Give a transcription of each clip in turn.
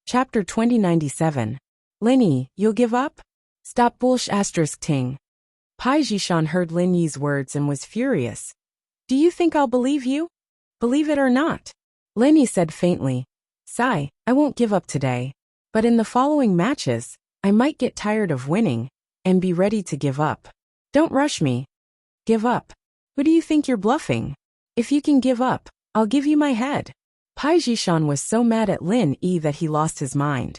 Chapter 2097. Lin, you'll give up? Stop bullsh asterisk ting. Pai Jishan heard Lin Yi's words and was furious. Do you think I'll believe you? Believe it or not? Lin Yi said faintly. Sigh, I won't give up today. But in the following matches, I might get tired of winning and be ready to give up. Don't rush me. Give up. Who do you think you're bluffing? If you can give up, I'll give you my head. Pai Jishan was so mad at Lin Yi that he lost his mind.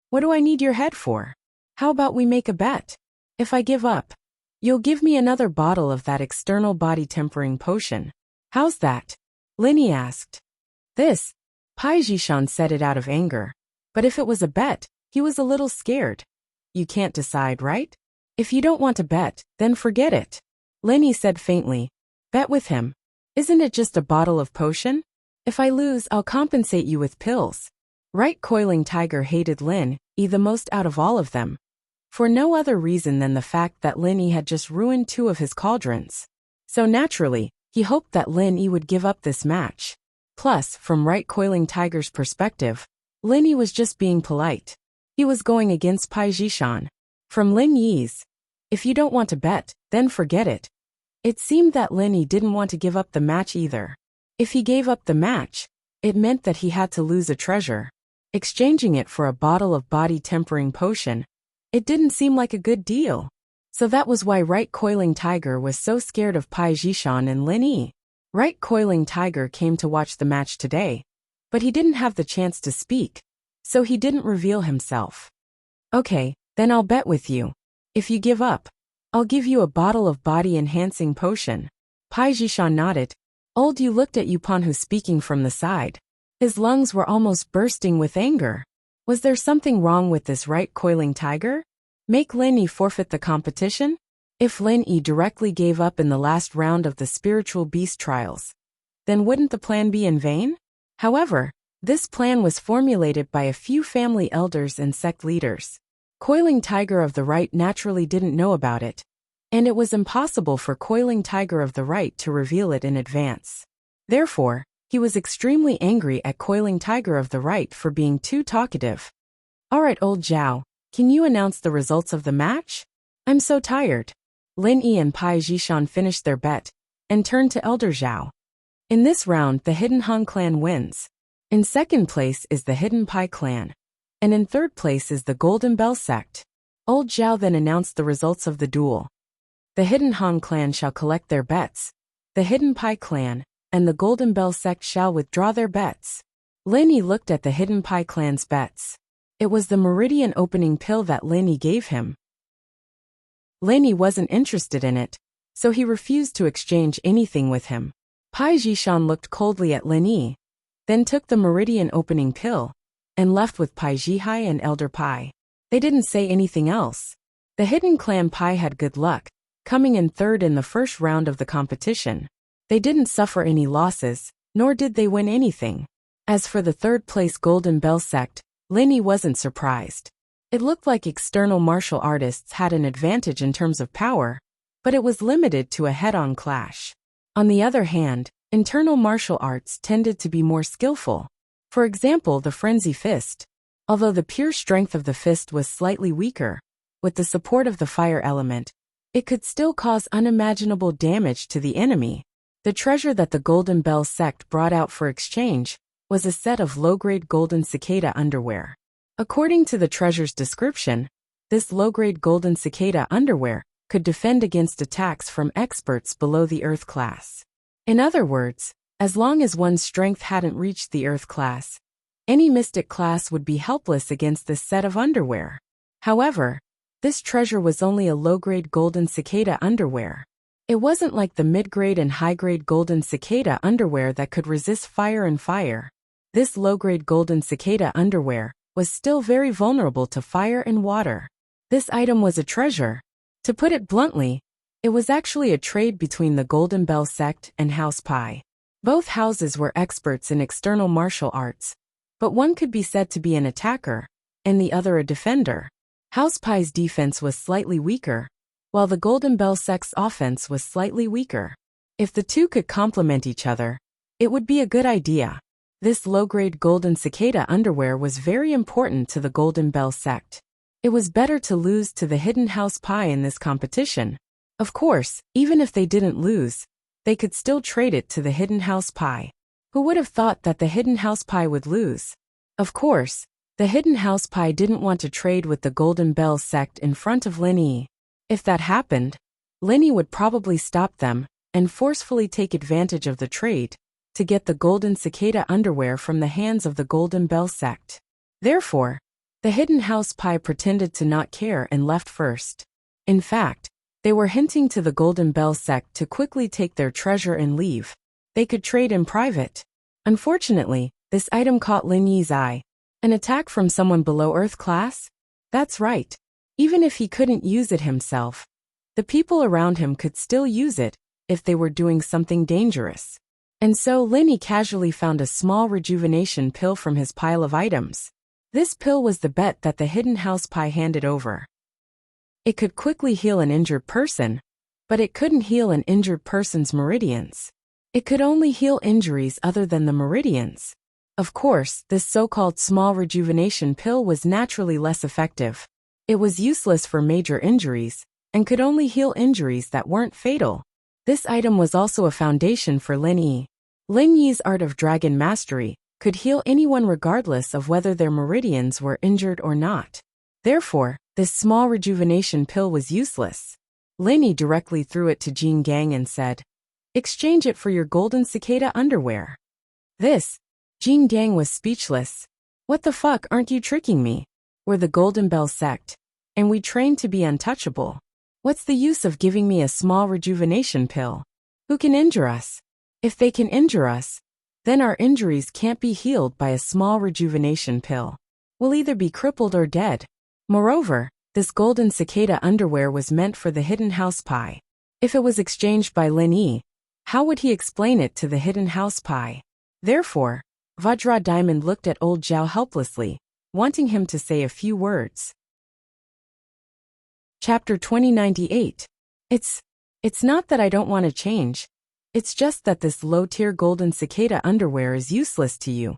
What do I need your head for? How about we make a bet? If I give up, you'll give me another bottle of that external body tempering potion. How's that? Lin Yi asked. This? Pai Jishan said it out of anger. But if it was a bet, he was a little scared. You can't decide, right? If you don't want to bet, then forget it. Lin Yi said faintly. Bet with him. Isn't it just a bottle of potion? If I lose, I'll compensate you with pills. Right Coiling Tiger hated Lin Yi the most out of all of them. For no other reason than the fact that Lin Yi had just ruined 2 of his cauldrons. So naturally, he hoped that Lin Yi would give up this match. Plus, from Right Coiling Tiger's perspective, Lin Yi was just being polite. He was going against Pai Jishan. From Lin Yi's, if you don't want to bet, then forget it. It seemed that Lin Yi didn't want to give up the match either. If he gave up the match, it meant that he had to lose a treasure. Exchanging it for a bottle of body tempering potion, it didn't seem like a good deal. So that was why Right Coiling Tiger was so scared of Pai Jishan and Lin Yi. Right Coiling Tiger came to watch the match today, but he didn't have the chance to speak, so he didn't reveal himself. Okay, then I'll bet with you. If you give up, I'll give you a bottle of body-enhancing potion. Pai Jishan nodded. Old Yu looked at Yupanhu speaking from the side. His lungs were almost bursting with anger. Was there something wrong with this Right Coiling Tiger? Make Lin Yi forfeit the competition? If Lin Yi directly gave up in the last round of the spiritual beast trials, then wouldn't the plan be in vain? However, this plan was formulated by a few family elders and sect leaders. Coiling Tiger of the Right naturally didn't know about it, and it was impossible for Coiling Tiger of the Right to reveal it in advance. Therefore, he was extremely angry at Coiling Tiger of the Right for being too talkative. Alright, old Zhao, can you announce the results of the match? I'm so tired. Lin Yi and Pai Jishan finished their bet and turned to Elder Zhao. In this round, the Hidden Han clan wins. In second place is the Hidden Pai clan. And in third place is the Golden Bell sect. Old Zhao then announced the results of the duel. The Hidden Han clan shall collect their bets. The Hidden Pai clan and the Golden Bell sect shall withdraw their bets. Lin Yi looked at the Hidden Pai clan's bets. It was the Meridian opening pill that Lin Yi gave him. Lin Yi wasn't interested in it, so he refused to exchange anything with him. Pai Jishan looked coldly at Lin Yi, then took the Meridian opening pill, and left with Pai Jihai and Elder Pai. They didn't say anything else. The Hidden Clan Pai had good luck, coming in third in the first round of the competition. They didn't suffer any losses, nor did they win anything. As for the third place Golden Bell sect, Lin Yi wasn't surprised. It looked like external martial artists had an advantage in terms of power, but it was limited to a head-on clash. On the other hand, internal martial arts tended to be more skillful. For example, the Frenzy Fist. Although the pure strength of the fist was slightly weaker, with the support of the fire element, it could still cause unimaginable damage to the enemy. The treasure that the Golden Bell sect brought out for exchange was a set of low-grade golden cicada underwear. According to the treasure's description, this low-grade golden cicada underwear could defend against attacks from experts below the Earth class. In other words, as long as one's strength hadn't reached the Earth class, any mystic class would be helpless against this set of underwear. However, this treasure was only a low-grade golden cicada underwear. It wasn't like the mid-grade and high-grade golden cicada underwear that could resist fire and fire. This low-grade golden cicada underwear was still very vulnerable to fire and water. This item was a treasure. To put it bluntly, it was actually a trade between the Golden Bell sect and House Pai. Both houses were experts in external martial arts, but one could be said to be an attacker, and the other a defender. House Pai's defense was slightly weaker, while the Golden Bell sect's offense was slightly weaker. If the two could complement each other, it would be a good idea. This low-grade golden cicada underwear was very important to the Golden Bell sect. It was better to lose to the hidden house pie in this competition. Of course, even if they didn't lose, they could still trade it to the hidden house pie. Who would have thought that the hidden house pie would lose? Of course, the hidden house pie didn't want to trade with the Golden Bell sect in front of Lin Yi. If that happened, Lin Yi would probably stop them and forcefully take advantage of the trade to get the golden cicada underwear from the hands of the Golden Bell sect. Therefore, the hidden house pie pretended to not care and left first. In fact, they were hinting to the Golden Bell sect to quickly take their treasure and leave. They could trade in private. Unfortunately, this item caught Lin Yi's eye. An attack from someone below Earth class? That's right. Even if he couldn't use it himself, the people around him could still use it if they were doing something dangerous. And so Lin Yi casually found a small rejuvenation pill from his pile of items. This pill was the bet that the hidden house pie handed over. It could quickly heal an injured person, but it couldn't heal an injured person's meridians. It could only heal injuries other than the meridians. Of course, this so-called small rejuvenation pill was naturally less effective. It was useless for major injuries, and could only heal injuries that weren't fatal. This item was also a foundation for Lin Yi. Lin Yi's art of dragon mastery could heal anyone regardless of whether their meridians were injured or not. Therefore, this small rejuvenation pill was useless. Lin Yi directly threw it to Jin Gang and said, "Exchange it for your golden cicada underwear." Jin Gang was speechless. "What the fuck, aren't you tricking me? We're the Golden Bell sect, and we trained to be untouchable. What's the use of giving me a small rejuvenation pill? Who can injure us? If they can injure us, then our injuries can't be healed by a small rejuvenation pill. We'll either be crippled or dead." Moreover, this golden cicada underwear was meant for the hidden house pie. If it was exchanged by Lin Yi, how would he explain it to the hidden house pie? Therefore, Vajra Diamond looked at old Zhao helplessly, wanting him to say a few words. Chapter 2098. It's not that I don't want to change. It's just that this low-tier golden cicada underwear is useless to you.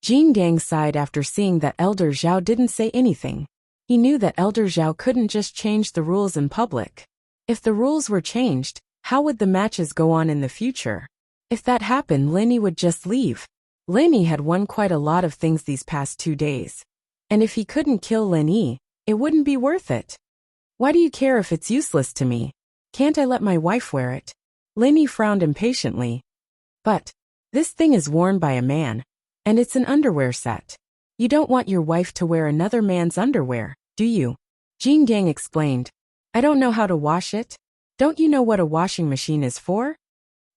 Jin Gang sighed after seeing that Elder Zhao didn't say anything. He knew that Elder Zhao couldn't just change the rules in public. If the rules were changed, how would the matches go on in the future? If that happened, Lin Yi would just leave. Lin Yi had won quite a lot of things these past 2 days. And if he couldn't kill Lin Yi, it wouldn't be worth it. Why do you care if it's useless to me? Can't I let my wife wear it? Lin Yi frowned impatiently. But this thing is worn by a man, and it's an underwear set. You don't want your wife to wear another man's underwear, do you? Jin Gang explained. I don't know how to wash it. Don't you know what a washing machine is for?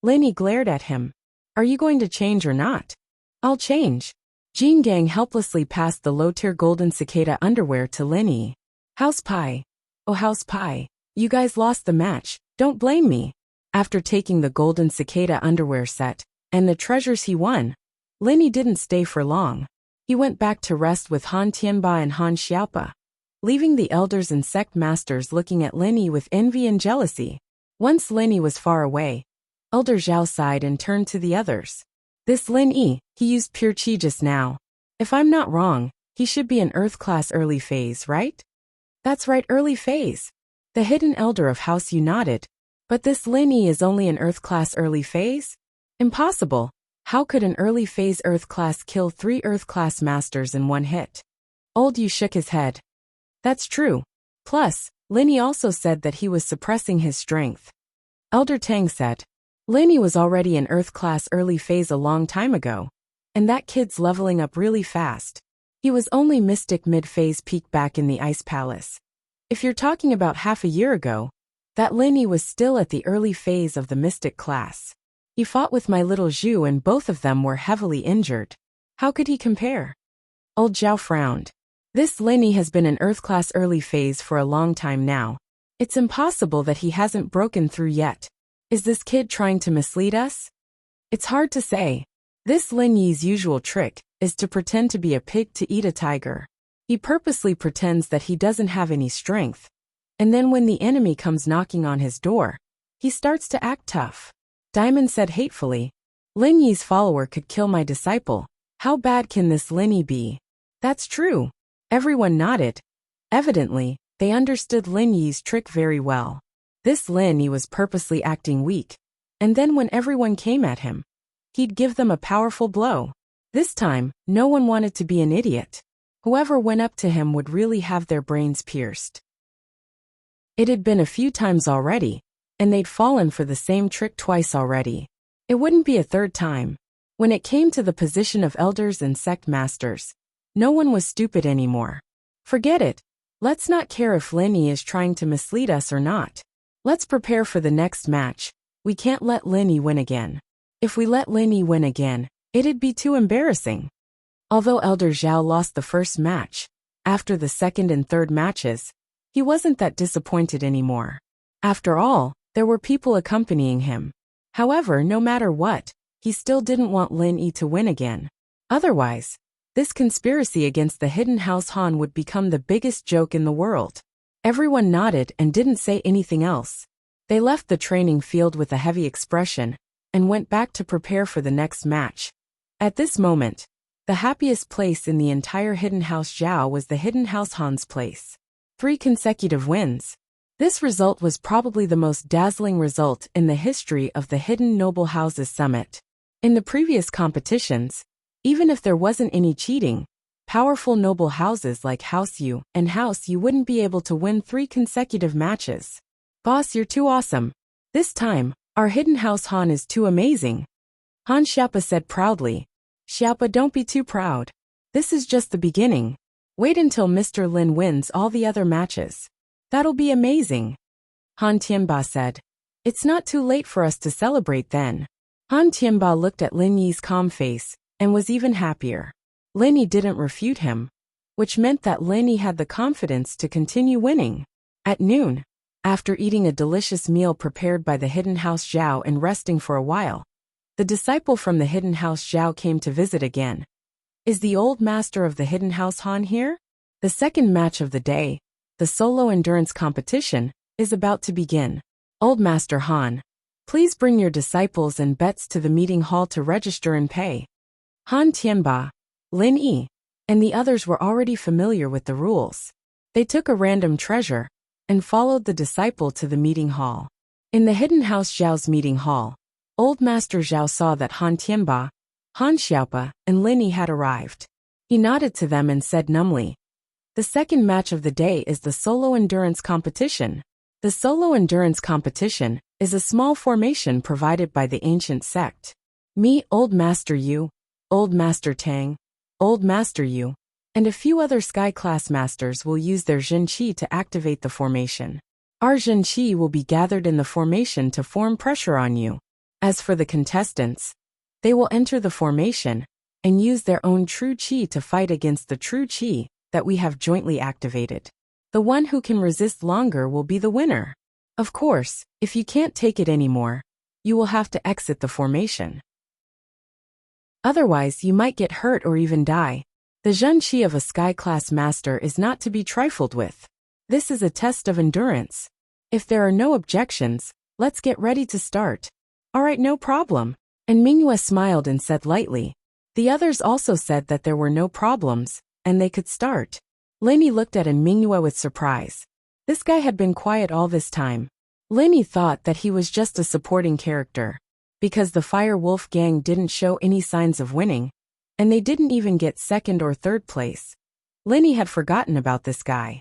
Lin Yi glared at him. Are you going to change or not? I'll change. Jin Gang helplessly passed the low-tier golden cicada underwear to Lin Yi. House pie. Oh, house pie. You guys lost the match. Don't blame me. After taking the golden cicada underwear set and the treasures he won, Lin Yi didn't stay for long. He went back to rest with Han Tianba and Han Xiaopa, leaving the elders and sect masters looking at Lin Yi with envy and jealousy. Once Lin Yi was far away, Elder Zhao sighed and turned to the others. This Lin Yi, he used pure chi just now. If I'm not wrong, he should be an Earth class early phase, right? That's right, early phase. The hidden elder of House Yu nodded. But this Lin Yi is only an Earth class early phase? Impossible. How could an early phase Earth class kill 3 Earth class masters in one hit? Old Yu shook his head. That's true. Plus, Lin Yi also said that he was suppressing his strength. Elder Tang said, Lin Yi was already in Earth class early phase a long time ago, and that kid's leveling up really fast. He was only Mystic mid-phase peak back in the Ice Palace. If you're talking about half a year ago, that Lin Yi was still at the early phase of the Mystic class. He fought with my little Zhu and both of them were heavily injured. How could he compare? Old Zhao frowned. This Lin Yi has been in Earth class early phase for a long time now. It's impossible that he hasn't broken through yet. Is this kid trying to mislead us? It's hard to say. This Lin Yi's usual trick is to pretend to be a pig to eat a tiger. He purposely pretends that he doesn't have any strength. And then when the enemy comes knocking on his door, he starts to act tough. Diamond said hatefully, Lin Yi's follower could kill my disciple, How bad can this Linny be? That's true. Everyone nodded. Evidently, they understood Lin Yi's trick very well. This Lin Yi was purposely acting weak, and then when everyone came at him, he'd give them a powerful blow. This time, no one wanted to be an idiot. Whoever went up to him would really have their brains pierced. It had been a few times already, and they'd fallen for the same trick twice already. It wouldn't be a third time. When it came to the position of elders and sect masters, no one was stupid anymore. Forget it. Let's not care if Lin Yi is trying to mislead us or not. Let's prepare for the next match. We can't let Lin Yi win again. If we let Lin Yi win again, it'd be too embarrassing. Although Elder Zhao lost the first match, after the second and third matches, he wasn't that disappointed anymore. After all, there were people accompanying him. However, no matter what, he still didn't want Lin Yi to win again. Otherwise, this conspiracy against the Hidden House Han would become the biggest joke in the world. Everyone nodded and didn't say anything else. They left the training field with a heavy expression and went back to prepare for the next match. At this moment, the happiest place in the entire Hidden House Zhao was the Hidden House Han's place. 3 consecutive wins. This result was probably the most dazzling result in the history of the Hidden Noble Houses Summit. In the previous competitions, even if there wasn't any cheating, powerful noble houses like House Yu and House Yu wouldn't be able to win 3 consecutive matches. Boss, you're too awesome. This time, our Hidden House Han is too amazing. Han Xiaopa said proudly. Xiaopa, don't be too proud. This is just the beginning. Wait until Mr. Lin wins all the other matches. That'll be amazing. Han Tianba said. It's not too late for us to celebrate then. Han Tianba looked at Lin Yi's calm face and was even happier. Lin Yi didn't refute him, which meant that Lin Yi had the confidence to continue winning. At noon, after eating a delicious meal prepared by the Hidden House Zhao and resting for a while, the disciple from the Hidden House Zhao came to visit again. Is the old master of the Hidden House Han here? The second match of the day, the solo endurance competition, is about to begin. Old Master Han, please bring your disciples and bets to the meeting hall to register and pay. Han Tianba, Lin Yi, and the others were already familiar with the rules. They took a random treasure and followed the disciple to the meeting hall. In the Hidden House Zhao's meeting hall, Old Master Zhao saw that Han Tianba, Han Xiaopa, and Lin Yi had arrived. He nodded to them and said numbly, the second match of the day is the solo endurance competition. The solo endurance competition is a small formation provided by the ancient sect. Me, Old Master Yu, Old Master Tang, Old Master Yu, and a few other Sky Class Masters will use their Zhen Qi to activate the formation. Our Zhen Qi will be gathered in the formation to form pressure on you. As for the contestants, they will enter the formation and use their own true Qi to fight against the true Qi that we have jointly activated. The one who can resist longer will be the winner. Of course, if you can't take it anymore, you will have to exit the formation. Otherwise, you might get hurt or even die. The Zhen Qi of a Sky Class Master is not to be trifled with. This is a test of endurance. If there are no objections, let's get ready to start. Alright, no problem. And Mingyue smiled and said lightly. The others also said that there were no problems, and they could start. Lin Yi looked at Mingyue with surprise. This guy had been quiet all this time. Lin Yi thought that he was just a supporting character. Because the Fire Wolf gang didn't show any signs of winning, and they didn't even get second or third place. Lin Yi had forgotten about this guy.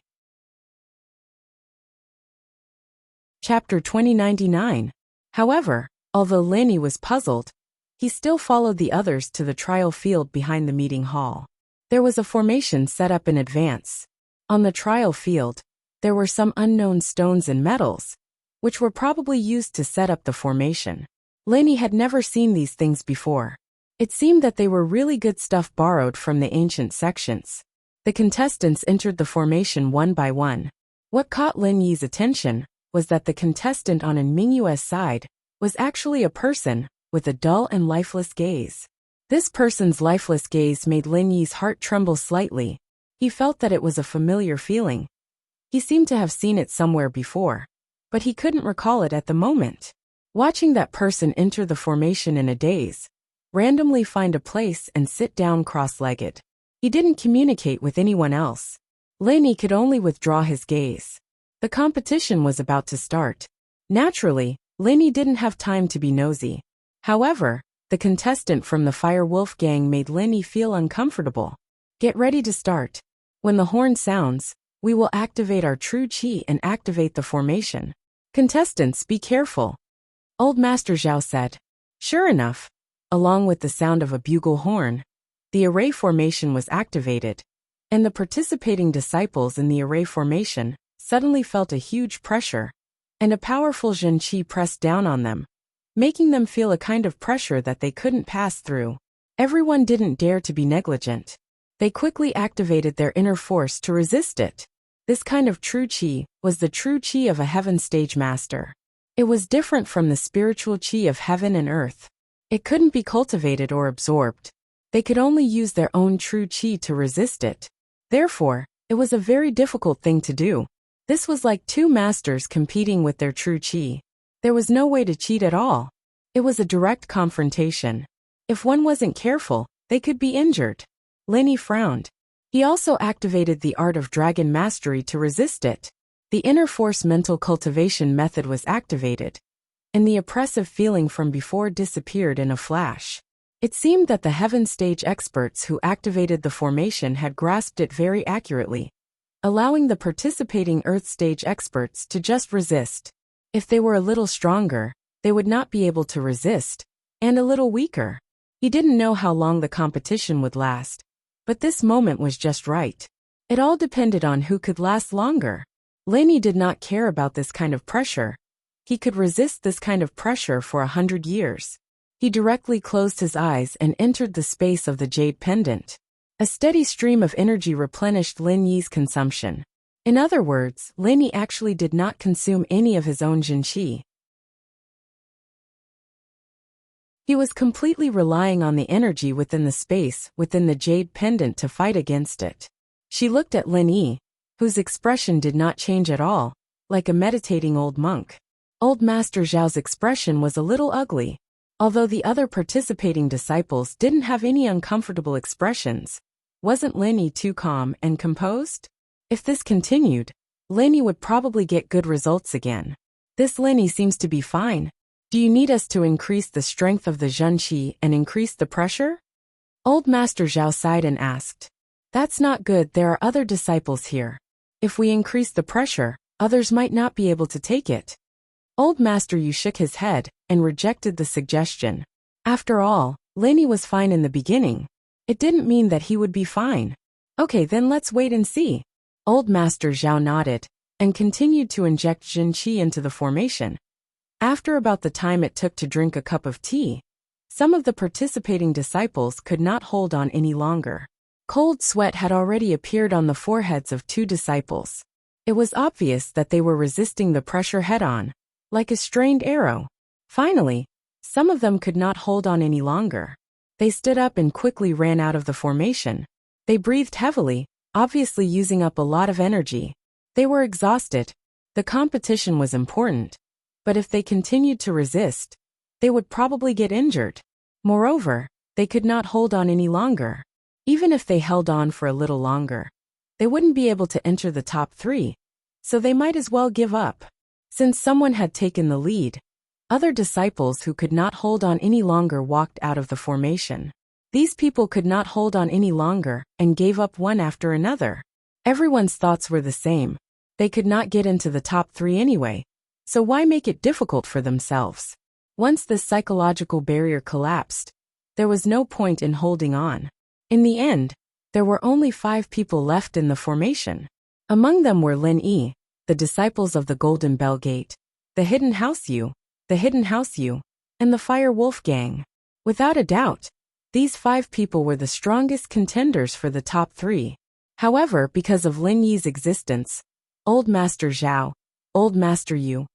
Chapter 2099. However, although Lin Yi was puzzled, he still followed the others to the trial field behind the meeting hall. There was a formation set up in advance. On the trial field, there were some unknown stones and metals, which were probably used to set up the formation. Lin Yi had never seen these things before. It seemed that they were really good stuff borrowed from the ancient sections. The contestants entered the formation one by one. What caught Lin Yi's attention was that the contestant on Mingyue's side was actually a person with a dull and lifeless gaze. This person's lifeless gaze made Lin Yi's heart tremble slightly. He felt that it was a familiar feeling. He seemed to have seen it somewhere before, but he couldn't recall it at the moment. Watching that person enter the formation in a daze, randomly find a place and sit down cross-legged. He didn't communicate with anyone else. Lin Yi could only withdraw his gaze. The competition was about to start. Naturally, Lin Yi didn't have time to be nosy. However, the contestant from the Fire Wolf gang made Lin Yi feel uncomfortable. Get ready to start. When the horn sounds, we will activate our true qi and activate the formation. Contestants, be careful. Old Master Zhao said. Sure enough, along with the sound of a bugle horn, the array formation was activated, and the participating disciples in the array formation suddenly felt a huge pressure, and a powerful Zhen Qi pressed down on them, making them feel a kind of pressure that they couldn't pass through. Everyone didn't dare to be negligent. They quickly activated their inner force to resist it. This kind of true qi was the true qi of a heaven stage master. It was different from the spiritual qi of heaven and earth. It couldn't be cultivated or absorbed. They could only use their own true qi to resist it. Therefore, it was a very difficult thing to do. This was like two masters competing with their true qi. There was no way to cheat at all. It was a direct confrontation. If one wasn't careful, they could be injured. Lin Yi frowned. He also activated the art of dragon mastery to resist it. The inner force mental cultivation method was activated, and the oppressive feeling from before disappeared in a flash. It seemed that the heaven stage experts who activated the formation had grasped it very accurately, allowing the participating earth stage experts to just resist. If they were a little stronger, they would not be able to resist, and a little weaker. He didn't know how long the competition would last, but this moment was just right. It all depended on who could last longer. Lin Yi did not care about this kind of pressure. He could resist this kind of pressure for 100 years. He directly closed his eyes and entered the space of the jade pendant. A steady stream of energy replenished Lin Yi's consumption. In other words, Lin Yi actually did not consume any of his own Jinqi. He was completely relying on the energy within the space within the jade pendant to fight against it. She looked at Lin Yi, whose expression did not change at all, like a meditating old monk. Old Master Zhao's expression was a little ugly. Although the other participating disciples didn't have any uncomfortable expressions, wasn't Lin Yi too calm and composed? If this continued, Lin Yi would probably get good results again. This Lin Yi seems to be fine. Do you need us to increase the strength of the Zhen Qi and increase the pressure? Old Master Zhao sighed and asked. That's not good, there are other disciples here. If we increase the pressure, others might not be able to take it. Old Master Yu shook his head and rejected the suggestion. After all, Lin Yi was fine in the beginning. It didn't mean that he would be fine. Okay, then let's wait and see. Old Master Zhao nodded and continued to inject Zhen Qi into the formation. After about the time it took to drink a cup of tea, some of the participating disciples could not hold on any longer. Cold sweat had already appeared on the foreheads of two disciples. It was obvious that they were resisting the pressure head-on, like a strained arrow. Finally, some of them could not hold on any longer. They stood up and quickly ran out of the formation. They breathed heavily, obviously using up a lot of energy. They were exhausted. The competition was important, but if they continued to resist, they would probably get injured. Moreover, they could not hold on any longer. Even if they held on for a little longer, they wouldn't be able to enter the top 3, so they might as well give up. Since someone had taken the lead, other disciples who could not hold on any longer walked out of the formation. These people could not hold on any longer and gave up one after another. Everyone's thoughts were the same. They could not get into the top 3 anyway, so why make it difficult for themselves? Once this psychological barrier collapsed, there was no point in holding on. In the end, there were only 5 people left in the formation. Among them were Lin Yi, the disciples of the Golden Bell Gate, the Hidden House Yu, and the Fire Wolf Gang. Without a doubt, these 5 people were the strongest contenders for the top 3. However, because of Lin Yi's existence, Old Master Zhao, Old Master Yu,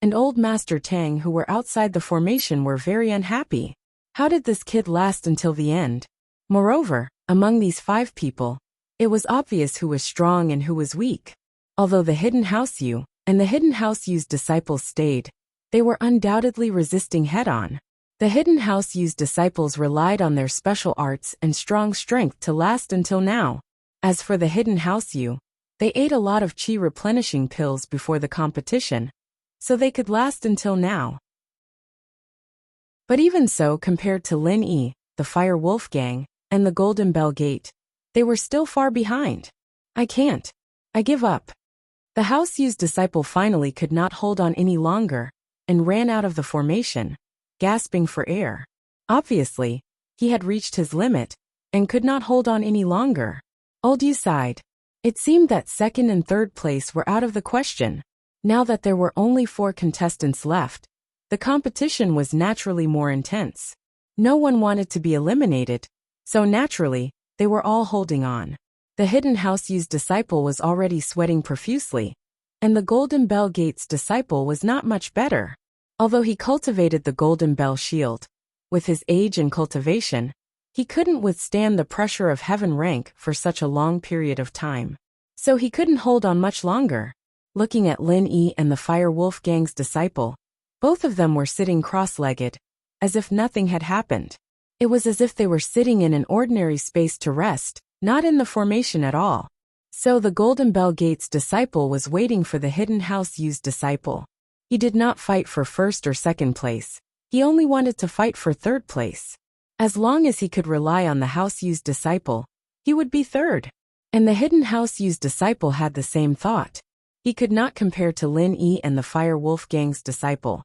and Old Master Tang, who were outside the formation, were very unhappy. How did this kid last until the end? Moreover, among these 5 people, it was obvious who was strong and who was weak. Although the Hidden House Yu and the Hidden House Yu's disciples stayed, they were undoubtedly resisting head-on. The hidden house Yu's disciples relied on their special arts and strong strength to last until now. As for the hidden house Yu, they ate a lot of qi replenishing pills before the competition, so they could last until now. But even so, compared to Lin Yi, the Fire Wolf Gang, and the Golden Bell Gate, they were still far behind. I can't. I give up. The house Yu's disciple finally could not hold on any longer, and ran out of the formation, gasping for air. Obviously, he had reached his limit, and could not hold on any longer. Old Yu sighed. It seemed that second and third place were out of the question. Now that there were only 4 contestants left, the competition was naturally more intense. No one wanted to be eliminated, so naturally, they were all holding on. The hidden house Yu's disciple was already sweating profusely, and the Golden Bell Gate's disciple was not much better. Although he cultivated the Golden Bell Shield, with his age and cultivation, he couldn't withstand the pressure of heaven rank for such a long period of time. So he couldn't hold on much longer. Looking at Lin Yi and the Fire Wolf Gang's disciple, both of them were sitting cross-legged, as if nothing had happened. It was as if they were sitting in an ordinary space to rest, not in the formation at all. So the Golden Bell Gate's disciple was waiting for the hidden house Yu's disciple. He did not fight for first or second place. He only wanted to fight for third place. As long as he could rely on the house Yu's disciple, he would be third. And the hidden house Yu's disciple had the same thought. He could not compare to Lin Yi and the Fire Wolf Gang's disciple.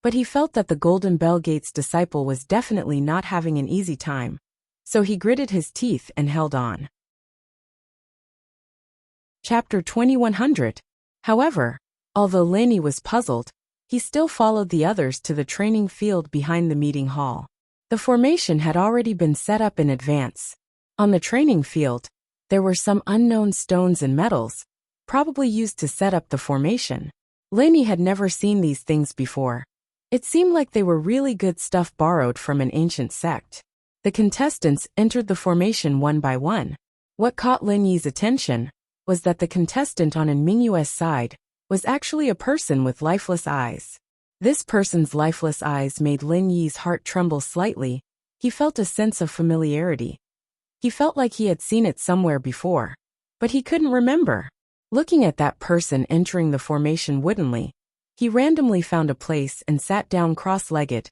But he felt that the Golden Bell Gate's disciple was definitely not having an easy time. So he gritted his teeth and held on. Chapter 2100. However, although Lin Yi was puzzled, he still followed the others to the training field behind the meeting hall. The formation had already been set up in advance. On the training field, there were some unknown stones and metals, probably used to set up the formation. Lin Yi had never seen these things before. It seemed like they were really good stuff borrowed from an ancient sect. The contestants entered the formation one by one. What caught Lin Yi's attention was that the contestant on An Mingyue's side was actually a person with lifeless eyes. This person's lifeless eyes made Lin Yi's heart tremble slightly. He felt a sense of familiarity. He felt like he had seen it somewhere before, but he couldn't remember. Looking at that person entering the formation woodenly, he randomly found a place and sat down cross-legged,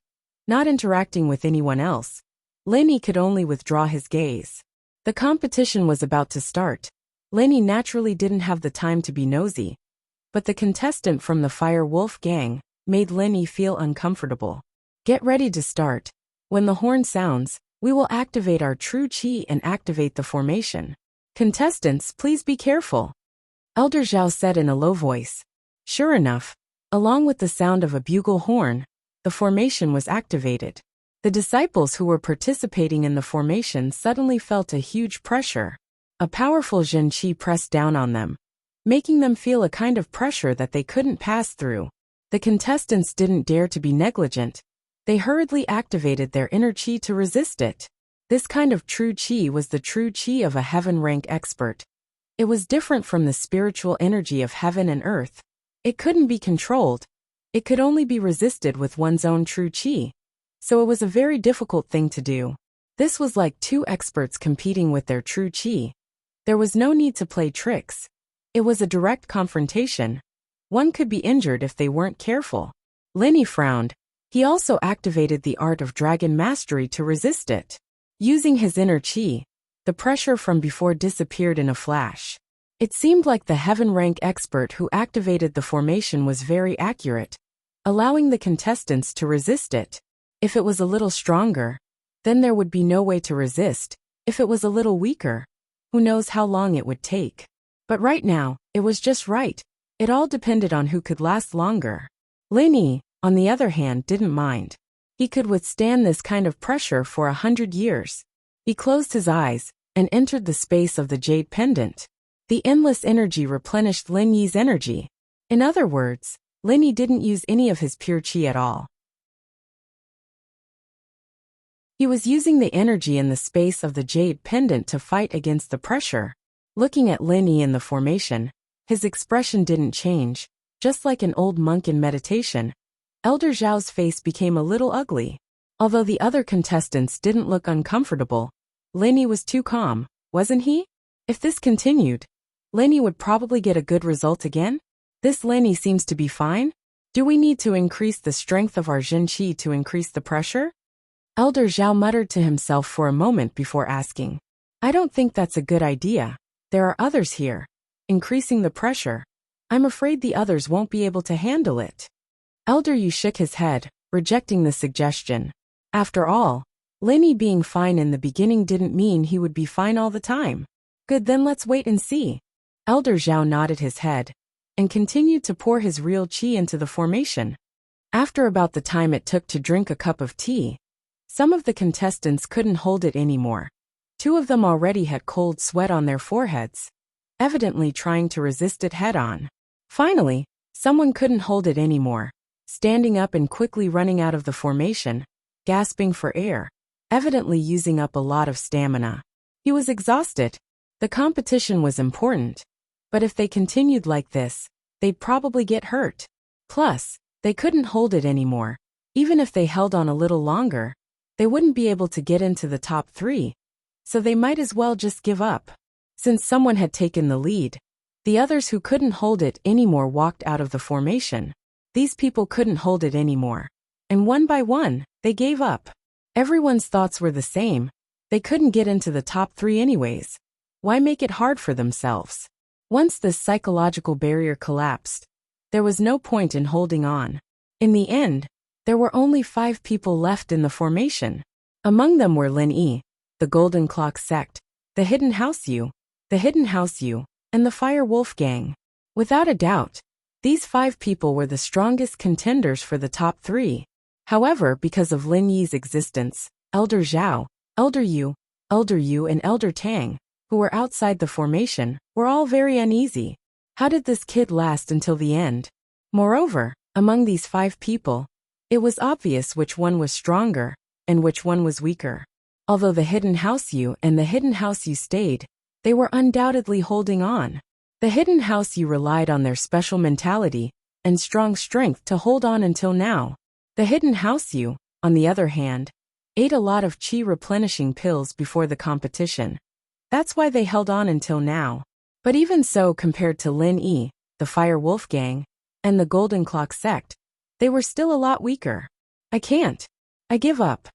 not interacting with anyone else. Lin Yi could only withdraw his gaze. The competition was about to start. Lin Yi naturally didn't have the time to be nosy, but the contestant from the Fire Wolf Gang made Lin Yi feel uncomfortable. Get ready to start. When the horn sounds, we will activate our true qi and activate the formation. Contestants, please be careful. Elder Zhao said in a low voice. Sure enough, along with the sound of a bugle horn, the formation was activated. The disciples who were participating in the formation suddenly felt a huge pressure. A powerful Zhen qi pressed down on them, making them feel a kind of pressure that they couldn't pass through. The contestants didn't dare to be negligent. They hurriedly activated their inner qi to resist it. This kind of true qi was the true qi of a heaven rank expert. It was different from the spiritual energy of heaven and earth. It couldn't be controlled. It could only be resisted with one's own true qi. So it was a very difficult thing to do. This was like 2 experts competing with their true qi. There was no need to play tricks. It was a direct confrontation. One could be injured if they weren't careful. Lin Yi frowned. He also activated the art of dragon mastery to resist it. Using his inner qi, the pressure from before disappeared in a flash. It seemed like the heaven rank expert who activated the formation was very accurate, allowing the contestants to resist it. If it was a little stronger, then there would be no way to resist. If it was a little weaker, who knows how long it would take. But right now, it was just right. It all depended on who could last longer. Lin Yi, on the other hand, didn't mind. He could withstand this kind of pressure for 100 years. He closed his eyes and entered the space of the jade pendant. The endless energy replenished Lin Yi's energy. In other words, Lin Yi didn't use any of his pure qi at all. He was using the energy in the space of the jade pendant to fight against the pressure. Looking at Lin Yi in the formation, his expression didn't change. Just like an old monk in meditation, Elder Zhao's face became a little ugly. Although the other contestants didn't look uncomfortable, Linny was too calm, wasn't he? If this continued, Linny would probably get a good result again? This Linny seems to be fine. Do we need to increase the strength of our Jin Qi to increase the pressure? Elder Zhao muttered to himself for a moment before asking. I don't think that's a good idea. There are others here. Increasing the pressure. I'm afraid the others won't be able to handle it. Elder Yu shook his head, rejecting the suggestion. After all, Linny being fine in the beginning didn't mean he would be fine all the time. Good, then let's wait and see. Elder Zhao nodded his head and continued to pour his real qi into the formation. After about the time it took to drink a cup of tea, some of the contestants couldn't hold it anymore. 2 of them already had cold sweat on their foreheads, evidently trying to resist it head-on. Finally, someone couldn't hold it anymore, standing up and quickly running out of the formation, gasping for air, evidently using up a lot of stamina. He was exhausted. The competition was important, but if they continued like this, they'd probably get hurt. Plus, they couldn't hold it anymore. Even if they held on a little longer, they wouldn't be able to get into the top 3, so they might as well just give up. Since someone had taken the lead, the others who couldn't hold it anymore walked out of the formation. These people couldn't hold it anymore, and one by one, they gave up. Everyone's thoughts were the same. They couldn't get into the top 3 anyways. Why make it hard for themselves? Once this psychological barrier collapsed, there was no point in holding on. In the end, there were only 5 people left in the formation. Among them were Lin Yi, the Golden Clock Sect, the Hidden House Yu, and the Fire Wolf Gang. Without a doubt, these 5 people were the strongest contenders for the top 3. However, because of Lin Yi's existence, Elder Zhao, Elder Yu, and Elder Tang, who were outside the formation, were all very uneasy. How did this kid last until the end? Moreover, among these 5 people, it was obvious which one was stronger and which one was weaker. Although the Hidden House Yu and the Hidden House Yu stayed, they were undoubtedly holding on. The Hidden House Yu relied on their special mentality and strong strength to hold on until now. The Hidden House Yu, on the other hand, ate a lot of qi replenishing pills before the competition. That's why they held on until now. But even so, compared to Lin Yi, the Fire Wolf Gang, and the Golden Clock Sect, they were still a lot weaker. I can't. I give up.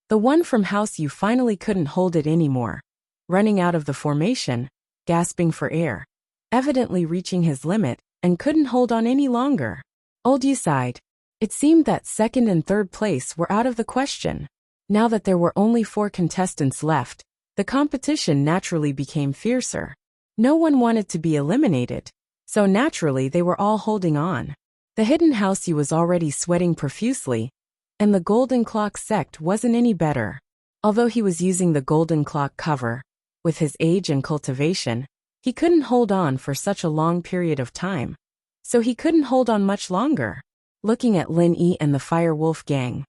The one from House Yu finally couldn't hold it anymore, running out of the formation, gasping for air, evidently reaching his limit, and couldn't hold on any longer. Old Yu sighed. It seemed that 2nd and 3rd place were out of the question. Now that there were only 4 contestants left, the competition naturally became fiercer. No one wanted to be eliminated, so naturally they were all holding on. The Hidden House Yu was already sweating profusely, and the Golden Clock Sect wasn't any better. Although he was using the Golden Clock cover, with his age and cultivation, he couldn't hold on for such a long period of time. So he couldn't hold on much longer. Looking at Lin Yi and the Fire Wolf Gang,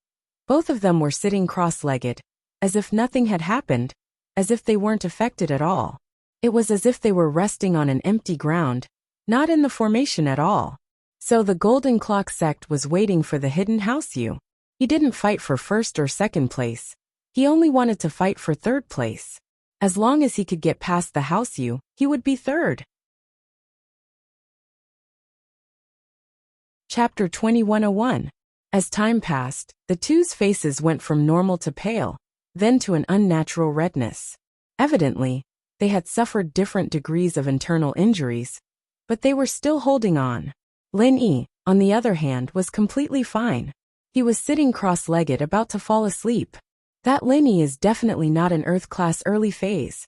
both of them were sitting cross-legged, as if nothing had happened, as if they weren't affected at all. It was as if they were resting on an empty ground, not in the formation at all. So the Golden Clock Sect was waiting for the Hidden House Yu. He didn't fight for 1st or 2nd place. He only wanted to fight for 3rd place. As long as he could get past the House Yu, he would be 3rd. Chapter 2101. As time passed, the 2's faces went from normal to pale, then to an unnatural redness. Evidently, they had suffered different degrees of internal injuries, but they were still holding on. Lin Yi, on the other hand, was completely fine. He was sitting cross-legged about to fall asleep. That Lin Yi is definitely not an Earth-class early phase.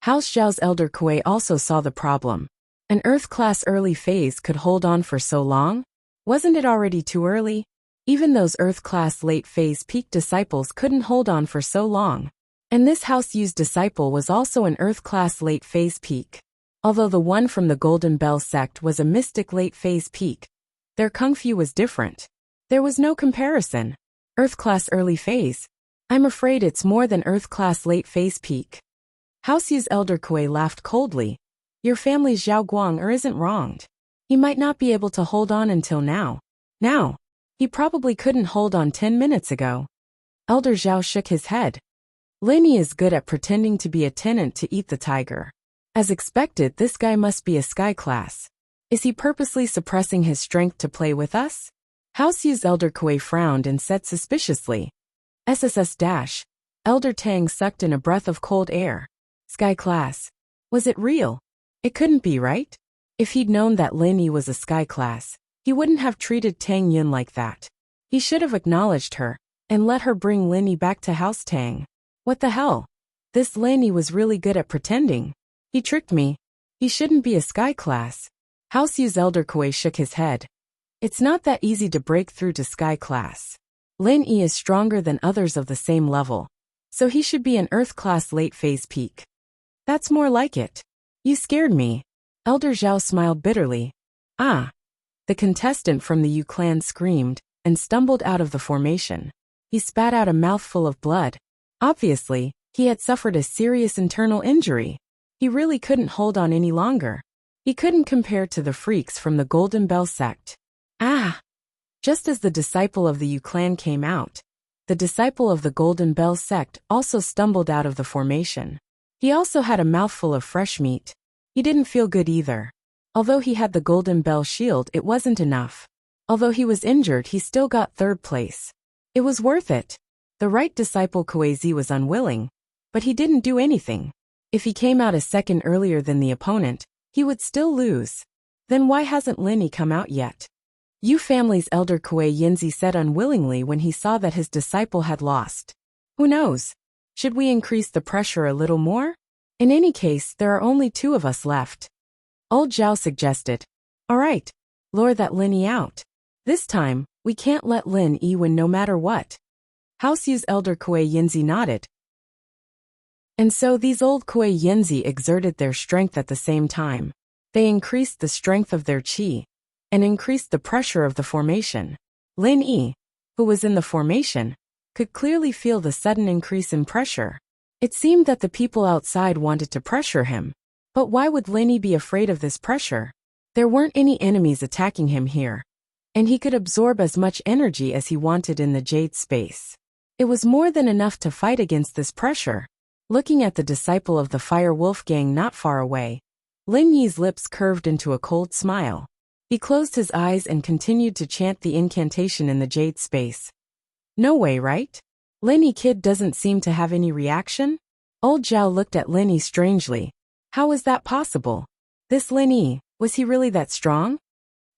House Zhao's elder Kuei also saw the problem. An Earth-class early phase could hold on for so long? Wasn't it already too early? Even those Earth-class late phase peak disciples couldn't hold on for so long. And this House Yu's disciple was also an Earth-class late phase peak. Although the one from the Golden Bell sect was a mystic late phase peak, their kung fu was different. There was no comparison. Earth-class early phase. I'm afraid it's more than Earth-class late phase peak. House Yu's elder Kuei laughed coldly. Your family's Zhao Guang isn't wronged. He might not be able to hold on until now. Now, He probably couldn't hold on 10 minutes ago. Elder Zhao shook his head. Lin Yi is good at pretending to be a tenant to eat the tiger. As expected, this guy must be a sky class. Is he purposely suppressing his strength to play with us? House Yu's Elder Kuei frowned and said suspiciously. SSS-. Elder Tang sucked in a breath of cold air. Sky class. Was it real? It couldn't be, right? If he'd known that Lin Yi was a sky class, he wouldn't have treated Tang Yun like that. He should have acknowledged her and let her bring Lin Yi back to House Tang. What the hell? This Lin Yi was really good at pretending. He tricked me. He shouldn't be a sky class. House Yu's Elder Kuei shook his head. It's not that easy to break through to sky class. Lin Yi is stronger than others of the same level, so he should be an Earth class late phase peak. That's more like it. You scared me. Elder Zhao smiled bitterly. Ah. The contestant from the Yu clan screamed and stumbled out of the formation. He spat out a mouthful of blood. Obviously, he had suffered a serious internal injury. He really couldn't hold on any longer. He couldn't compare to the freaks from the Golden Bell sect. Ah! Just as the disciple of the Yu clan came out, the disciple of the Golden Bell sect also stumbled out of the formation. He also had a mouthful of fresh meat. He didn't feel good either. Although he had the Golden Bell shield, it wasn't enough. Although he was injured, he still got third place. It was worth it. The right disciple Kuei-zi was unwilling, but he didn't do anything. If he came out a second earlier than the opponent, he would still lose. Then why hasn't Lin Yi come out yet? Yu family's Elder Kuei Yinzi said unwillingly when he saw that his disciple had lost. Who knows? Should we increase the pressure a little more? In any case, there are only 2 of us left. Old Zhao suggested. All right, lure that Lin Yi out. This time, we can't let Lin Yi win no matter what. House Yu's Elder Kuei Yinzi nodded. And so these old Kuei Yinzi exerted their strength at the same time. They increased the strength of their qi and increased the pressure of the formation. Lin Yi, who was in the formation, could clearly feel the sudden increase in pressure. It seemed that the people outside wanted to pressure him. But why would Lin Yi be afraid of this pressure? There weren't any enemies attacking him here, and he could absorb as much energy as he wanted in the jade space. It was more than enough to fight against this pressure. Looking at the disciple of the Fire Wolf gang not far away, Lin Yi's lips curved into a cold smile. He closed his eyes and continued to chant the incantation in the jade space. No way, right? Lin Yi kid doesn't seem to have any reaction? Old Zhao looked at Lin Yi strangely. How is that possible? This Lin Yi, was he really that strong?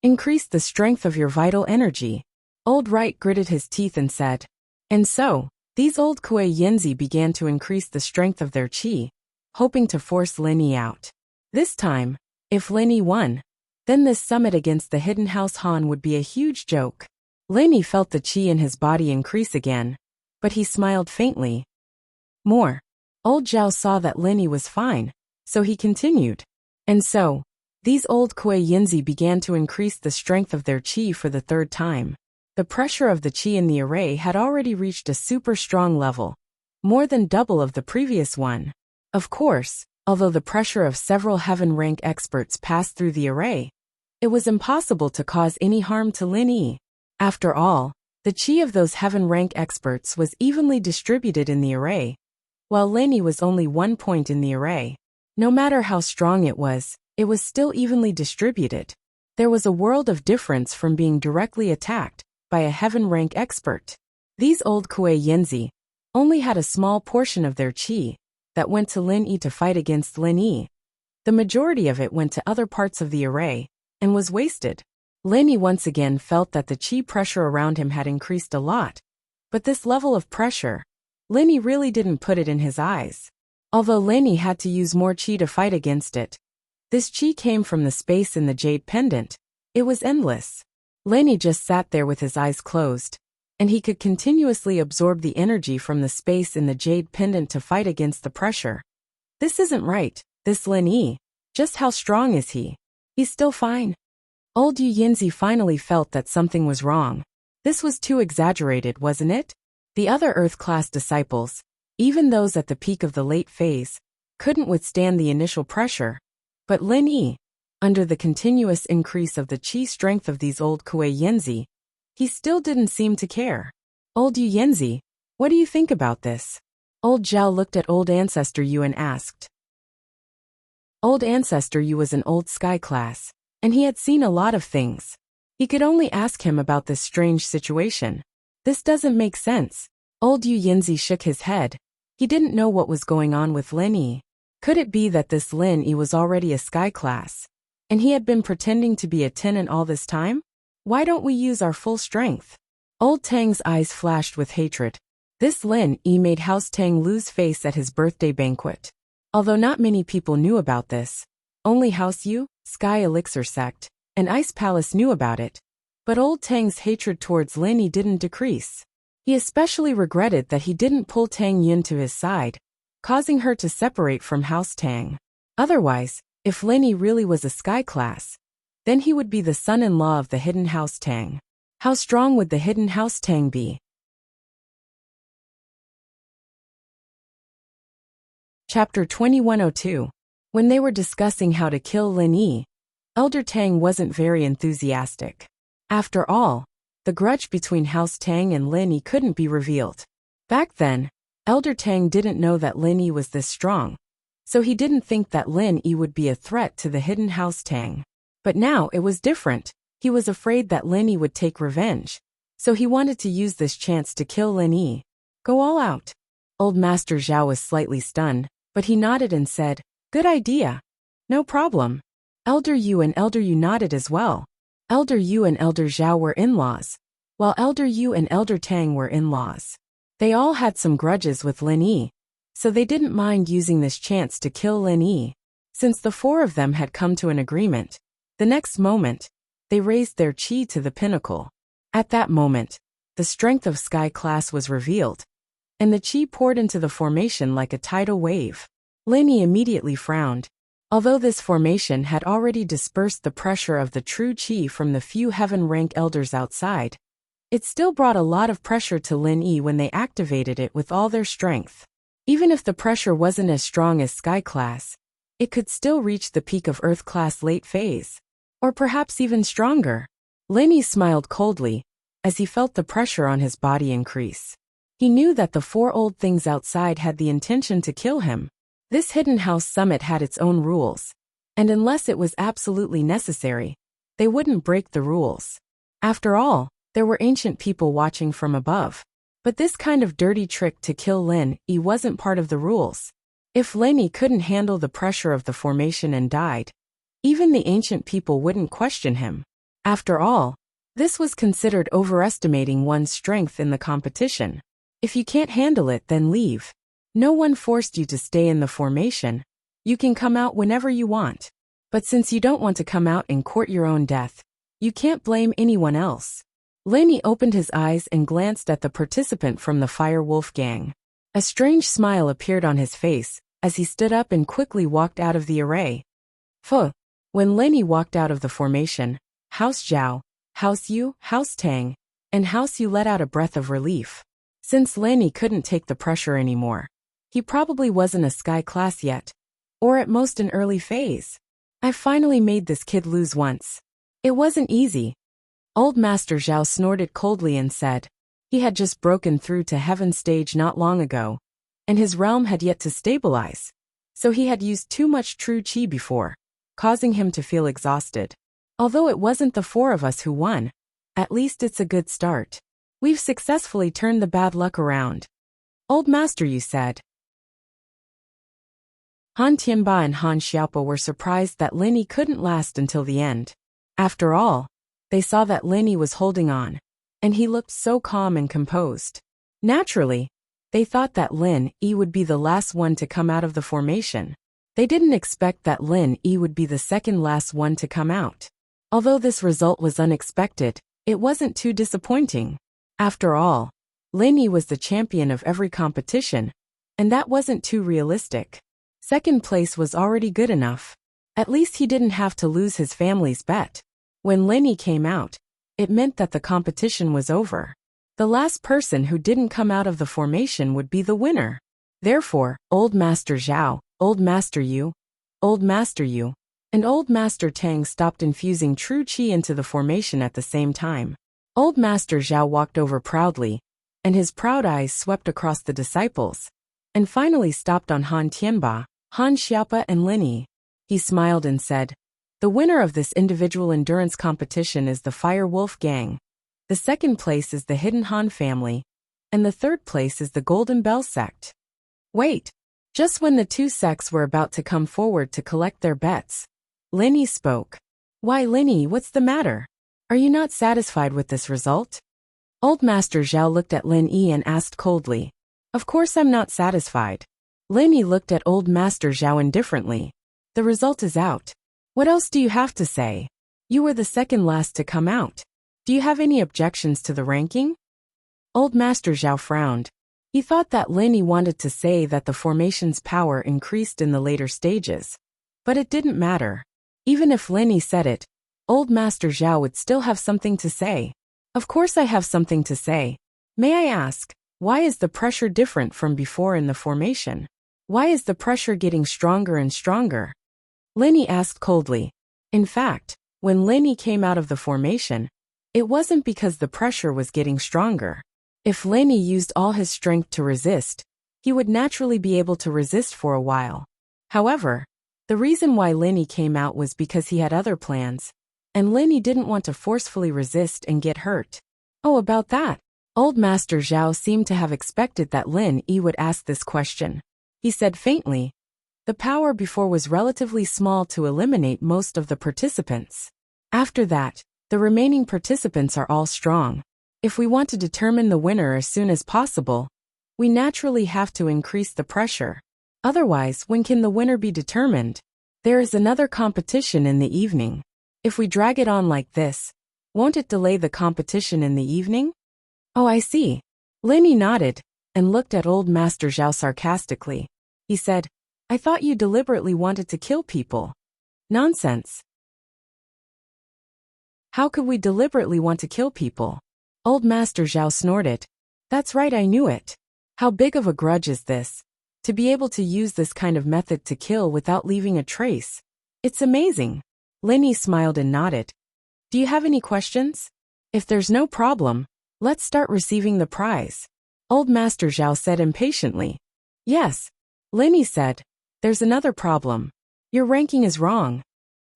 Increase the strength of your vital energy. Old Right gritted his teeth and said. And so, these old Kuei Yinzi began to increase the strength of their qi, hoping to force Lin Yi out. This time, if Lin Yi won, then this summit against the Hidden House Han would be a huge joke. Lin Yi felt the qi in his body increase again, but he smiled faintly. More. Old Zhao saw that Lin Yi was fine, so he continued. And so, these old Kuei Yinzi began to increase the strength of their qi for the 3rd time. The pressure of the qi in the array had already reached a super strong level, more than double of the previous one. Of course, although the pressure of several heaven rank experts passed through the array, it was impossible to cause any harm to Lin Yi. After all, the qi of those heaven rank experts was evenly distributed in the array, while Lin Yi was only 1 point in the array. No matter how strong it was still evenly distributed. There was a world of difference from being directly attacked by a heaven rank expert. These old Kuei Yinzi only had a small portion of their qi that went to Lin Yi to fight against Lin Yi. The majority of it went to other parts of the array and was wasted. Lin Yi once again felt that the qi pressure around him had increased a lot, but this level of pressure, Lin Yi really didn't put it in his eyes. Although Lin Yi had to use more qi to fight against it, this qi came from the space in the jade pendant. It was endless. Lin Yi just sat there with his eyes closed, and he could continuously absorb the energy from the space in the jade pendant to fight against the pressure. This isn't right, this Lin Yi. Just how strong is he? He's still fine. Old Yu Yinzi finally felt that something was wrong. This was too exaggerated, wasn't it? The other Earth-class disciples, even those at the peak of the late phase, couldn't withstand the initial pressure. But Lin Yi, under the continuous increase of the qi strength of these old Kuei Yinzi, He still didn't seem to care. Old Yu Yenzi, what do you think about this? Old Zhao looked at Old Ancestor Yu and asked. Old Ancestor Yu was an old sky class, and he had seen a lot of things. He could only ask him about this strange situation. This doesn't make sense. Old Yu Yenzi shook his head. He didn't know what was going on with Lin Yi. Could it be that this Lin Yi was already a sky class, and he had been pretending to be a tenant all this time? Why don't we use our full strength? Old Tang's eyes flashed with hatred. This Lin Yi made House Tang lose face at his birthday banquet. Although not many people knew about this, only House Yu, Sky Elixir Sect, and Ice Palace knew about it. But Old Tang's hatred towards Lin Yi didn't decrease. He especially regretted that he didn't pull Tang Yun to his side, causing her to separate from House Tang. Otherwise, if Lin Yi really was a sky class, then he would be the son-in-law of the hidden House Tang. How strong would the hidden House Tang be? Chapter 2102. When they were discussing how to kill Lin Yi, Elder Tang wasn't very enthusiastic. After all, the grudge between House Tang and Lin Yi couldn't be revealed. Back then, Elder Tang didn't know that Lin Yi was this strong, so he didn't think that Lin Yi would be a threat to the hidden House Tang. But now it was different. He was afraid that Lin Yi would take revenge, so he wanted to use this chance to kill Lin Yi. Go all out. Old Master Zhao was slightly stunned, but he nodded and said, "Good idea. No problem." Elder Yu and Elder Yu nodded as well. Elder Yu and Elder Zhao were in-laws, while Elder Yu and Elder Tang were in-laws. They all had some grudges with Lin Yi, so they didn't mind using this chance to kill Lin Yi. Since the four of them had come to an agreement, the next moment, they raised their chi to the pinnacle. At that moment, the strength of Sky Class was revealed, and the chi poured into the formation like a tidal wave. Lin Yi immediately frowned. Although this formation had already dispersed the pressure of the true chi from the few heaven rank elders outside, it still brought a lot of pressure to Lin Yi when they activated it with all their strength. Even if the pressure wasn't as strong as Sky Class, it could still reach the peak of Earth Class late phase, or perhaps even stronger. Lin Yi smiled coldly as he felt the pressure on his body increase. He knew that the four old things outside had the intention to kill him. This hidden house summit had its own rules, and unless it was absolutely necessary, they wouldn't break the rules. After all, there were ancient people watching from above. But this kind of dirty trick to kill Lin Yi wasn't part of the rules. If Lin Yi couldn't handle the pressure of the formation and died, even the ancient people wouldn't question him. After all, this was considered overestimating one's strength in the competition. If you can't handle it, then leave. No one forced you to stay in the formation. You can come out whenever you want. But since you don't want to come out and court your own death, you can't blame anyone else. Lin Yi opened his eyes and glanced at the participant from the Fire Wolf gang. A strange smile appeared on his face as he stood up and quickly walked out of the array. Pho. When Lin Yi walked out of the formation, House Zhao, House Yu, House Tang, and House Yu let out a breath of relief. Since Lin Yi couldn't take the pressure anymore, he probably wasn't a sky class yet, or at most an early phase. I finally made this kid lose once. It wasn't easy. Old Master Zhao snorted coldly and said, he had just broken through to heaven stage not long ago, and his realm had yet to stabilize, so he had used too much true chi before, causing him to feel exhausted. Although it wasn't the four of us who won, at least it's a good start. We've successfully turned the bad luck around. Old Master Yu said. Han Tianba and Han Xiaopa were surprised that Lin Yi couldn't last until the end. After all, they saw that Lin Yi was holding on, and he looked so calm and composed. Naturally, they thought that Lin Yi would be the last one to come out of the formation. They didn't expect that Lin Yi would be the second last one to come out. Although this result was unexpected, it wasn't too disappointing. After all, Lin Yi was the champion of every competition, and that wasn't too realistic. Second place was already good enough. At least he didn't have to lose his family's bet. When Lin Yi came out, it meant that the competition was over. The last person who didn't come out of the formation would be the winner. Therefore, Old Master Zhao, Old Master Yu, Old Master Yu, and Old Master Tang stopped infusing true chi into the formation at the same time. Old Master Zhao walked over proudly, and his proud eyes swept across the disciples, and finally stopped on Han Tianba, Han Xiaopa and Lin Yi. He smiled and said, "The winner of this individual endurance competition is the Fire Wolf Gang. The second place is the Hidden Han family, and the third place is the Golden Bell sect." Wait! Just when the two sects were about to come forward to collect their bets, Lin Yi spoke. "Why, Lin Yi, what's the matter? Are you not satisfied with this result?" Old Master Zhao looked at Lin Yi and asked coldly. "Of course I'm not satisfied." Lin Yi looked at Old Master Zhao indifferently. "The result is out. What else do you have to say? You were the second last to come out. Do you have any objections to the ranking?" Old Master Zhao frowned. He thought that Lin Yi wanted to say that the formation's power increased in the later stages. But it didn't matter. Even if Lin Yi said it, Old Master Zhao would still have something to say. "Of course I have something to say. May I ask, why is the pressure different from before in the formation? Why is the pressure getting stronger and stronger?" Lin Yi asked coldly. In fact, when Lin Yi came out of the formation, it wasn't because the pressure was getting stronger. If Lin Yi used all his strength to resist, he would naturally be able to resist for a while. However, the reason why Lin Yi came out was because he had other plans, and Lin Yi didn't want to forcefully resist and get hurt. Oh, about that. Old Master Zhao seemed to have expected that Lin Yi would ask this question. He said faintly, "The power before was relatively small to eliminate most of the participants. After that, the remaining participants are all strong. If we want to determine the winner as soon as possible, we naturally have to increase the pressure. Otherwise, when can the winner be determined? There is another competition in the evening. If we drag it on like this, won't it delay the competition in the evening?" "Oh, I see." Lin Yi nodded and looked at Old Master Zhao sarcastically. He said, "I thought you deliberately wanted to kill people." "Nonsense. How could we deliberately want to kill people?" Old Master Zhao snorted. "That's right, I knew it. How big of a grudge is this? To be able to use this kind of method to kill without leaving a trace. It's amazing." Lin Yi smiled and nodded. "Do you have any questions? If there's no problem, let's start receiving the prize." Old Master Zhao said impatiently. "Yes." Lin Yi said, "There's another problem. Your ranking is wrong."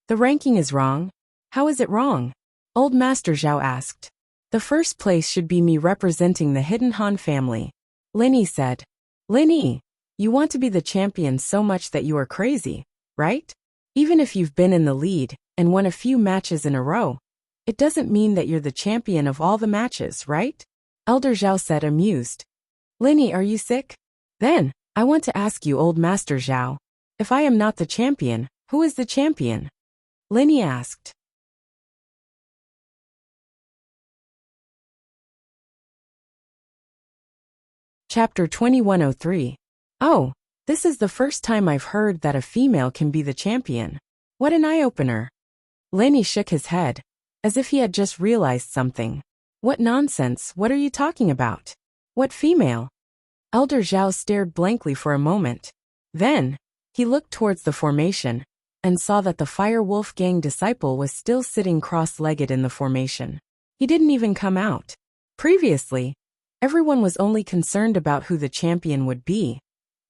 "The ranking is wrong? How is it wrong?" Old Master Zhao asked. "The first place should be me representing the Hidden Han family." Lin Yi said. "Lin Yi, you want to be the champion so much that you are crazy, right? Even if you've been in the lead and won a few matches in a row, it doesn't mean that you're the champion of all the matches, right?" Elder Zhao said, amused. "Lin Yi, are you sick? Then, I want to ask you, Old Master Zhao, if I am not the champion, who is the champion?" Lin Yi asked. Chapter 2103. Oh, this is the first time I've heard that a female can be the champion. What an eye-opener. Lin Yi shook his head, as if he had just realized something. "What nonsense, what are you talking about? What female?" Elder Zhao stared blankly for a moment. Then, he looked towards the formation, and saw that the Fire Wolf Gang disciple was still sitting cross-legged in the formation. He didn't even come out. Previously, everyone was only concerned about who the champion would be,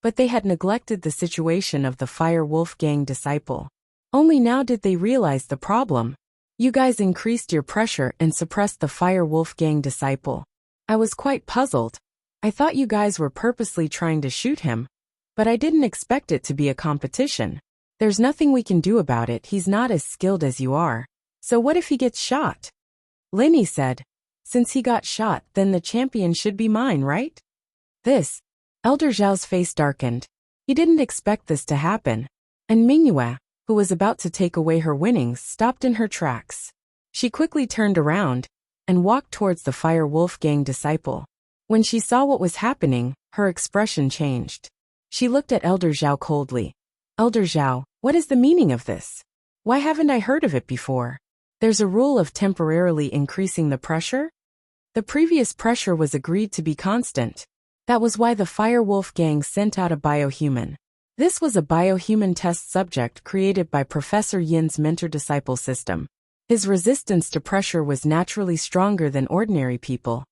but they had neglected the situation of the Fire Wolf Gang disciple. Only now did they realize the problem. "You guys increased your pressure and suppressed the Fire Wolf Gang disciple. I was quite puzzled. I thought you guys were purposely trying to shoot him, but I didn't expect it to be a competition. There's nothing we can do about it, he's not as skilled as you are. So what if he gets shot?" Lin Yi said, "Since he got shot, then the champion should be mine, right?" This, Elder Zhao's face darkened. He didn't expect this to happen, and Mingyue, who was about to take away her winnings, stopped in her tracks. She quickly turned around and walked towards the Fire Wolf Gang disciple. When she saw what was happening, her expression changed. She looked at Elder Zhao coldly. "Elder Zhao, what is the meaning of this? Why haven't I heard of it before? There's a rule of temporarily increasing the pressure? The previous pressure was agreed to be constant. That was why the Fire Wolf Gang sent out a biohuman. This was a biohuman test subject created by Professor Yin's mentor-disciple system. His resistance to pressure was naturally stronger than ordinary people.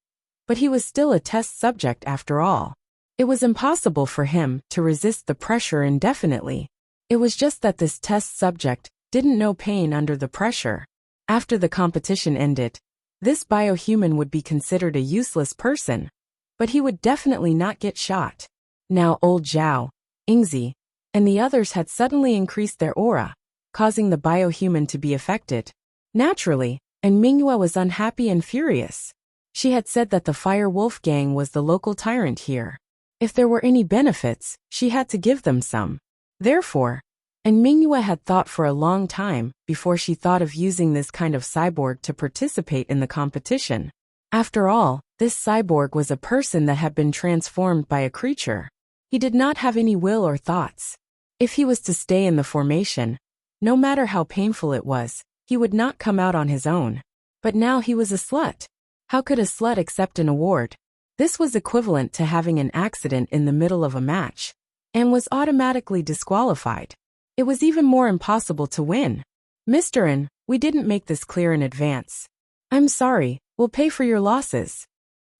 But he was still a test subject after all. It was impossible for him to resist the pressure indefinitely. It was just that this test subject didn't know pain under the pressure. After the competition ended, this biohuman would be considered a useless person. But he would definitely not get shot. Now old Zhao, Ingzi, and the others had suddenly increased their aura, causing the biohuman to be affected. Naturally, and Mingyue was unhappy and furious. She had said that the Fire Wolf Gang was the local tyrant here. If there were any benefits, she had to give them some. Therefore, and Mingyue had thought for a long time before she thought of using this kind of cyborg to participate in the competition. After all, this cyborg was a person that had been transformed by a creature. He did not have any will or thoughts. If he was to stay in the formation, no matter how painful it was, he would not come out on his own. But now he was a slut. How could a slut accept an award? This was equivalent to having an accident in the middle of a match, and was automatically disqualified. It was even more impossible to win. Mr. N, we didn't make this clear in advance. I'm sorry, we'll pay for your losses.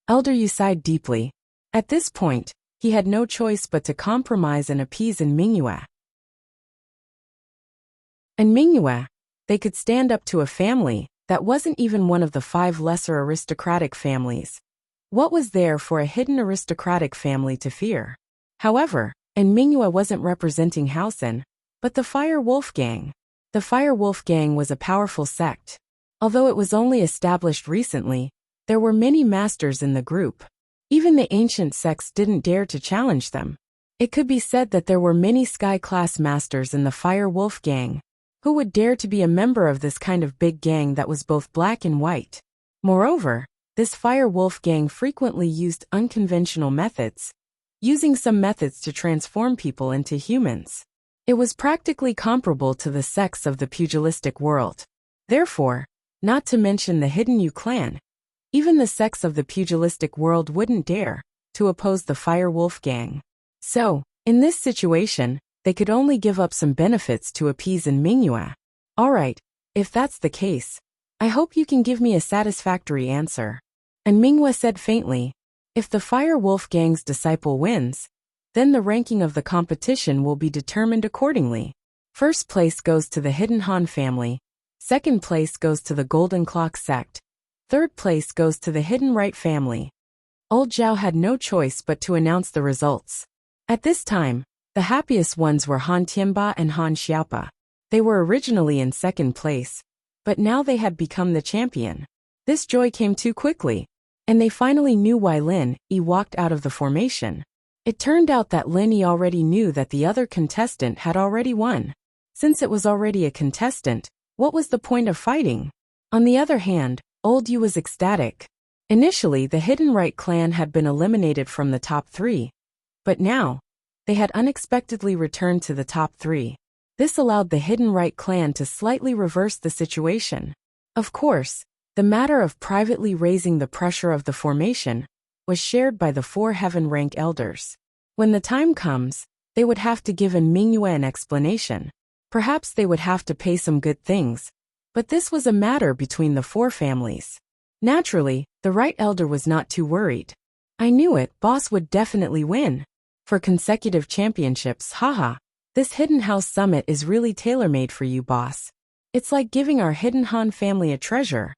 Elder Yu sighed deeply. At this point, he had no choice but to compromise and appease in Mingyue. And Mingyue, they could stand up to a family that wasn't even one of the 5 lesser aristocratic families. What was there for a hidden aristocratic family to fear? However, and Mingyue wasn't representing Housen, but the Fire Wolf Gang. The Fire Wolf Gang was a powerful sect. Although it was only established recently, there were many masters in the group. Even the ancient sects didn't dare to challenge them. It could be said that there were many sky-class masters in the Fire Wolf Gang. Who would dare to be a member of this kind of big gang that was both black and white? Moreover, this Fire Wolf Gang frequently used unconventional methods, using some methods to transform people into humans. It was practically comparable to the sects of the pugilistic world. Therefore, not to mention the Hidden Yu clan, even the sects of the pugilistic world wouldn't dare to oppose the Fire Wolf Gang. So, in this situation, they could only give up some benefits to appease in Mingyue. Alright, if that's the case, I hope you can give me a satisfactory answer. And Mingyue said faintly, if the Fire Wolf Gang's disciple wins, then the ranking of the competition will be determined accordingly. First place goes to the Hidden Han family, second place goes to the Golden Clock sect, third place goes to the Hidden Right family. Old Zhao had no choice but to announce the results. At this time, the happiest ones were Han Tianba and Han Xiaopa. They were originally in second place, but now they had become the champion. This joy came too quickly, and they finally knew why Lin Yi walked out of the formation. It turned out that Lin Yi already knew that the other contestant had already won. Since it was already a contestant, what was the point of fighting? On the other hand, Old Yu was ecstatic. Initially, the Hidden Right clan had been eliminated from the top 3, but now, they had unexpectedly returned to the top 3. This allowed the Hidden Right clan to slightly reverse the situation. Of course, the matter of privately raising the pressure of the formation was shared by the 4 heaven rank elders. When the time comes, they would have to give Mingyue an explanation. Perhaps they would have to pay some good things, but this was a matter between the 4 families. Naturally, the right elder was not too worried. I knew it, boss would definitely win. For consecutive championships, haha. This Hidden House Summit is really tailor-made for you, boss. It's like giving our Hidden Han family a treasure.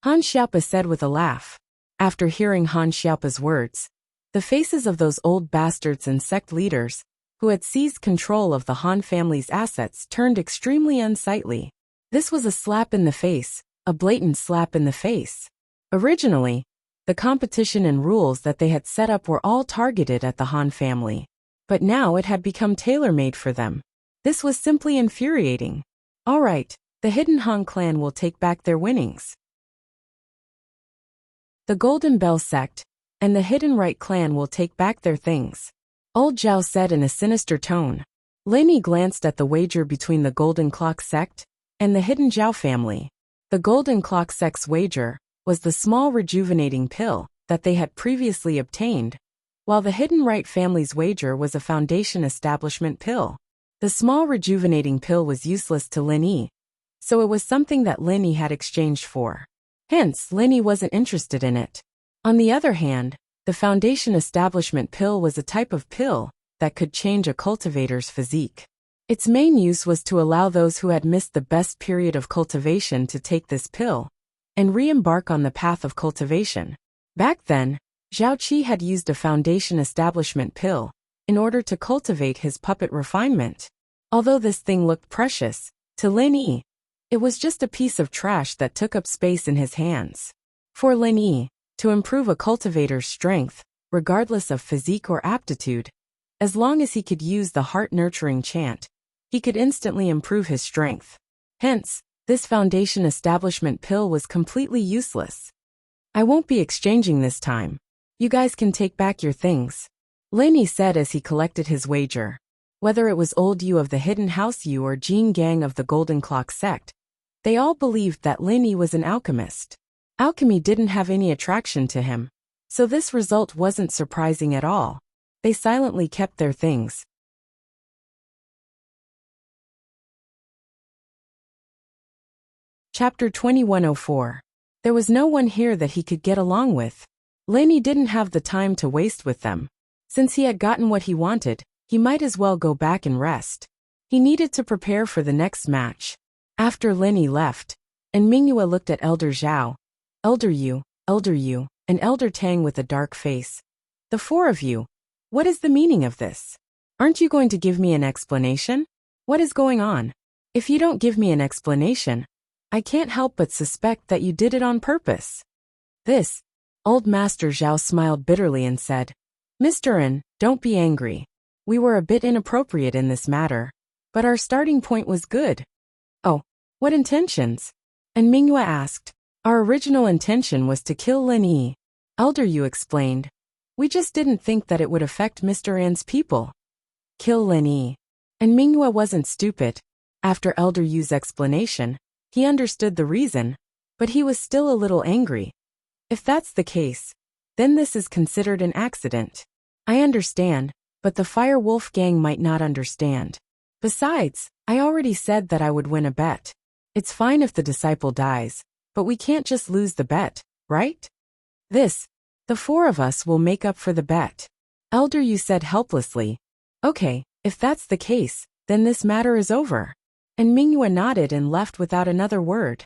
Han Xiaopa said with a laugh. After hearing Han Xiaopa's words, the faces of those old bastards and sect leaders, who had seized control of the Han family's assets, turned extremely unsightly. This was a slap in the face, a blatant slap in the face. Originally, the competition and rules that they had set up were all targeted at the Han family. But now it had become tailor-made for them. This was simply infuriating. Alright, the Hidden Han clan will take back their winnings. The Golden Bell sect and the Hidden Right clan will take back their things. Old Zhao said in a sinister tone. Lin Yi glanced at the wager between the Golden Clock sect and the Hidden Zhao family. The Golden Clock sect's wager was the small rejuvenating pill that they had previously obtained, while the Hidden Right family's wager was a foundation establishment pill. The small rejuvenating pill was useless to Lin Yi, so it was something that Linny had exchanged for. Hence, Linny wasn't interested in it. On the other hand, the Foundation Establishment pill was a type of pill that could change a cultivator's physique. Its main use was to allow those who had missed the best period of cultivation to take this pill and re-embark on the path of cultivation. Back then, Zhao Qi had used a Foundation Establishment pill in order to cultivate his puppet refinement. Although this thing looked precious, to Lin Yi, it was just a piece of trash that took up space in his hands. For Lin Yi, to improve a cultivator's strength, regardless of physique or aptitude, as long as he could use the heart-nurturing chant, he could instantly improve his strength. Hence, this Foundation Establishment pill was completely useless. I won't be exchanging this time. You guys can take back your things, Lin Yi said as he collected his wager. Whether it was Old Yu of the Hidden House Yu or Jing Gang of the Golden Clock sect, they all believed that Lin Yi was an alchemist. Alchemy didn't have any attraction to him, so this result wasn't surprising at all. They silently kept their things. Chapter 2104. There was no one here that he could get along with. Lin Yi didn't have the time to waste with them. Since he had gotten what he wanted, he might as well go back and rest. He needed to prepare for the next match. After Lin Yi left, and Mingyue looked at Elder Zhao, Elder Yu, and Elder Tang with a dark face. The four of you, what is the meaning of this? Aren't you going to give me an explanation? What is going on? If you don't give me an explanation, I can't help but suspect that you did it on purpose. This, Old Master Zhao smiled bitterly and said, Mr. N, don't be angry. We were a bit inappropriate in this matter, but our starting point was good. Oh, what intentions? And Mingyue asked. Our original intention was to kill Lin Yi. Elder Yu explained. We just didn't think that it would affect Mr. N's people. Kill Lin Yi. And Mingyue wasn't stupid. After Elder Yu's explanation, he understood the reason, but he was still a little angry. If that's the case, then this is considered an accident. I understand, but the Fire Wolf gang might not understand. Besides, I already said that I would win a bet. It's fine if the disciple dies, but we can't just lose the bet, right? The four of us will make up for the bet. Elder Yu said helplessly. Okay, if that's the case, then this matter is over. And Mingyue nodded and left without another word.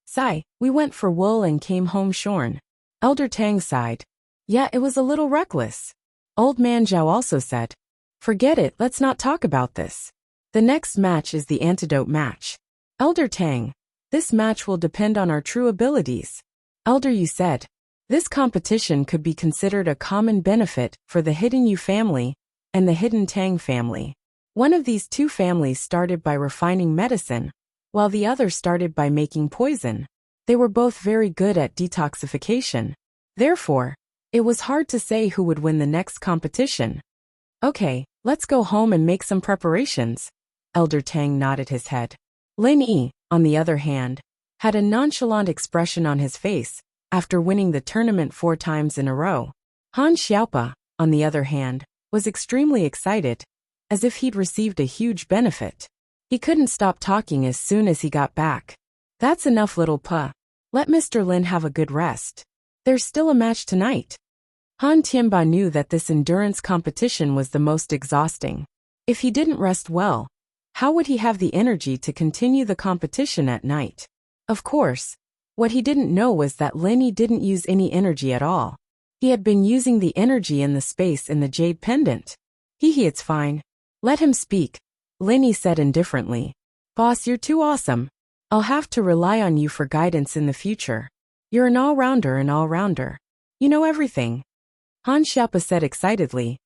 Sigh, we went for wool and came home shorn. Elder Tang sighed. Yeah, it was a little reckless. Old Man Zhao also said. Forget it, let's not talk about this. The next match is the antidote match. Elder Tang, this match will depend on our true abilities. Elder Yu said. This competition could be considered a common benefit for the Hidden Yu family and the Hidden Tang family. One of these two families started by refining medicine, while the other started by making poison. They were both very good at detoxification. Therefore, it was hard to say who would win the next competition. Okay, let's go home and make some preparations. Elder Tang nodded his head. Lin Yi, on the other hand, had a nonchalant expression on his face after winning the tournament 4 times in a row. Han Xiaopa, on the other hand, was extremely excited, as if he'd received a huge benefit. He couldn't stop talking as soon as he got back. That's enough, little puh. Let Mr. Lin have a good rest. There's still a match tonight. Han Tianba knew that this endurance competition was the most exhausting. If he didn't rest well, how would he have the energy to continue the competition at night? Of course, what he didn't know was that Lin Yi didn't use any energy at all. He had been using the energy in the space in the jade pendant. It's fine. Let him speak, Lin Yi said indifferently. Boss, you're too awesome. I'll have to rely on you for guidance in the future. You're an all-rounder. You know everything. Han Xiaopa said excitedly.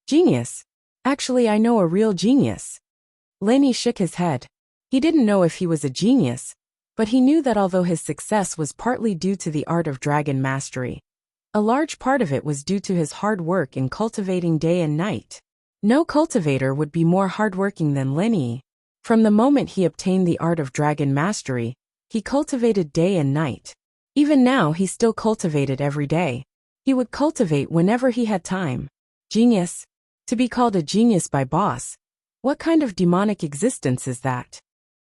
Genius. Actually, I know a real genius. Lin Yi shook his head. He didn't know if he was a genius, but he knew that although his success was partly due to the art of dragon mastery, a large part of it was due to his hard work in cultivating day and night. No cultivator would be more hardworking than Lin Yi. From the moment he obtained the art of dragon mastery, he cultivated day and night. Even now he still cultivated every day. He would cultivate whenever he had time. Genius. To be called a genius by boss, What kind of demonic existence is that?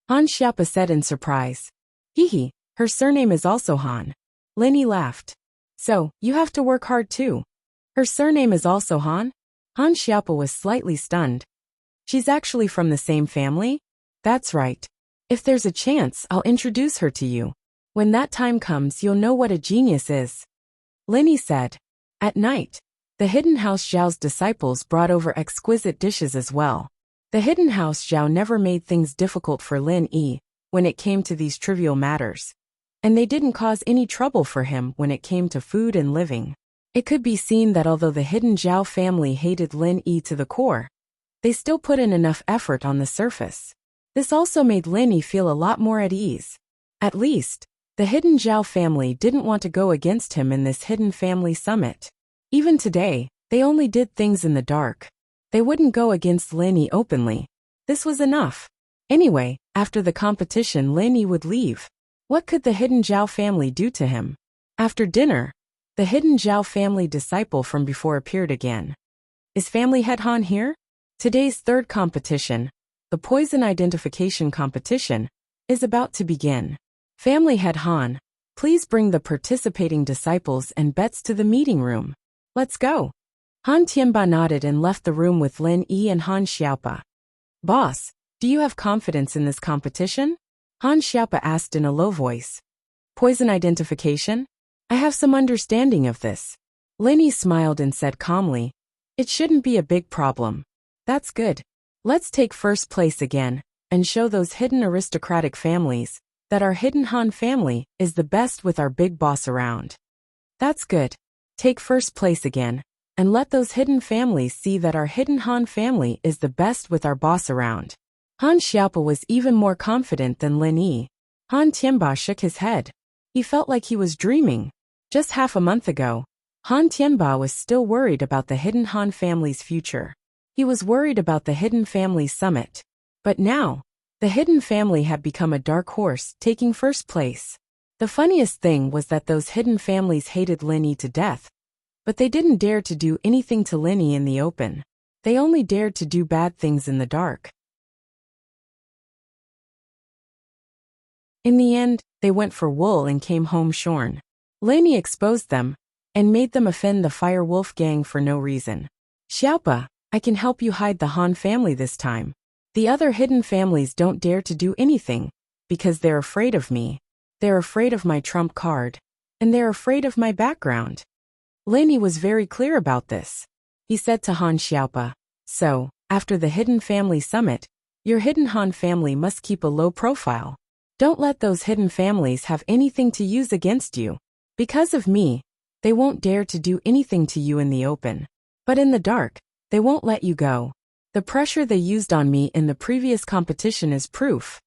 Han Xiaopa said in surprise. Hee, her surname is also Han. Linny laughed. So, you have to work hard too. Her surname is also Han? Han Xiaopa was slightly stunned. She's actually from the same family? That's right. If there's a chance, I'll introduce her to you. When that time comes, you'll know what a genius is. Linny said. At night, the Hidden House Zhao's disciples brought over exquisite dishes as well. The Hidden House Zhao never made things difficult for Lin Yi when it came to these trivial matters. And they didn't cause any trouble for him when it came to food and living. It could be seen that although the Hidden Zhao family hated Lin Yi to the core, they still put in enough effort on the surface. This also made Lin Yi feel a lot more at ease. At least, the Hidden Zhao family didn't want to go against him in this Hidden Family Summit. Even today, they only did things in the dark. They wouldn't go against Lin Yi openly. This was enough. Anyway, after the competition, Lin Yi would leave. What could the Hidden Zhao family do to him? After dinner, the Hidden Zhao family disciple from before appeared again. Is Family Head Han here? Today's third competition, the Poison Identification Competition, is about to begin. Family Head Han, please bring the participating disciples and bets to the meeting room. Let's go. Han Tianba nodded and left the room with Lin Yi and Han Xiaopa. Boss, do you have confidence in this competition? Han Xiaopa asked in a low voice. Poison identification? I have some understanding of this. Lin Yi smiled and said calmly. It shouldn't be a big problem. That's good. Let's take first place again and show those hidden aristocratic families that our Hidden Han family is the best with our big boss around. That's good. Take first place again, and let those hidden families see that our Hidden Han family is the best with our boss around. Han Xiaopa was even more confident than Lin Yi. Han Tianba shook his head. He felt like he was dreaming. Just half a month ago, Han Tianba was still worried about the Hidden Han family's future. He was worried about the Hidden Family Summit. But now, the Hidden Family had become a dark horse, taking first place. The funniest thing was that those hidden families hated Lin Yi to death. But they didn't dare to do anything to Lin Yi in the open. They only dared to do bad things in the dark. In the end, they went for wool and came home shorn. Lin Yi exposed them and made them offend the Fire Wolf gang for no reason. Xiaopa, I can help you hide the Han family this time. The other hidden families don't dare to do anything because they're afraid of me. They're afraid of my trump card. And they're afraid of my background. Lin Yi was very clear about this. He said to Han Xiaopa, so, after the Hidden Family Summit, your Hidden Han family must keep a low profile. Don't let those hidden families have anything to use against you. Because of me, they won't dare to do anything to you in the open. But in the dark, they won't let you go. The pressure they used on me in the previous competition is proof.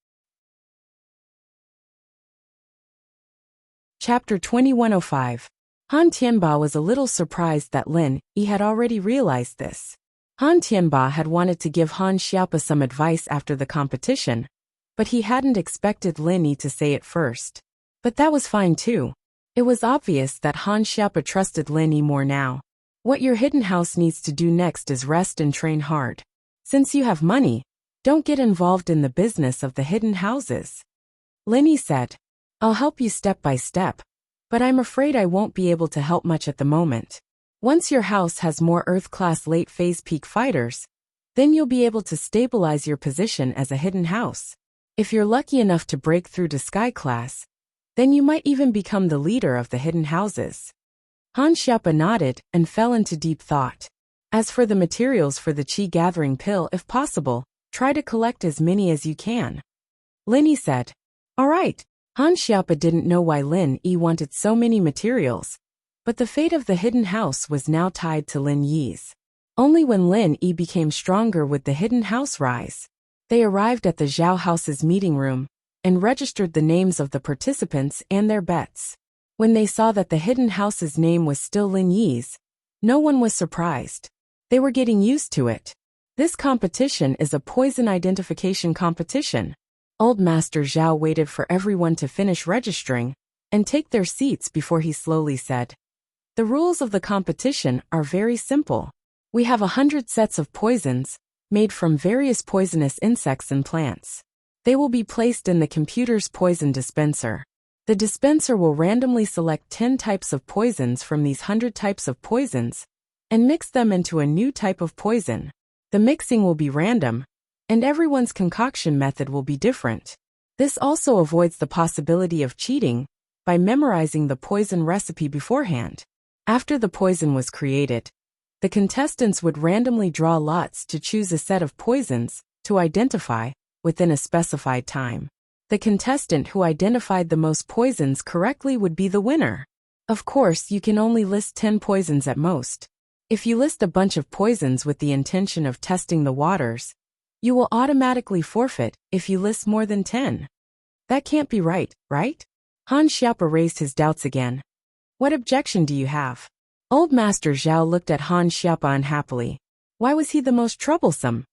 Chapter 2105. Han Tianba was a little surprised that Lin Yi had already realized this. Han Tianba had wanted to give Han Xiaopa some advice after the competition, but he hadn't expected Lin Yi to say it first. But that was fine too. It was obvious that Han Xiaopa trusted Lin Yi more now. What your hidden house needs to do next is rest and train hard. Since you have money, don't get involved in the business of the hidden houses. Lin Yi said, I'll help you step by step, but I'm afraid I won't be able to help much at the moment. Once your house has more Earth-class late-phase peak fighters, then you'll be able to stabilize your position as a hidden house. If you're lucky enough to break through to Sky class, then you might even become the leader of the hidden houses. Han Xiaopa nodded and fell into deep thought. As for the materials for the Qi gathering pill, if possible, try to collect as many as you can. Lin Yi said, all right. Han Xiaopa didn't know why Lin Yi wanted so many materials, but the fate of the hidden house was now tied to Lin Yi's. Only when Lin Yi became stronger would the hidden house rise. They arrived at the Zhao house's meeting room and registered the names of the participants and their bets. When they saw that the hidden house's name was still Lin Yi's, no one was surprised. They were getting used to it. This competition is a poison identification competition. Old Master Zhao waited for everyone to finish registering and take their seats before he slowly said, the rules of the competition are very simple. We have 100 sets of poisons, made from various poisonous insects and plants. They will be placed in the computer's poison dispenser. The dispenser will randomly select 10 types of poisons from these 100 types of poisons and mix them into a new type of poison. The mixing will be random, and everyone's concoction method will be different. This also avoids the possibility of cheating by memorizing the poison recipe beforehand. After the poison was created, the contestants would randomly draw lots to choose a set of poisons to identify within a specified time. The contestant who identified the most poisons correctly would be the winner. Of course, you can only list 10 poisons at most. If you list a bunch of poisons with the intention of testing the waters, you will automatically forfeit if you list more than 10. That can't be right, right? Han Xiaopa raised his doubts again. What objection do you have? Old Master Zhao looked at Han Xiaopa unhappily. Why was he the most troublesome?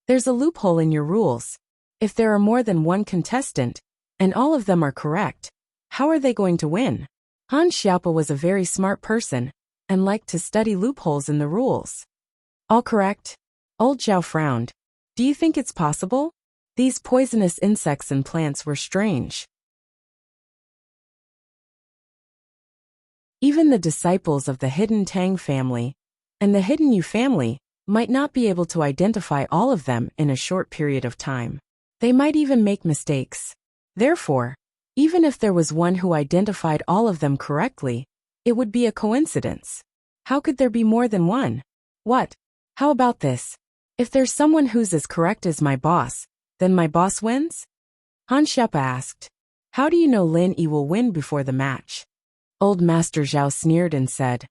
There's a loophole in your rules. If there are more than one contestant, and all of them are correct, how are they going to win? Han Xiaopa was a very smart person, and liked to study loopholes in the rules. All correct? Old Zhao frowned. Do you think it's possible? These poisonous insects and plants were strange. Even the disciples of the Hidden Tang family and the Hidden Yu family might not be able to identify all of them in a short period of time. They might even make mistakes. Therefore, even if there was one who identified all of them correctly, it would be a coincidence. How could there be more than one? What? How about this? If there's someone who's as correct as my boss, then my boss wins? Han Xiaopa asked. How do you know Lin Yi will win before the match? Old Master Zhao sneered and said,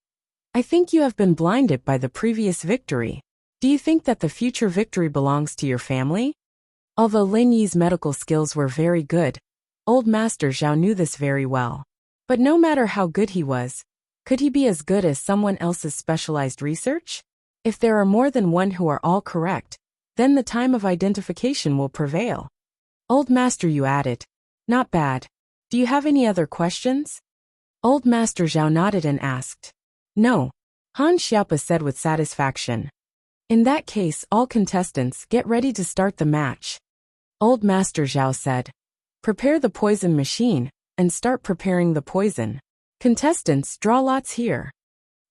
I think you have been blinded by the previous victory. Do you think that the future victory belongs to your family? Although Lin Yi's medical skills were very good, Old Master Zhao knew this very well. But no matter how good he was, could he be as good as someone else's specialized research? If there are more than one who are all correct, then the time of identification will prevail. Old Master Yu added, Not bad. Do you have any other questions? Old Master Zhao nodded and asked. No, Han Xiaopa said with satisfaction. In that case, all contestants get ready to start the match. Old Master Zhao said, Prepare the poison machine and start preparing the poison. Contestants, draw lots here.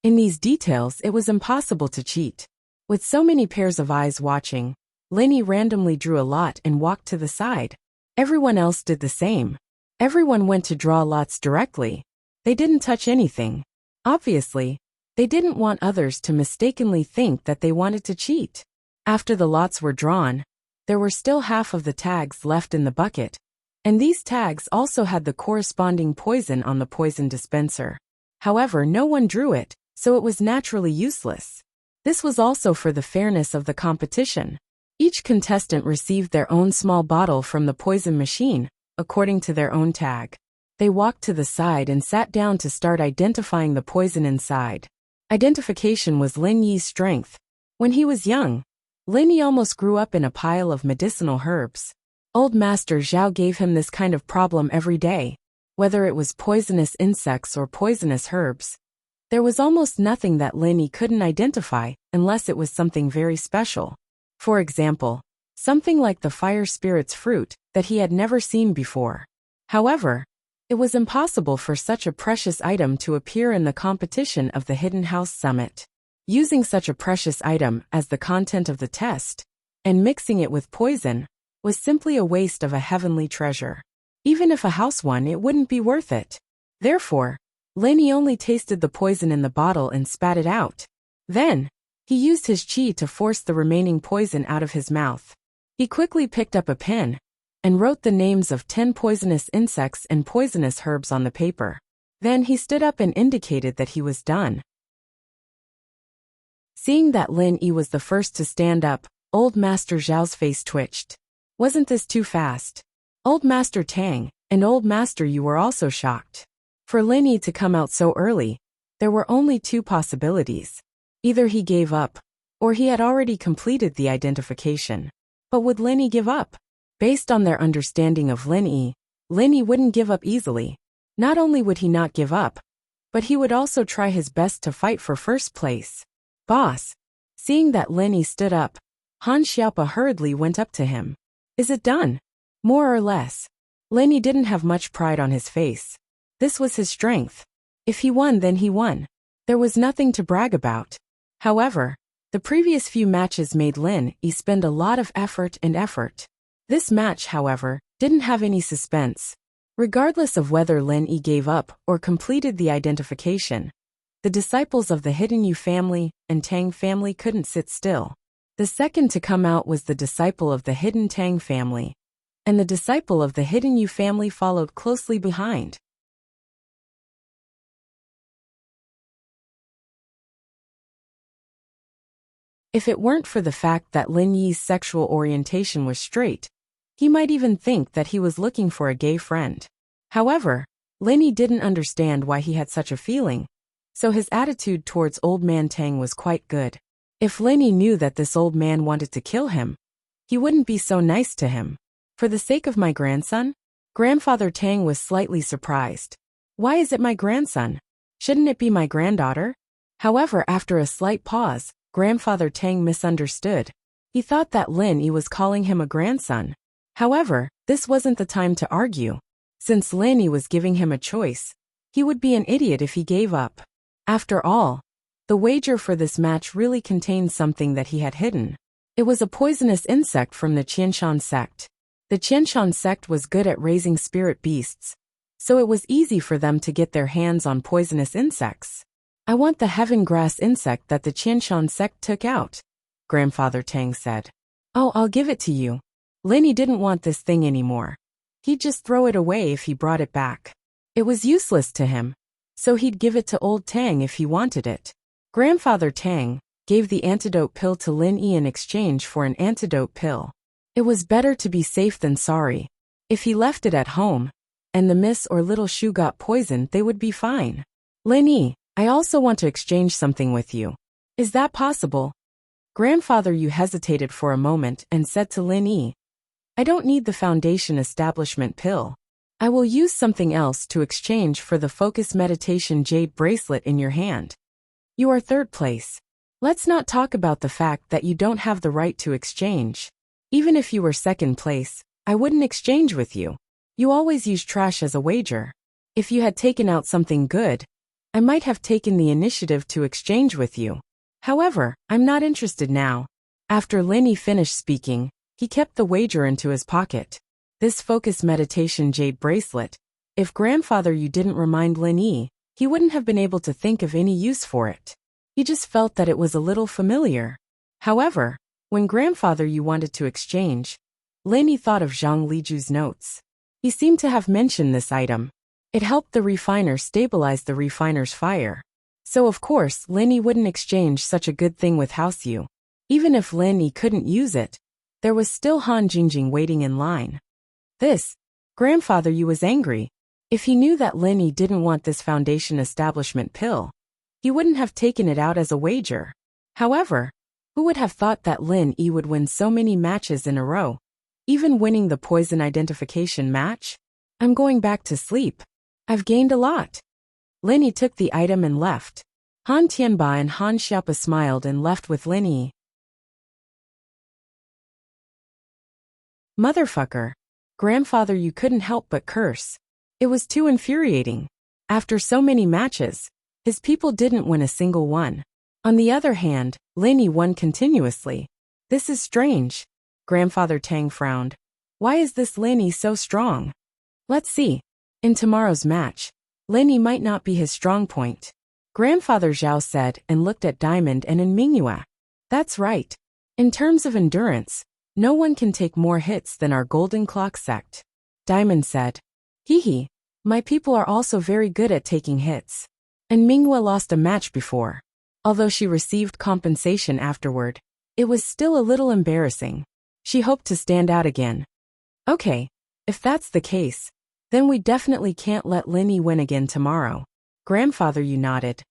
In these details, it was impossible to cheat. With so many pairs of eyes watching, Lin Yi randomly drew a lot and walked to the side. Everyone else did the same. Everyone went to draw lots directly. They didn't touch anything. Obviously, they didn't want others to mistakenly think that they wanted to cheat. After the lots were drawn, there were still half of the tags left in the bucket, and these tags also had the corresponding poison on the poison dispenser. However, no one drew it, so it was naturally useless. This was also for the fairness of the competition. Each contestant received their own small bottle from the poison machine, according to their own tag. They walked to the side and sat down to start identifying the poison inside. Identification was Lin Yi's strength. When he was young, Lin Yi almost grew up in a pile of medicinal herbs. Old Master Zhao gave him this kind of problem every day. Whether it was poisonous insects or poisonous herbs, there was almost nothing that Lin Yi couldn't identify unless it was something very special. For example, something like the fire spirit's fruit that he had never seen before. However, it was impossible for such a precious item to appear in the competition of the Hidden House Summit. Using such a precious item as the content of the test, and mixing it with poison, was simply a waste of a heavenly treasure. Even if a house won, it wouldn't be worth it. Therefore, Lin Yi only tasted the poison in the bottle and spat it out. Then, he used his qi to force the remaining poison out of his mouth. He quickly picked up a pen and wrote the names of 10 poisonous insects and poisonous herbs on the paper. Then he stood up and indicated that he was done. Seeing that Lin Yi was the first to stand up, Old Master Zhao's face twitched. Wasn't this too fast? Old Master Tang and Old Master Yu were also shocked. For Lin Yi to come out so early, there were only two possibilities. Either he gave up, or he had already completed the identification. But would Lin Yi give up? Based on their understanding of Lin Yi wouldn't give up easily. Not only would he not give up, but he would also try his best to fight for first place. Boss. Seeing that Lin Yi stood up, Han Xiaopa hurriedly went up to him. Is it done? More or less. Lin Yi didn't have much pride on his face. This was his strength. If he won, then he won. There was nothing to brag about. However, the previous few matches made Lin Yi spend a lot of effort. This match, however, didn't have any suspense. Regardless of whether Lin Yi gave up or completed the identification, the disciples of the Hidden Yu family and Tang family couldn't sit still. The second to come out was the disciple of the Hidden Tang family, and the disciple of the Hidden Yu family followed closely behind. If it weren't for the fact that Lin Yi's sexual orientation was straight, he might even think that he was looking for a gay friend. However, Lin Yi didn't understand why he had such a feeling, so his attitude towards Old Man Tang was quite good. If Lin Yi knew that this old man wanted to kill him, he wouldn't be so nice to him. For the sake of my grandson? Grandfather Tang was slightly surprised. Why is it my grandson? Shouldn't it be my granddaughter? However, after a slight pause, Grandfather Tang misunderstood. He thought that Lin Yi was calling him a grandson. However, this wasn't the time to argue. Since Lin Yi was giving him a choice, he would be an idiot if he gave up. After all, the wager for this match really contained something that he had hidden. It was a poisonous insect from the Qianshan sect. The Qianshan sect was good at raising spirit beasts, so it was easy for them to get their hands on poisonous insects. I want the heaven grass insect that the Qianshan sect took out, Grandfather Tang said. Oh, I'll give it to you. Lin Yi didn't want this thing anymore. He'd just throw it away if he brought it back. It was useless to him, so he'd give it to old Tang if he wanted it. Grandfather Tang gave the antidote pill to Lin Yi in exchange for an antidote pill. It was better to be safe than sorry. If he left it at home, and the miss or little Shu got poisoned, they would be fine. Lin Yi, I also want to exchange something with you. Is that possible? Grandfather Yu hesitated for a moment and said to Lin Yi, I don't need the Foundation Establishment pill. I will use something else to exchange for the Focus Meditation Jade bracelet in your hand. You are third place. Let's not talk about the fact that you don't have the right to exchange. Even if you were second place, I wouldn't exchange with you. You always use trash as a wager. If you had taken out something good, I might have taken the initiative to exchange with you. However, I'm not interested now. After Lin Yi finished speaking, he kept the wager into his pocket. This Focus Meditation Jade bracelet, if Grandfather Yu didn't remind Lin Yi, he wouldn't have been able to think of any use for it. He just felt that it was a little familiar. However, when Grandfather Yu wanted to exchange, Lin Yi thought of Zhang Liju's notes. He seemed to have mentioned this item. It helped the refiner stabilize the refiner's fire. So of course, Lin Yi wouldn't exchange such a good thing with House Yu. Even if Lin Yi couldn't use it, there was still Han Jingjing waiting in line. Grandfather Yu was angry. If he knew that Lin Yi didn't want this Foundation Establishment pill, he wouldn't have taken it out as a wager. However, who would have thought that Lin Yi would win so many matches in a row, even winning the poison identification match? I'm going back to sleep. I've gained a lot. Lin Yi took the item and left. Han Tianba and Han Xiaopa smiled and left with Lin Yi. Motherfucker. Grandfather Yu couldn't help but curse. It was too infuriating. After so many matches, his people didn't win a single one. On the other hand, Lin Yi won continuously. This is strange. Grandfather Tang frowned. Why is this Lin Yi so strong? Let's see. In tomorrow's match, Lin Yi might not be his strong point. Grandfather Zhao said and looked at Diamond and Mingyue. That's right. In terms of endurance, no one can take more hits than our Golden Clock sect. Diamond said. Hee, my people are also very good at taking hits. And Mingyue lost a match before. Although she received compensation afterward, it was still a little embarrassing. She hoped to stand out again. Okay, if that's the case, then we definitely can't let Lin Yi win again tomorrow. Grandfather Yu nodded.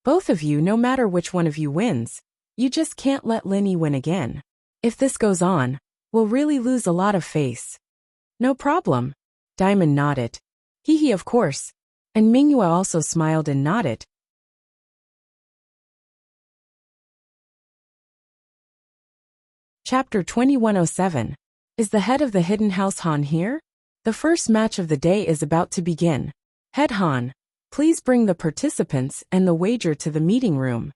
Both of you, no matter which one of you wins, you just can't let Lin Yi win again. If this goes on, we'll really lose a lot of face. No problem. Diamond nodded. Hee, of course. And Mingyue also smiled and nodded. Chapter 2107. Is the head of the hidden house Han here? The first match of the day is about to begin. Head Han, please bring the participants and the wager to the meeting room.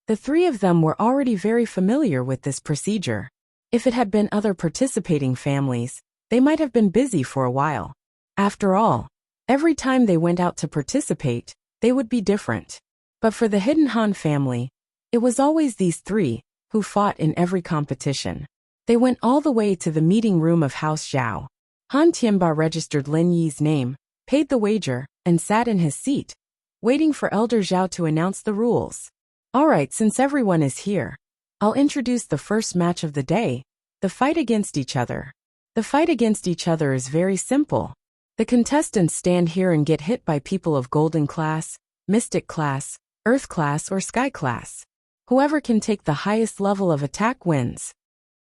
The three of them were already very familiar with this procedure. If it had been other participating families, they might have been busy for a while. After all, every time they went out to participate, they would be different. But for the hidden Han family, it was always these three who fought in every competition. They went all the way to the meeting room of House Zhao. Han Tianba registered Lin Yi's name, paid the wager, and sat in his seat, waiting for Elder Zhao to announce the rules. Alright, since everyone is here, I'll introduce the first match of the day, the fight against each other. The fight against each other is very simple. The contestants stand here and get hit by people of Golden Class, Mystic Class, Earth Class or Sky Class. Whoever can take the highest level of attack wins.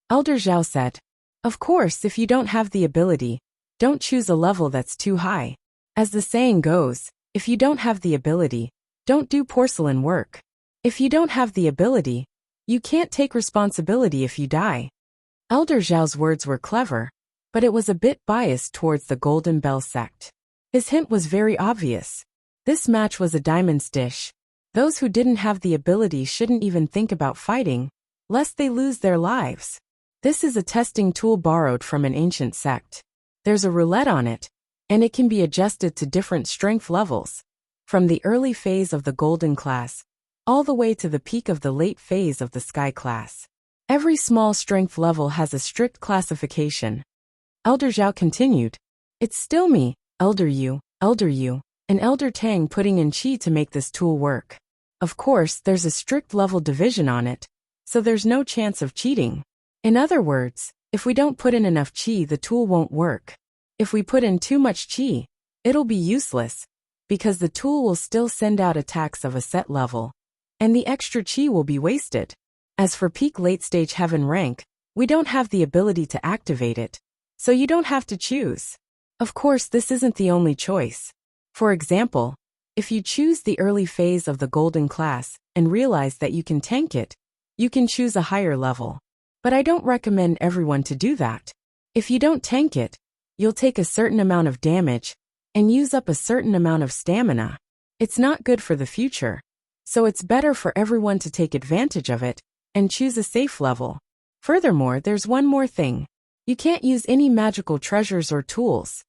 Elder Zhao said, of course, if you don't have the ability, don't choose a level that's too high. As the saying goes, if you don't have the ability, don't do porcelain work. If you don't have the ability, you can't take responsibility if you die. Elder Zhao's words were clever, but it was a bit biased towards the Golden Bell sect. His hint was very obvious. This match was a diamond's dish. Those who didn't have the ability shouldn't even think about fighting, lest they lose their lives. This is a testing tool borrowed from an ancient sect. There's a roulette on it, and it can be adjusted to different strength levels, from the early phase of the Golden Class, all the way to the peak of the late phase of the Sky Class. Every small strength level has a strict classification. Elder Zhao continued, it's still me, Elder Yu, and Elder Tang putting in chi to make this tool work. Of course, there's a strict level division on it, so there's no chance of cheating. In other words, if we don't put in enough chi, the tool won't work. If we put in too much chi, it'll be useless, because the tool will still send out attacks of a set level, and the extra chi will be wasted. As for peak late stage heaven rank, we don't have the ability to activate it, so you don't have to choose. Of course, this isn't the only choice. For example, if you choose the early phase of the Golden Class and realize that you can tank it, you can choose a higher level. But I don't recommend everyone to do that. If you don't tank it, you'll take a certain amount of damage and use up a certain amount of stamina. It's not good for the future, so it's better for everyone to take advantage of it and choose a safe level. Furthermore, there's one more thing. You can't use any magical treasures or tools.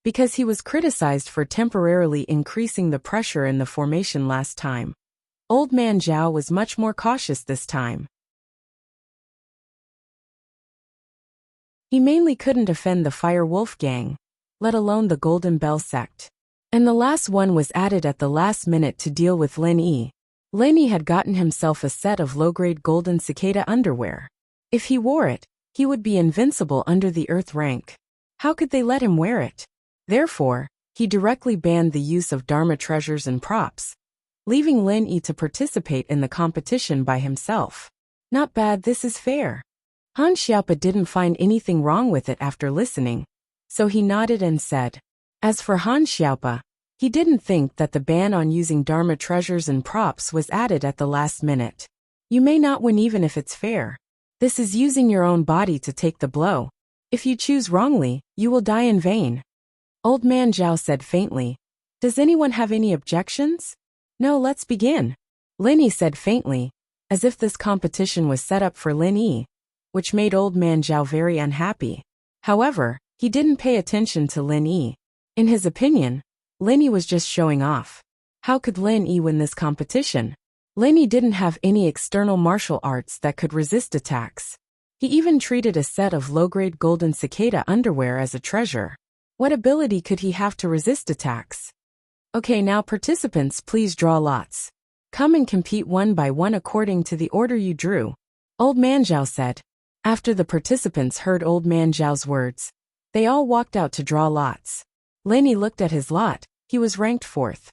Because he was criticized for temporarily increasing the pressure in the formation last time, Old Man Zhao was much more cautious this time. He mainly couldn't offend the Fire Wolf gang, let alone the Golden Bell sect. And the last one was added at the last minute to deal with Lin Yi. Lin Yi had gotten himself a set of low-grade golden cicada underwear. If he wore it, he would be invincible under the earth rank. How could they let him wear it? Therefore, he directly banned the use of Dharma treasures and props, leaving Lin Yi to participate in the competition by himself. Not bad, this is fair. Han Xiaopa didn't find anything wrong with it after listening, so he nodded and said. As for Han Xiaopa, he didn't think that the ban on using Dharma treasures and props was added at the last minute. You may not win even if it's fair. This is using your own body to take the blow. If you choose wrongly, you will die in vain. Old Man Zhao said faintly. Does anyone have any objections? No, let's begin. Lin Yi said faintly, as if this competition was set up for Lin Yi, which made Old Man Zhao very unhappy. However, he didn't pay attention to Lin Yi. In his opinion, Lin Yi was just showing off. How could Lin Yi win this competition? Lin Yi didn't have any external martial arts that could resist attacks. He even treated a set of low-grade golden cicada underwear as a treasure. What ability could he have to resist attacks? Okay, now participants, please draw lots. Come and compete one by one according to the order you drew. Old Man Zhao said. After the participants heard Old Man Zhao's words, they all walked out to draw lots. Lin Yi looked at his lot. He was ranked 4th.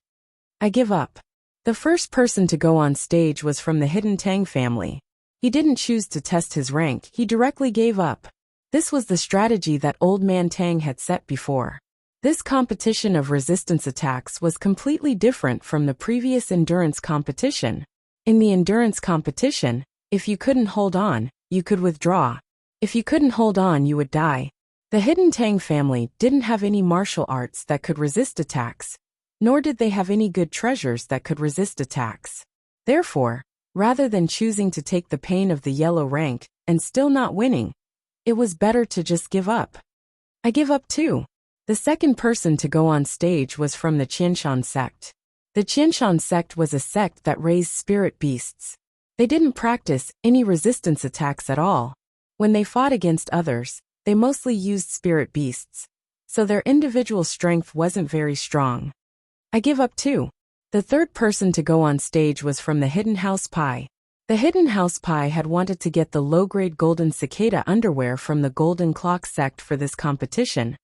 I give up. The first person to go on stage was from the Hidden Tang family. He didn't choose to test his rank, he directly gave up. This was the strategy that Old Man Tang had set before. This competition of resistance attacks was completely different from the previous endurance competition. In the endurance competition, if you couldn't hold on, you could withdraw. If you couldn't hold on, you would die. The hidden Tang family didn't have any martial arts that could resist attacks, nor did they have any good treasures that could resist attacks. Therefore, rather than choosing to take the pain of the yellow rank and still not winning, it was better to just give up. I give up too. The second person to go on stage was from the Qianshan sect. The Qianshan sect was a sect that raised spirit beasts. They didn't practice any resistance attacks at all. When they fought against others, they mostly used spirit beasts, so their individual strength wasn't very strong. I give up too. The third person to go on stage was from the Hidden House Pie. The Hidden House Pie had wanted to get the low-grade golden cicada underwear from the Golden Clock sect for this competition,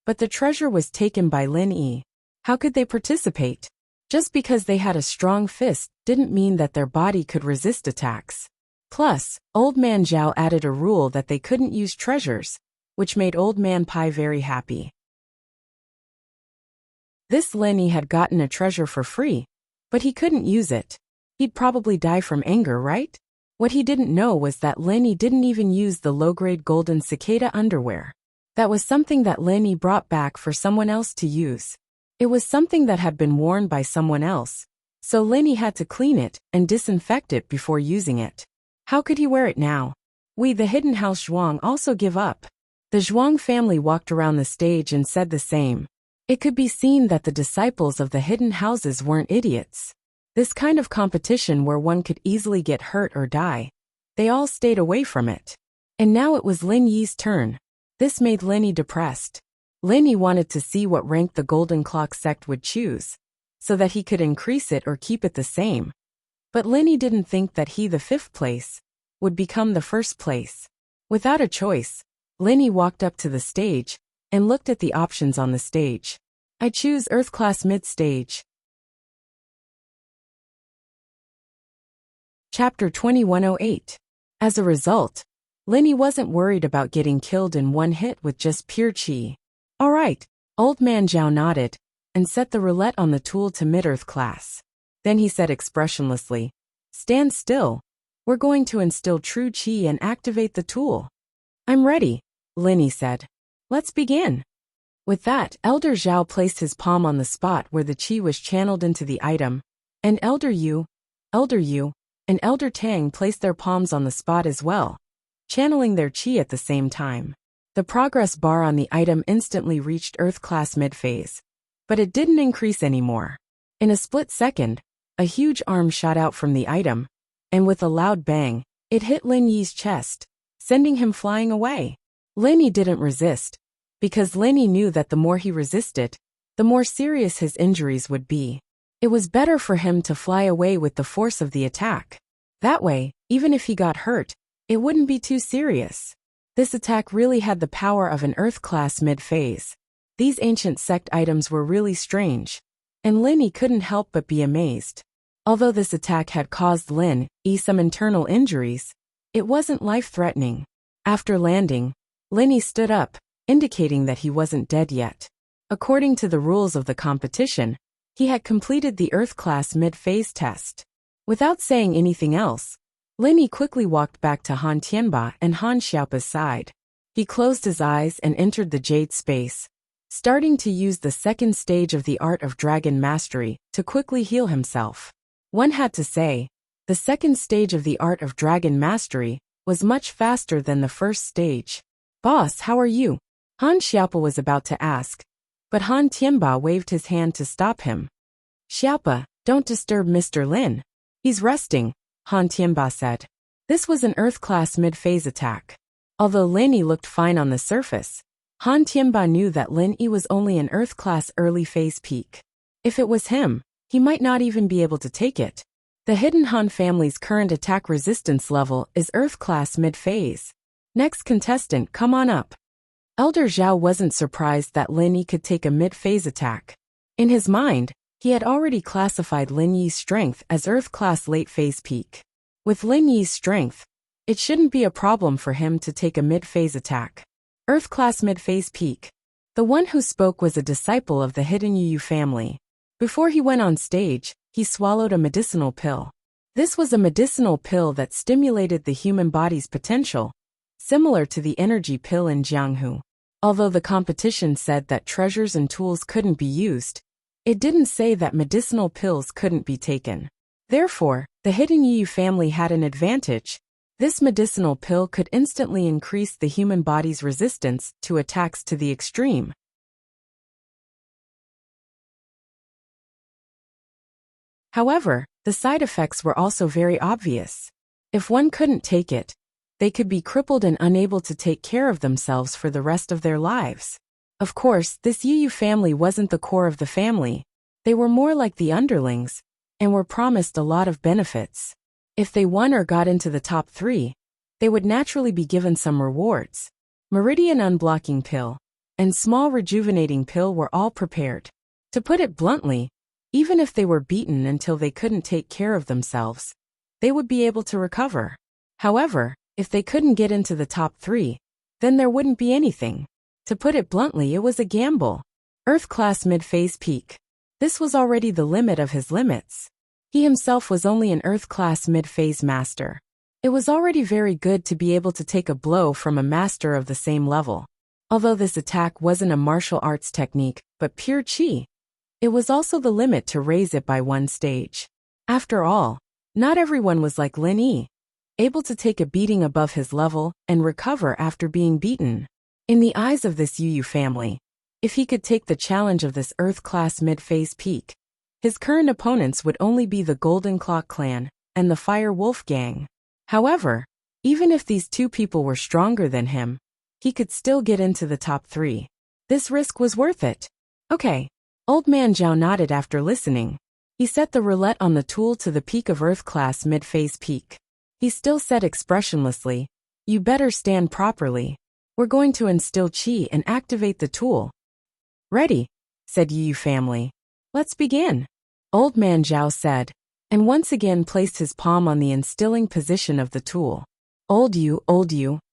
but the treasure was taken by Lin Yi. How could they participate? Just because they had a strong fist didn't mean that their body could resist attacks. Plus, Old Man Zhao added a rule that they couldn't use treasures, which made Old Man Pie very happy. This Lin Yi had gotten a treasure for free, but he couldn't use it. He'd probably die from anger, right? What he didn't know was that Lin Yi didn't even use the low-grade golden cicada underwear. That was something that Lin Yi brought back for someone else to use. It was something that had been worn by someone else, so Lin Yi had to clean it and disinfect it before using it. How could he wear it now? We, the Hidden House Zhuang, also give up. The Zhuang family walked around the stage and said the same. It could be seen that the disciples of the hidden houses weren't idiots. This kind of competition where one could easily get hurt or die, they all stayed away from it. And now it was Lin Yi's turn. This made Lin Yi depressed. Lin Yi wanted to see what rank the Golden Clock sect would choose, so that he could increase it or keep it the same. But Lin Yi didn't think that he, the fifth place, would become the first place. Without a choice, Lin Yi walked up to the stage and looked at the options on the stage. I choose Earth Class Mid-Stage. Chapter 2108. As a result, Lin Yi wasn't worried about getting killed in one hit with just pure chi. All right, Old Man Zhao nodded and set the roulette on the tool to Mid-Earth Class. Then he said expressionlessly, "Stand still. We're going to instill true chi and activate the tool." "I'm ready," Lin Yi said. "Let's begin." With that, Elder Zhao placed his palm on the spot where the chi was channeled into the item, and Elder Yu, and Elder Tang placed their palms on the spot as well, channeling their chi at the same time. The progress bar on the item instantly reached Earth Class Mid-Phase, but it didn't increase anymore. In a split second, a huge arm shot out from the item, and with a loud bang, it hit Lin Yi's chest, sending him flying away. Lin Yi didn't resist, because Lin Yi knew that the more he resisted, the more serious his injuries would be. It was better for him to fly away with the force of the attack. That way, even if he got hurt, it wouldn't be too serious. This attack really had the power of an Earth Class Mid-Phase. These ancient sect items were really strange, and Lin Yi couldn't help but be amazed. Although this attack had caused Lin Yi some internal injuries, it wasn't life-threatening. After landing, Lin Yi stood up, indicating that he wasn't dead yet. According to the rules of the competition, he had completed the Earth Class Mid-Phase test. Without saying anything else, Lin Yi quickly walked back to Han Tianba and Han Xiaopa's side. He closed his eyes and entered the Jade Space, starting to use the second stage of the Art of Dragon Mastery to quickly heal himself. One had to say, the second stage of the Art of Dragon Mastery was much faster than the first stage. "Boss, how are you?" Han Xiaopa was about to ask, but Han Tianba waved his hand to stop him. "Xiaopa, don't disturb Mr. Lin. He's resting," Han Tianba said. This was an Earth Class Mid-Phase attack. Although Lin Yi looked fine on the surface, Han Tianba knew that Lin Yi was only an Earth Class Early Phase peak. If it was him, he might not even be able to take it. The Hidden Han family's current attack resistance level is Earth Class Mid-Phase. Next contestant, come on up. Elder Zhao wasn't surprised that Lin Yi could take a mid-phase attack. In his mind, he had already classified Lin Yi's strength as Earth Class Late Phase Peak. With Lin Yi's strength, it shouldn't be a problem for him to take a mid-phase attack. Earth Class Mid-Phase Peak. The one who spoke was a disciple of the Hidden Yu family. Before he went on stage, he swallowed a medicinal pill. This was a medicinal pill that stimulated the human body's potential, similar to the energy pill in Jianghu. Although the competition said that treasures and tools couldn't be used, it didn't say that medicinal pills couldn't be taken. Therefore, the hidden Yu family had an advantage. This medicinal pill could instantly increase the human body's resistance to attacks to the extreme. However, the side effects were also very obvious. If one couldn't take it, they could be crippled and unable to take care of themselves for the rest of their lives. Of course, this Yu family wasn't the core of the family. They were more like the underlings, and were promised a lot of benefits. If they won or got into the top 3, they would naturally be given some rewards. Meridian unblocking pill and small rejuvenating pill were all prepared. To put it bluntly, even if they were beaten until they couldn't take care of themselves, they would be able to recover. However, if they couldn't get into the top 3, then there wouldn't be anything. To put it bluntly, it was a gamble. Earth class mid-phase peak. This was already the limit of his limits. He himself was only an Earth class mid-phase master. It was already very good to be able to take a blow from a master of the same level. Although this attack wasn't a martial arts technique, but pure chi, it was also the limit to raise it by 1 stage. After all, not everyone was like Lin Yi, able to take a beating above his level and recover after being beaten. In the eyes of this Yu family, if he could take the challenge of this Earth-class mid-phase peak, his current opponents would only be the Golden Clock clan and the Fire Wolf gang. However, even if these 2 people were stronger than him, he could still get into the top 3. This risk was worth it. Okay. Old Man Zhao nodded after listening. He set the roulette on the tool to the peak of Earth-class mid-phase peak. He still said expressionlessly, "You better stand properly. We're going to instill chi and activate the tool." "Ready," said Yu family. "Let's begin," Old Man Zhao said, and once again placed his palm on the instilling position of the tool. Old Yu,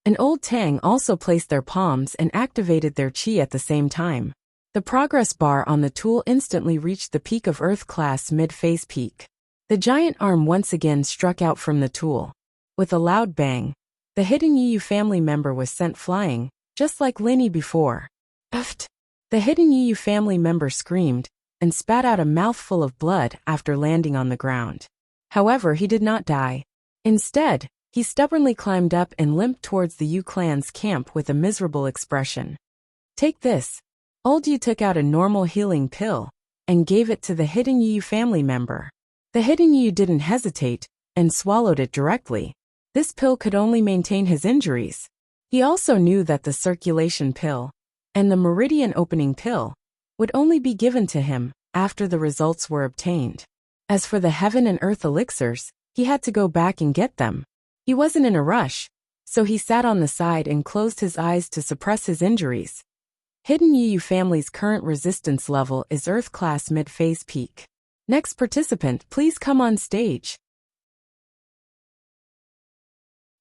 and Old Tang also placed their palms and activated their chi at the same time. The progress bar on the tool instantly reached the peak of Earth-class mid-phase peak. The giant arm once again struck out from the tool. With a loud bang, the hidden Yu family member was sent flying, just like Lin Yi before. "Uft!" The hidden Yu family member screamed and spat out a mouthful of blood after landing on the ground. However, he did not die. Instead, he stubbornly climbed up and limped towards the Yu clan's camp with a miserable expression. "Take this." Old Yu took out a normal healing pill and gave it to the hidden Yu family member. The hidden Yu didn't hesitate and swallowed it directly. This pill could only maintain his injuries. He also knew that the circulation pill and the meridian opening pill would only be given to him after the results were obtained. As for the heaven and earth elixirs, he had to go back and get them. He wasn't in a rush, so he sat on the side and closed his eyes to suppress his injuries. Hidden Yu family's current resistance level is Earth-class mid-phase peak. Next participant, please come on stage.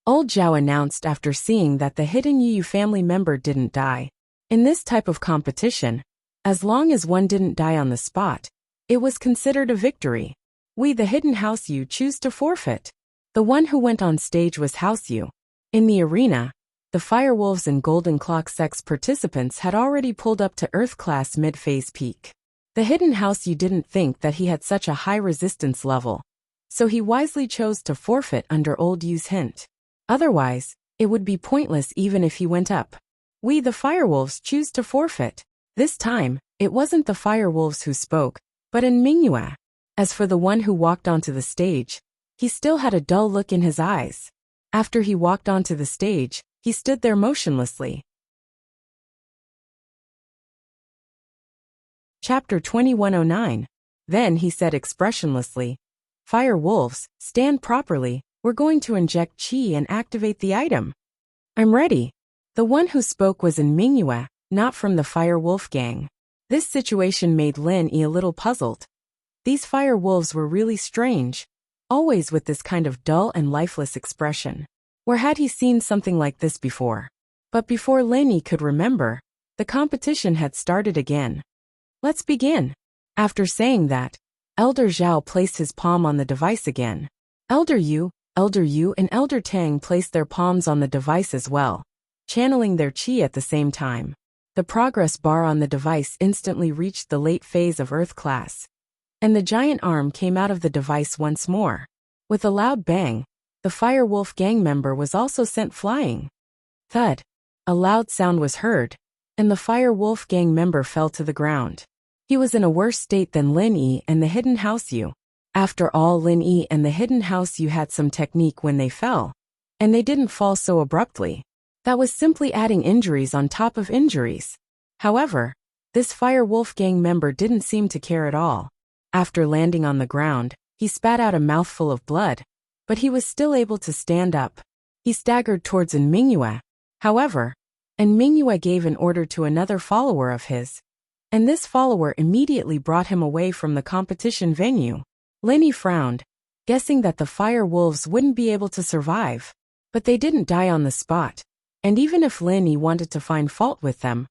Old Zhao announced after seeing that the hidden Yu family member didn't die. In this type of competition, as long as one didn't die on the spot, it was considered a victory. We, the hidden House Yu, choose to forfeit. The one who went on stage was House Yu. In the arena, the Firewolves and Golden Clock sex participants had already pulled up to Earth-class mid-phase peak. The hidden House Yu didn't think that he had such a high resistance level, so he wisely chose to forfeit under Old Yu's hint. Otherwise, it would be pointless even if he went up. We, the Firewolves, choose to forfeit. This time, it wasn't the Firewolves who spoke, but in Mingyue. As for the one who walked onto the stage, he still had a dull look in his eyes. After he walked onto the stage, he stood there motionlessly. Chapter 2109. Then he said expressionlessly, "Fire Wolves, stand properly, we're going to inject chi and activate the item." "I'm ready." The one who spoke was in Mingyue, not from the Fire Wolf gang. This situation made Lin Yi a little puzzled. These Fire Wolves were really strange, always with this kind of dull and lifeless expression. Where had he seen something like this before? But before Lin Yi could remember, the competition had started again. "Let's begin." After saying that, Elder Zhao placed his palm on the device again. "Elder Yu, Elder Yu and Elder Tang placed their palms on the device as well, channeling their chi at the same time. The progress bar on the device instantly reached the late phase of Earth class, and the giant arm came out of the device once more. With a loud bang, the Fire Wolf gang member was also sent flying. Thud! A loud sound was heard, and the Fire Wolf gang member fell to the ground. He was in a worse state than Lin Yi and the Hidden House Yu. After all, Lin Yi and the Hidden House Yu had some technique when they fell, and they didn't fall so abruptly. That was simply adding injuries on top of injuries. However, this Fire Wolf gang member didn't seem to care at all. After landing on the ground, he spat out a mouthful of blood, but he was still able to stand up. He staggered towards An Mingyue. However, An Mingyue gave an order to another follower of his, and this follower immediately brought him away from the competition venue. Lin Yi frowned, guessing that the Fire Wolves wouldn't be able to survive. But they didn't die on the spot, and even if Lin Yi wanted to find fault with them,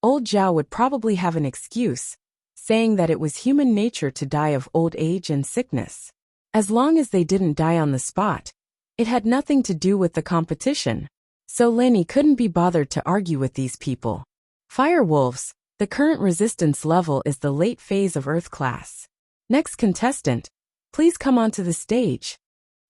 old Zhao would probably have an excuse, saying that it was human nature to die of old age and sickness. As long as they didn't die on the spot, it had nothing to do with the competition, so Lin Yi couldn't be bothered to argue with these people. Fire Wolves, the current resistance level is the late phase of Earth class. Next contestant, please come onto the stage.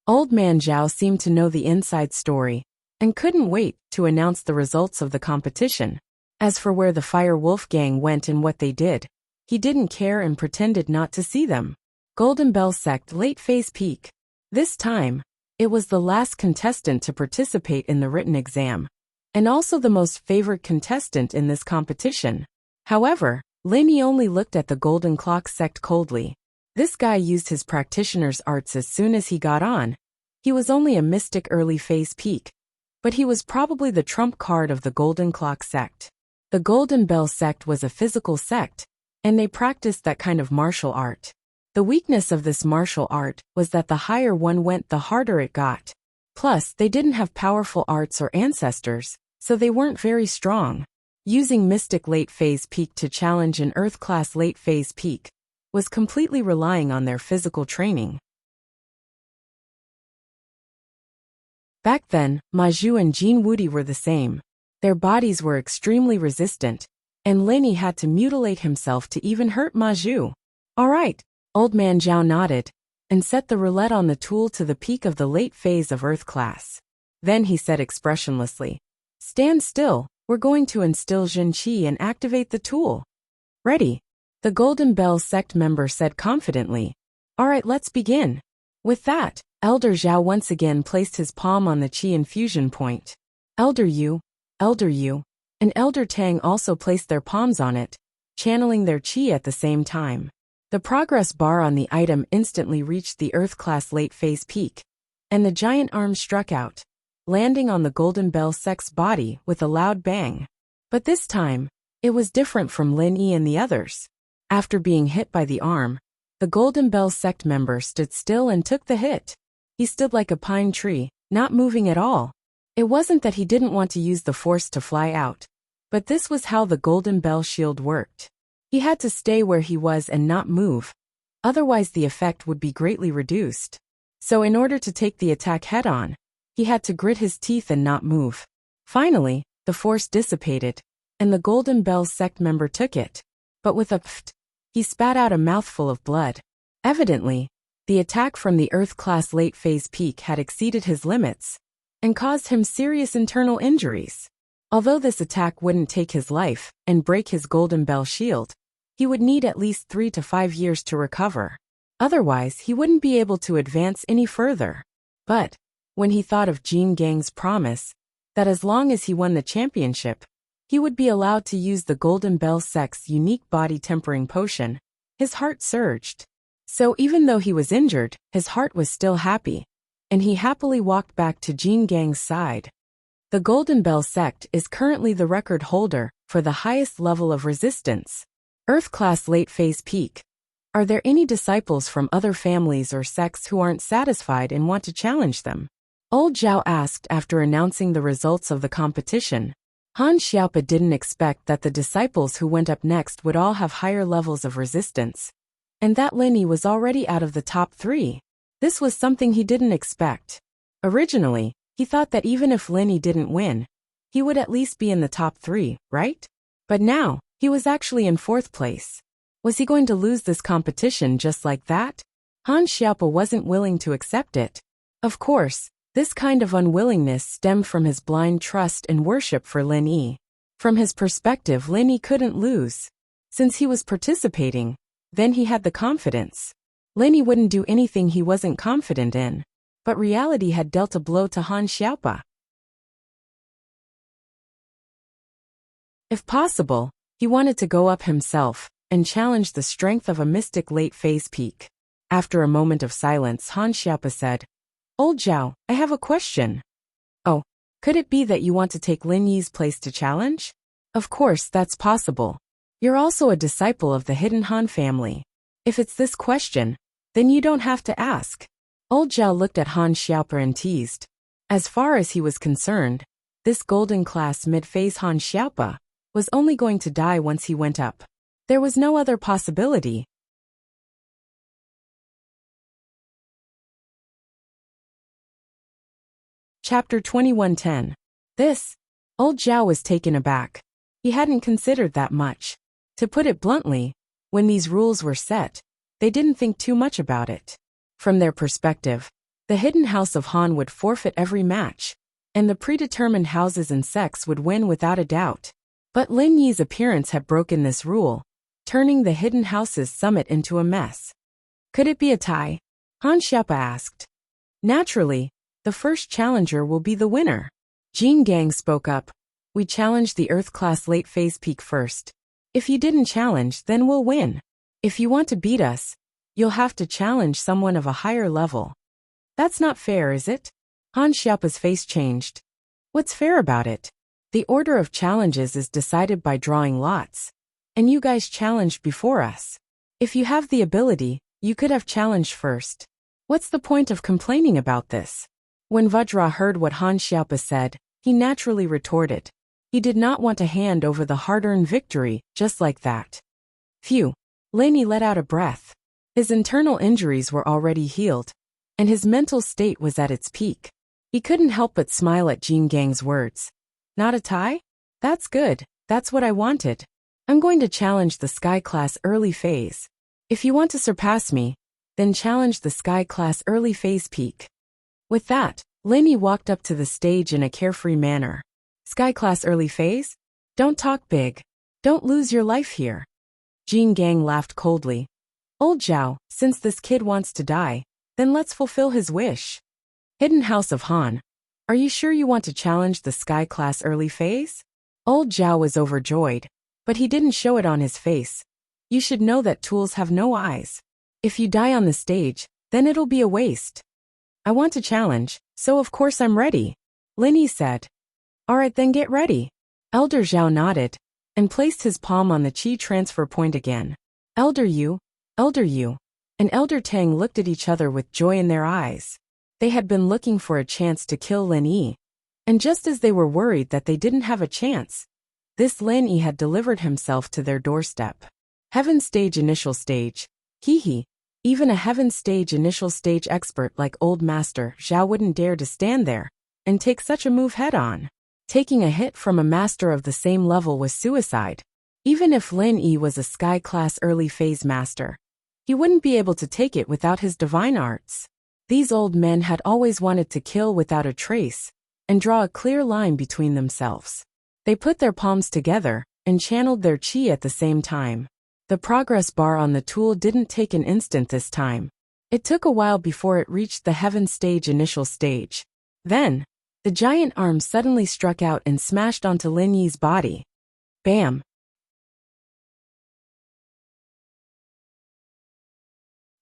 Old Man Zhao seemed to know the inside story, and couldn't wait to announce the results of the competition. As for where the Fire Wolf gang went and what they did, he didn't care and pretended not to see them. Golden Bell Sect Late Phase Peak. This time, it was the last contestant to participate in the written exam, and also the most favored contestant in this competition. However, Lin Yi only looked at the Golden Clock Sect coldly. This guy used his practitioner's arts as soon as he got on. He was only a mystic early phase peak, but he was probably the trump card of the Golden Clock Sect. The Golden Bell Sect was a physical sect, and they practiced that kind of martial art. The weakness of this martial art was that the higher one went, the harder it got. Plus, they didn't have powerful arts or ancestors, so they weren't very strong. Using Mystic Late Phase Peak to challenge an Earth Class Late Phase Peak was completely relying on their physical training. Back then, Ma Zhu and Jin Wudi were the same. Their bodies were extremely resistant, and Lin Yi had to mutilate himself to even hurt Ma Zhu. All right, Old Man Zhao nodded, and set the roulette on the tool to the peak of the late phase of Earth class. Then he said expressionlessly, "Stand still, we're going to instill Jin Qi and activate the tool." "Ready," the Golden Bell Sect member said confidently. "All right, let's begin." With that, Elder Zhao once again placed his palm on the Qi infusion point. Elder Yu, and Elder Tang also placed their palms on it, channeling their Qi at the same time. The progress bar on the item instantly reached the Earth class late phase peak, and the giant arm struck out, landing on the Golden Bell Sect's body with a loud bang. But this time, it was different from Lin Yi and the others. After being hit by the arm, the Golden Bell Sect member stood still and took the hit. He stood like a pine tree, not moving at all. It wasn't that he didn't want to use the force to fly out, but this was how the Golden Bell shield worked. He had to stay where he was and not move, otherwise the effect would be greatly reduced. So in order to take the attack head-on, he had to grit his teeth and not move. Finally, the force dissipated, and the Golden Bell Sect member took it. But with a pft, he spat out a mouthful of blood. Evidently, the attack from the Earth class late phase peak had exceeded his limits, and caused him serious internal injuries. Although this attack wouldn't take his life and break his Golden Bell shield, he would need at least 3 to 5 years to recover. Otherwise, he wouldn't be able to advance any further. But, when he thought of Jin Gang's promise, that as long as he won the championship, he would be allowed to use the Golden Bell Sect's unique body tempering potion, his heart surged. So even though he was injured, his heart was still happy, and he happily walked back to Jin Gang's side. The Golden Bell Sect is currently the record holder for the highest level of resistance. Earth class late phase peak. Are there any disciples from other families or sects who aren't satisfied and want to challenge them? Old Zhao asked after announcing the results of the competition. Han Xiaopa didn't expect that the disciples who went up next would all have higher levels of resistance, and that Lin Yi was already out of the top 3. This was something he didn't expect. Originally, he thought that even if Linny didn't win, he would at least be in the top 3, right? But now, he was actually in 4th place. Was he going to lose this competition just like that? Han Xiaopo wasn't willing to accept it. Of course, this kind of unwillingness stemmed from his blind trust and worship for Lin Yi. From his perspective, Lin Yi couldn't lose. Since he was participating, then he had the confidence. Lin Yi wouldn't do anything he wasn't confident in. But reality had dealt a blow to Han Xiaopo. If possible, he wanted to go up himself and challenge the strength of a mystic late-phase peak. After a moment of silence, Han Xiaopo said, "Old Zhao, I have a question." "Oh, could it be that you want to take Lin Yi's place to challenge?" "Of course, that's possible. You're also a disciple of the hidden Han family. If it's this question, then you don't have to ask." Old Zhao looked at Han Xiaopo and teased. As far as he was concerned, this golden class mid-phase Han Xiaopo was only going to die once he went up. There was no other possibility. Chapter 21:10. Old Zhao was taken aback. He hadn't considered that much. To put it bluntly, when these rules were set, they didn't think too much about it. From their perspective, the hidden house of Han would forfeit every match, and the predetermined houses and sects would win without a doubt. But Lin Yi's appearance had broken this rule, turning the hidden house's summit into a mess. Could it be a tie? Han Xiaopo asked. Naturally, the first challenger will be the winner. Jin Gang spoke up. We challenge the Earth-class late-phase peak first. If you didn't challenge, then we'll win. If you want to beat us, you'll have to challenge someone of a higher level. That's not fair, is it? Han Xiaopo's face changed. What's fair about it? The order of challenges is decided by drawing lots. And you guys challenged before us. If you have the ability, you could have challenged first. What's the point of complaining about this? When Vajra heard what Han Xiaopo said, he naturally retorted. He did not want to hand over the hard-earned victory just like that. Phew. Lin Yi let out a breath. His internal injuries were already healed, and his mental state was at its peak. He couldn't help but smile at Jin Gang's words. Not a tie? That's good. That's what I wanted. I'm going to challenge the Sky Class early phase. If you want to surpass me, then challenge the Sky Class early phase peak. With that, Lin Yi walked up to the stage in a carefree manner. Sky Class early phase? Don't talk big. Don't lose your life here. Jin Gang laughed coldly. Old Zhao, since this kid wants to die, then let's fulfill his wish. Hidden House of Han. Are you sure you want to challenge the Sky Class early phase? Old Zhao was overjoyed, but he didn't show it on his face. You should know that tools have no eyes. If you die on the stage, then it'll be a waste. I want to challenge, so of course I'm ready, Lin Yi said. Alright, then get ready. Elder Zhao nodded and placed his palm on the Qi transfer point again. Elder Yu, and Elder Tang looked at each other with joy in their eyes. They had been looking for a chance to kill Lin Yi, and just as they were worried that they didn't have a chance, this Lin Yi had delivered himself to their doorstep. Heaven Stage Initial Stage. Hee. Even a Heaven Stage Initial Stage expert like Old Master Zhao wouldn't dare to stand there and take such a move head-on. Taking a hit from a master of the same level was suicide. Even if Lin Yi was a Sky Class early phase master, he wouldn't be able to take it without his divine arts. These old men had always wanted to kill without a trace and draw a clear line between themselves. They put their palms together and channeled their qi at the same time. The progress bar on the tool didn't take an instant this time. It took a while before it reached the Heaven Stage Initial Stage. Then, the giant arm suddenly struck out and smashed onto Lin Yi's body. Bam!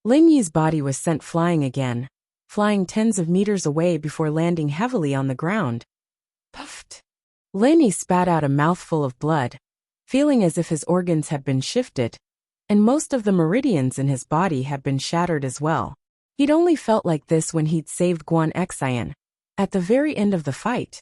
Lin Yi's body was sent flying again, flying tens of meters away before landing heavily on the ground. Puffed! Lin Yi spat out a mouthful of blood, feeling as if his organs had been shifted, and most of the meridians in his body had been shattered as well. He'd only felt like this when he'd saved Guan Xian at the very end of the fight.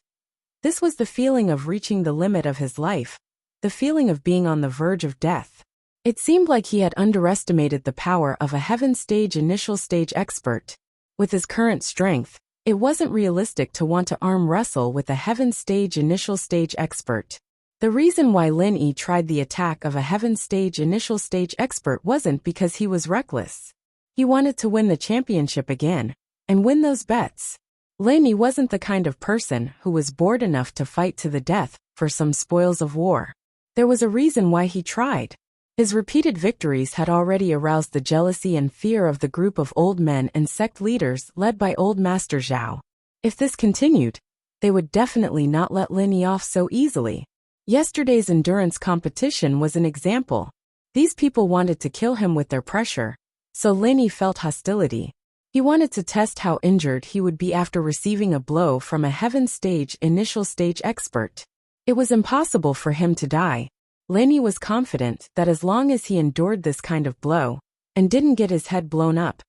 This was the feeling of reaching the limit of his life, the feeling of being on the verge of death. It seemed like he had underestimated the power of a Heaven Stage Initial Stage expert. With his current strength, It wasn't realistic to want to arm wrestle with a heaven stage initial stage expert. The reason why Lin Yi tried the attack of a heaven stage initial stage expert wasn't because he was reckless. He wanted to win the championship again, and win those bets. Lin Yi wasn't the kind of person who was bored enough to fight to the death for some spoils of war. There was a reason why he tried. His repeated victories had already aroused the jealousy and fear of the group of old men and sect leaders led by Old Master Zhao. If this continued, they would definitely not let Lin Yi off so easily. Yesterday's endurance competition was an example. These people wanted to kill him with their pressure, so Lin Yi felt hostility. He wanted to test how injured he would be after receiving a blow from a heaven stage initial stage expert. It was impossible for him to die. Lin Yi was confident that as long as he endured this kind of blow, and didn't get his head blown up,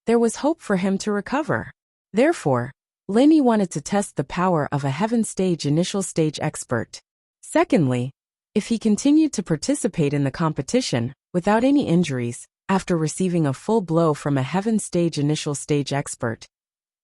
there was hope for him to recover. Therefore, Lin Yi wanted to test the power of a heaven stage initial stage expert. Secondly, if he continued to participate in the competition, without any injuries, after receiving a full blow from a heaven stage initial stage expert,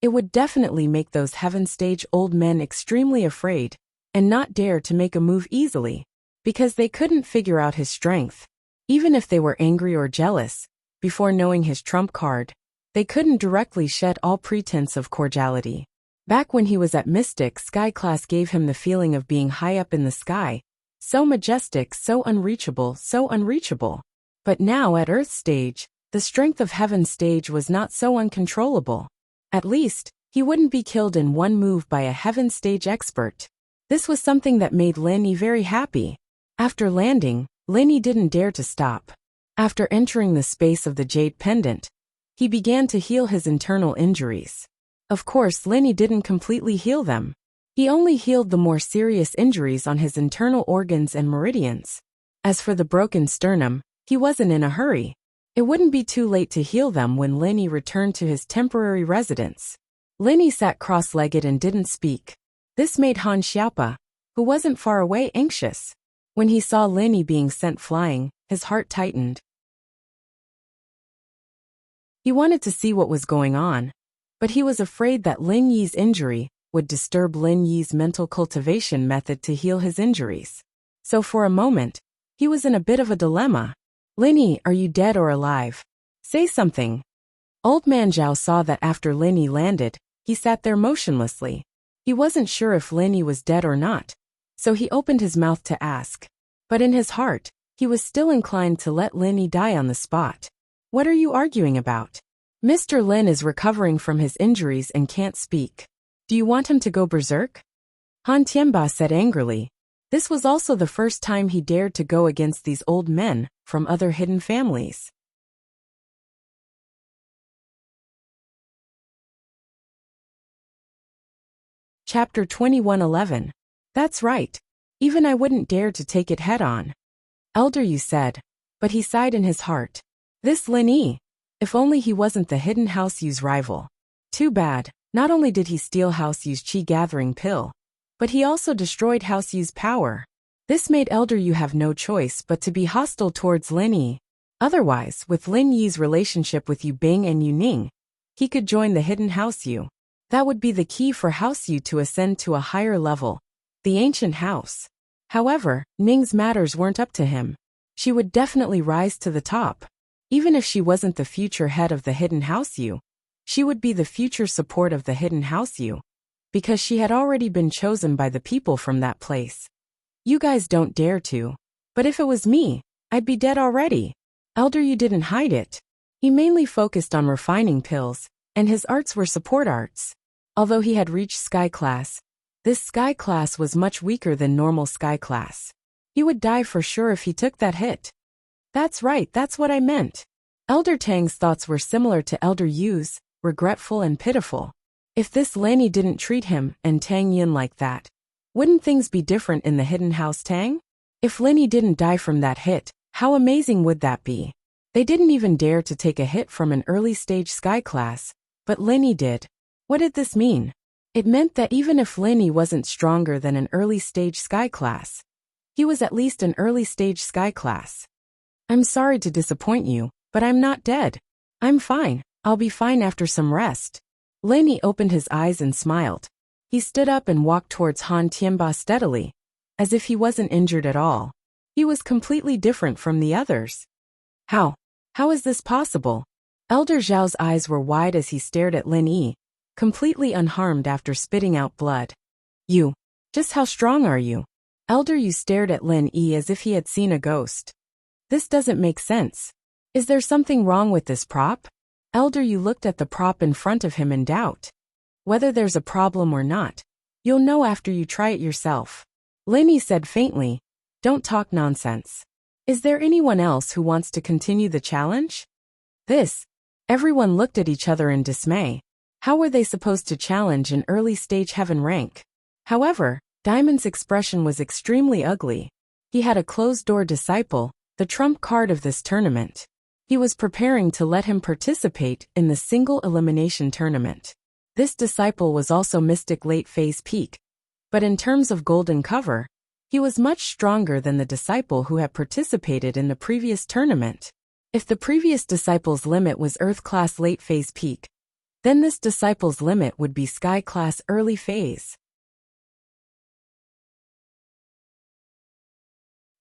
it would definitely make those heaven stage old men extremely afraid, and not dare to make a move easily. Because they couldn't figure out his strength. Even if they were angry or jealous, before knowing his trump card, they couldn't directly shed all pretense of cordiality. Back when he was at Mystic Sky class gave him the feeling of being high up in the sky, so majestic, so unreachable, so unreachable. But now at Earth stage, the strength of Heaven stage was not so uncontrollable. At least, he wouldn't be killed in one move by a Heaven stage expert. This was something that made Lin Yi very happy. After landing, Lin Yi didn't dare to stop. After entering the space of the jade pendant, he began to heal his internal injuries. Of course, Lin Yi didn't completely heal them. He only healed the more serious injuries on his internal organs and meridians. As for the broken sternum, he wasn't in a hurry. It wouldn't be too late to heal them when Lin Yi returned to his temporary residence. Lin Yi sat cross-legged and didn't speak. This made Han Xiaopa, who wasn't far away, anxious. When he saw Lin Yi being sent flying, his heart tightened. He wanted to see what was going on, but he was afraid that Lin Yi's injury would disturb Lin Yi's mental cultivation method to heal his injuries. So for a moment, he was in a bit of a dilemma. Lin Yi, are you dead or alive? Say something. Old Man Zhao saw that after Lin Yi landed, he sat there motionlessly. He wasn't sure if Lin Yi was dead or not, so he opened his mouth to ask. But in his heart, he was still inclined to let Lin Yi die on the spot. What are you arguing about? Mr. Lin is recovering from his injuries and can't speak. Do you want him to go berserk? Han Tianba said angrily. This was also the first time he dared to go against these old men from other hidden families. Chapter 21:11. That's right. Even I wouldn't dare to take it head-on. Elder Yu said, but he sighed in his heart. This Lin Yi. If only he wasn't the hidden House Yu's rival. Too bad, not only did he steal House Yu's chi-gathering pill, but he also destroyed House Yu's power. This made Elder Yu have no choice but to be hostile towards Lin Yi. Otherwise, with Lin Yi's relationship with Yu Bing and Yu Ning, he could join the hidden House Yu. That would be the key for House Yu to ascend to a higher level, the ancient house. However, Ning's matters weren't up to him. She would definitely rise to the top. Even if she wasn't the future head of the hidden House Yu, she would be the future support of the hidden House Yu, because she had already been chosen by the people from that place. You guys don't dare to. But if it was me, I'd be dead already. Elder Yu didn't hide it. He mainly focused on refining pills, and his arts were support arts. Although he had reached Sky Class, this Sky Class was much weaker than normal Sky Class. He would die for sure if he took that hit. That's right, that's what I meant. Elder Tang's thoughts were similar to Elder Yu's, regretful and pitiful. If this Lin Yi didn't treat him and Tang Yin like that, wouldn't things be different in the hidden house Tang? If Lin Yi didn't die from that hit, how amazing would that be? They didn't even dare to take a hit from an early stage Sky Class, but Lin Yi did. What did this mean? It meant that even if Lin Yi wasn't stronger than an early stage Sky Class, he was at least an early stage Sky Class. I'm sorry to disappoint you, but I'm not dead. I'm fine. I'll be fine after some rest. Lin Yi opened his eyes and smiled. He stood up and walked towards Han Tianba steadily, as if he wasn't injured at all. He was completely different from the others. How? How is this possible? Elder Zhao's eyes were wide as he stared at Lin Yi, completely unharmed after spitting out blood. You. Just how strong are you? Elder Yu stared at Lin Yi as if he had seen a ghost. This doesn't make sense. Is there something wrong with this prop? Elder Yu looked at the prop in front of him in doubt. Whether there's a problem or not, you'll know after you try it yourself. Lin Yi said faintly, don't talk nonsense. Is there anyone else who wants to continue the challenge? Everyone looked at each other in dismay. How were they supposed to challenge an early-stage heaven rank? However, Diamond's expression was extremely ugly. He had a closed-door disciple, the trump card of this tournament. He was preparing to let him participate in the single elimination tournament. This disciple was also Mystic Late Phase Peak. But in terms of golden cover, he was much stronger than the disciple who had participated in the previous tournament. If the previous disciple's limit was Earth Class Late Phase Peak, then this disciple's limit would be Sky Class Early Phase.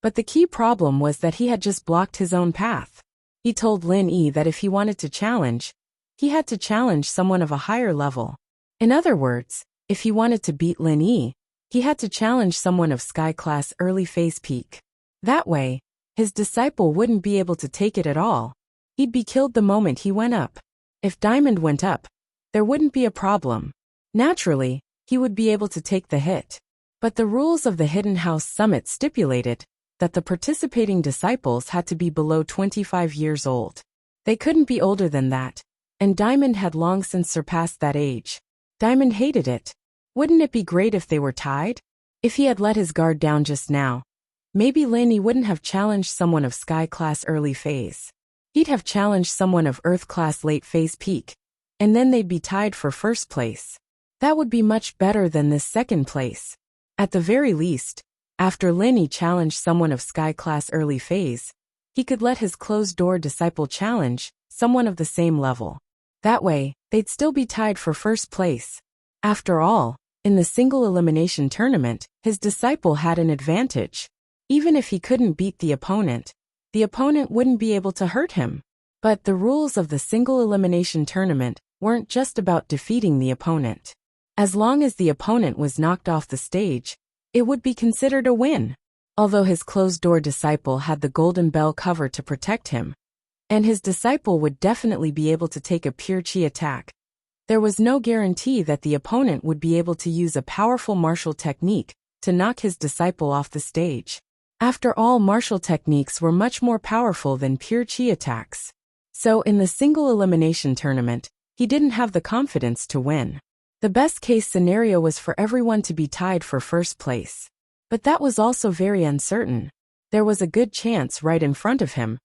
But the key problem was that he had just blocked his own path. He told Lin Yi that if he wanted to challenge, he had to challenge someone of a higher level. In other words, if he wanted to beat Lin Yi, he had to challenge someone of Sky Class Early Phase Peak. That way, his disciple wouldn't be able to take it at all. He'd be killed the moment he went up. If Diamond went up, there wouldn't be a problem. Naturally, he would be able to take the hit. But the rules of the Hidden House Summit stipulated that the participating disciples had to be below 25 years old. They couldn't be older than that, and Diamond had long since surpassed that age. Diamond hated it. Wouldn't it be great if they were tied? If he had let his guard down just now, maybe Lin Yi wouldn't have challenged someone of Sky Class Early Phase. He'd have challenged someone of Earth Class Late Phase Peak, and then they'd be tied for first place. That would be much better than this second place. At the very least, after Lin Yi challenged someone of Sky Class Early Phase, he could let his closed-door disciple challenge someone of the same level. That way, they'd still be tied for first place. After all, in the single elimination tournament, his disciple had an advantage. Even if he couldn't beat the opponent wouldn't be able to hurt him. But the rules of the single elimination tournament weren't just about defeating the opponent. As long as the opponent was knocked off the stage, it would be considered a win. Although his closed-door disciple had the golden bell cover to protect him, and his disciple would definitely be able to take a pure chi attack, there was no guarantee that the opponent would be able to use a powerful martial technique to knock his disciple off the stage. After all, martial techniques were much more powerful than pure chi attacks. So in the single elimination tournament, he didn't have the confidence to win. The best-case scenario was for everyone to be tied for first place. But that was also very uncertain. There was a good chance right in front of him,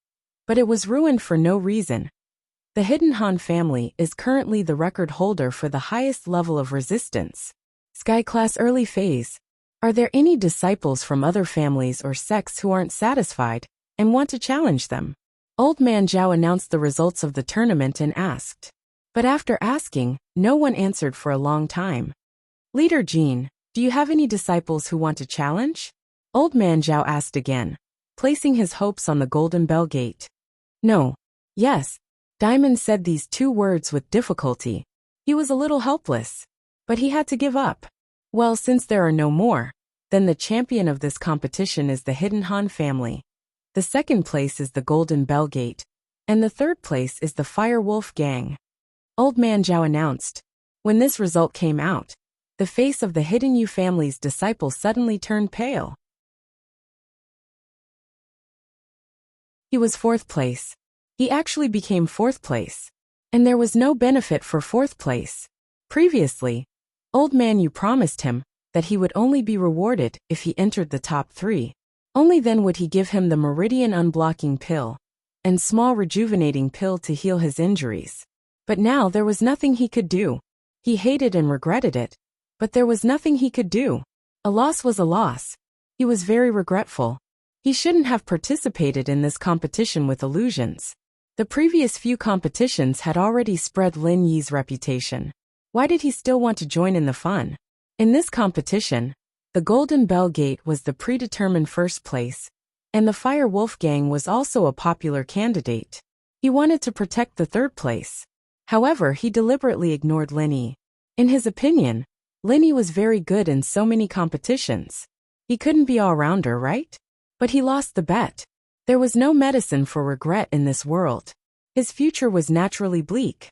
but it was ruined for no reason. The Hidden Han family is currently the record holder for the highest level of resistance. Sky Class Early Phase. Are there any disciples from other families or sects who aren't satisfied and want to challenge them? Old Man Zhao announced the results of the tournament and asked. But after asking, no one answered for a long time. Leader Jean, do you have any disciples who want to challenge? Old Man Zhao asked again, placing his hopes on the Golden Bell Gate. No. Yes. Diamond said these two words with difficulty. He was a little helpless. But he had to give up. Well, since there are no more, then the champion of this competition is the Hidden Han family. The second place is the Golden Bell Gate, and the third place is the Fire Wolf Gang. Old Man Zhao announced. When this result came out, the face of the Hidden Yu family's disciple suddenly turned pale. He was fourth place. He actually became fourth place. And there was no benefit for fourth place. Previously, Old Man Yu promised him that he would only be rewarded if he entered the top 3. Only then would he give him the Meridian Unblocking Pill and small rejuvenating pill to heal his injuries. But now there was nothing he could do. He hated and regretted it, but there was nothing he could do. A loss was a loss. He was very regretful. He shouldn't have participated in this competition with illusions. The previous few competitions had already spread Lin Yi's reputation. Why did he still want to join in the fun? In this competition, the Golden Bell Gate was the predetermined first place, and the Fire Wolf Gang was also a popular candidate. He wanted to protect the third place. However, he deliberately ignored Linny. In his opinion, Linny was very good in so many competitions. He couldn't be all-rounder, right? But he lost the bet. There was no medicine for regret in this world. His future was naturally bleak.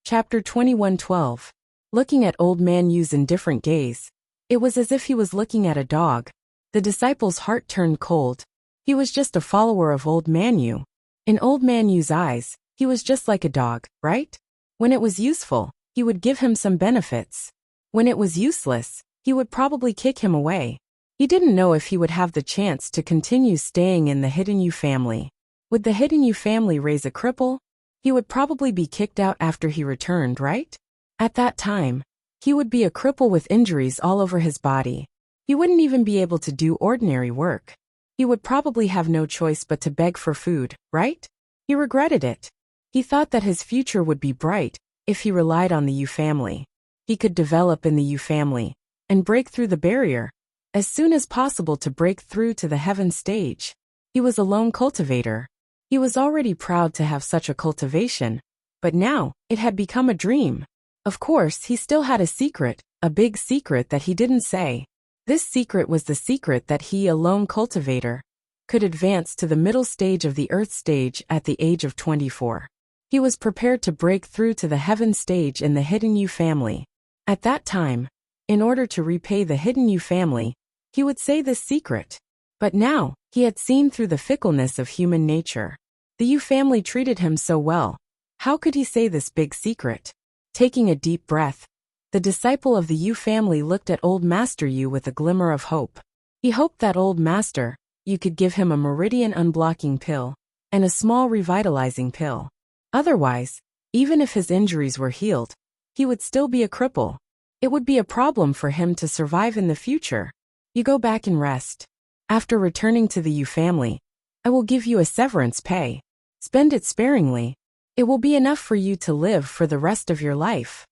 Chapter 21:12. Looking at Old Man Yu's indifferent gaze, it was as if he was looking at a dog. The disciple's heart turned cold. He was just a follower of Old Man Yu. In Old Man Yu's eyes, he was just like a dog, right? When it was useful, he would give him some benefits. When it was useless, he would probably kick him away. He didn't know if he would have the chance to continue staying in the Hidden Yu family. Would the Hidden Yu family raise a cripple? He would probably be kicked out after he returned, right? At that time, he would be a cripple with injuries all over his body. He wouldn't even be able to do ordinary work. He would probably have no choice but to beg for food, right? He regretted it. He thought that his future would be bright if he relied on the Yu family. He could develop in the Yu family and break through the barrier as soon as possible to break through to the heaven stage. He was a lone cultivator. He was already proud to have such a cultivation, but now it had become a dream. Of course, he still had a secret, a big secret that he didn't say. This secret was the secret that he, a lone cultivator, could advance to the middle stage of the earth stage at the age of 24. He was prepared to break through to the heaven stage in the Hidden Yu family. At that time, in order to repay the Hidden Yu family, he would say this secret. But now, he had seen through the fickleness of human nature. The Yu family treated him so well. How could he say this big secret? Taking a deep breath, the disciple of the Yu family looked at Old Master Yu with a glimmer of hope. He hoped that Old Master Yu could give him a meridian unblocking pill and a small revitalizing pill. Otherwise, even if his injuries were healed, he would still be a cripple. It would be a problem for him to survive in the future. You go back and rest. After returning to the Yu family, I will give you a severance pay. Spend it sparingly. It will be enough for you to live for the rest of your life.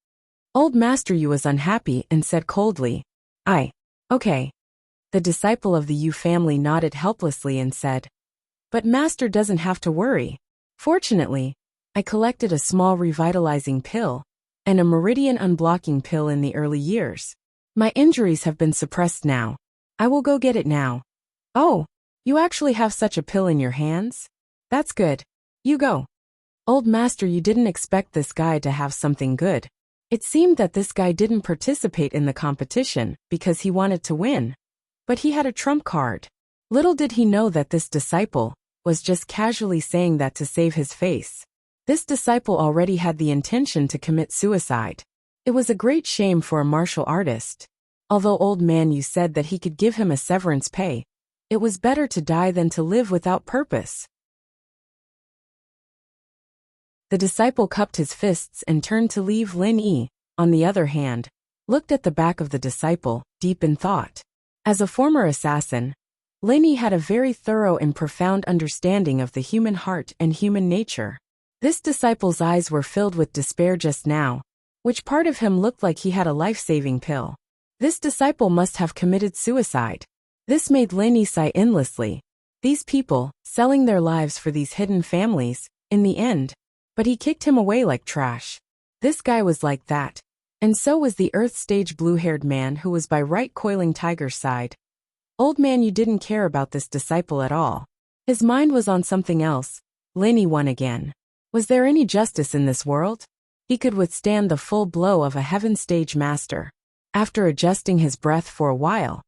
Old Master Yu was unhappy and said coldly, Okay. The disciple of the Yu family nodded helplessly and said, But Master doesn't have to worry. Fortunately, I collected a small revitalizing pill and a meridian unblocking pill in the early years. My injuries have been suppressed now. I will go get it now. Oh, you actually have such a pill in your hands? That's good. You go. Old Master Yu didn't expect this guy to have something good. It seemed that this guy didn't participate in the competition because he wanted to win. But he had a trump card. Little did he know that this disciple was just casually saying that to save his face. This disciple already had the intention to commit suicide. It was a great shame for a martial artist. Although Old Man Yu said that he could give him a severance pay, it was better to die than to live without purpose. The disciple cupped his fists and turned to leave. Lin Yi, on the other hand, looked at the back of the disciple, deep in thought. As a former assassin, Lin Yi had a very thorough and profound understanding of the human heart and human nature. This disciple's eyes were filled with despair just now. Which part of him looked like he had a life-saving pill? This disciple must have committed suicide. This made Lin Yi sigh endlessly. These people, selling their lives for these hidden families, in the end. But he kicked him away like trash. This guy was like that. And so was the Earth stage blue-haired man who was by right coiling Tiger's side. Old Man Yu didn't care about this disciple at all. His mind was on something else. Lin Yi won again. Was there any justice in this world? He could withstand the full blow of a heaven stage master. After adjusting his breath for a while,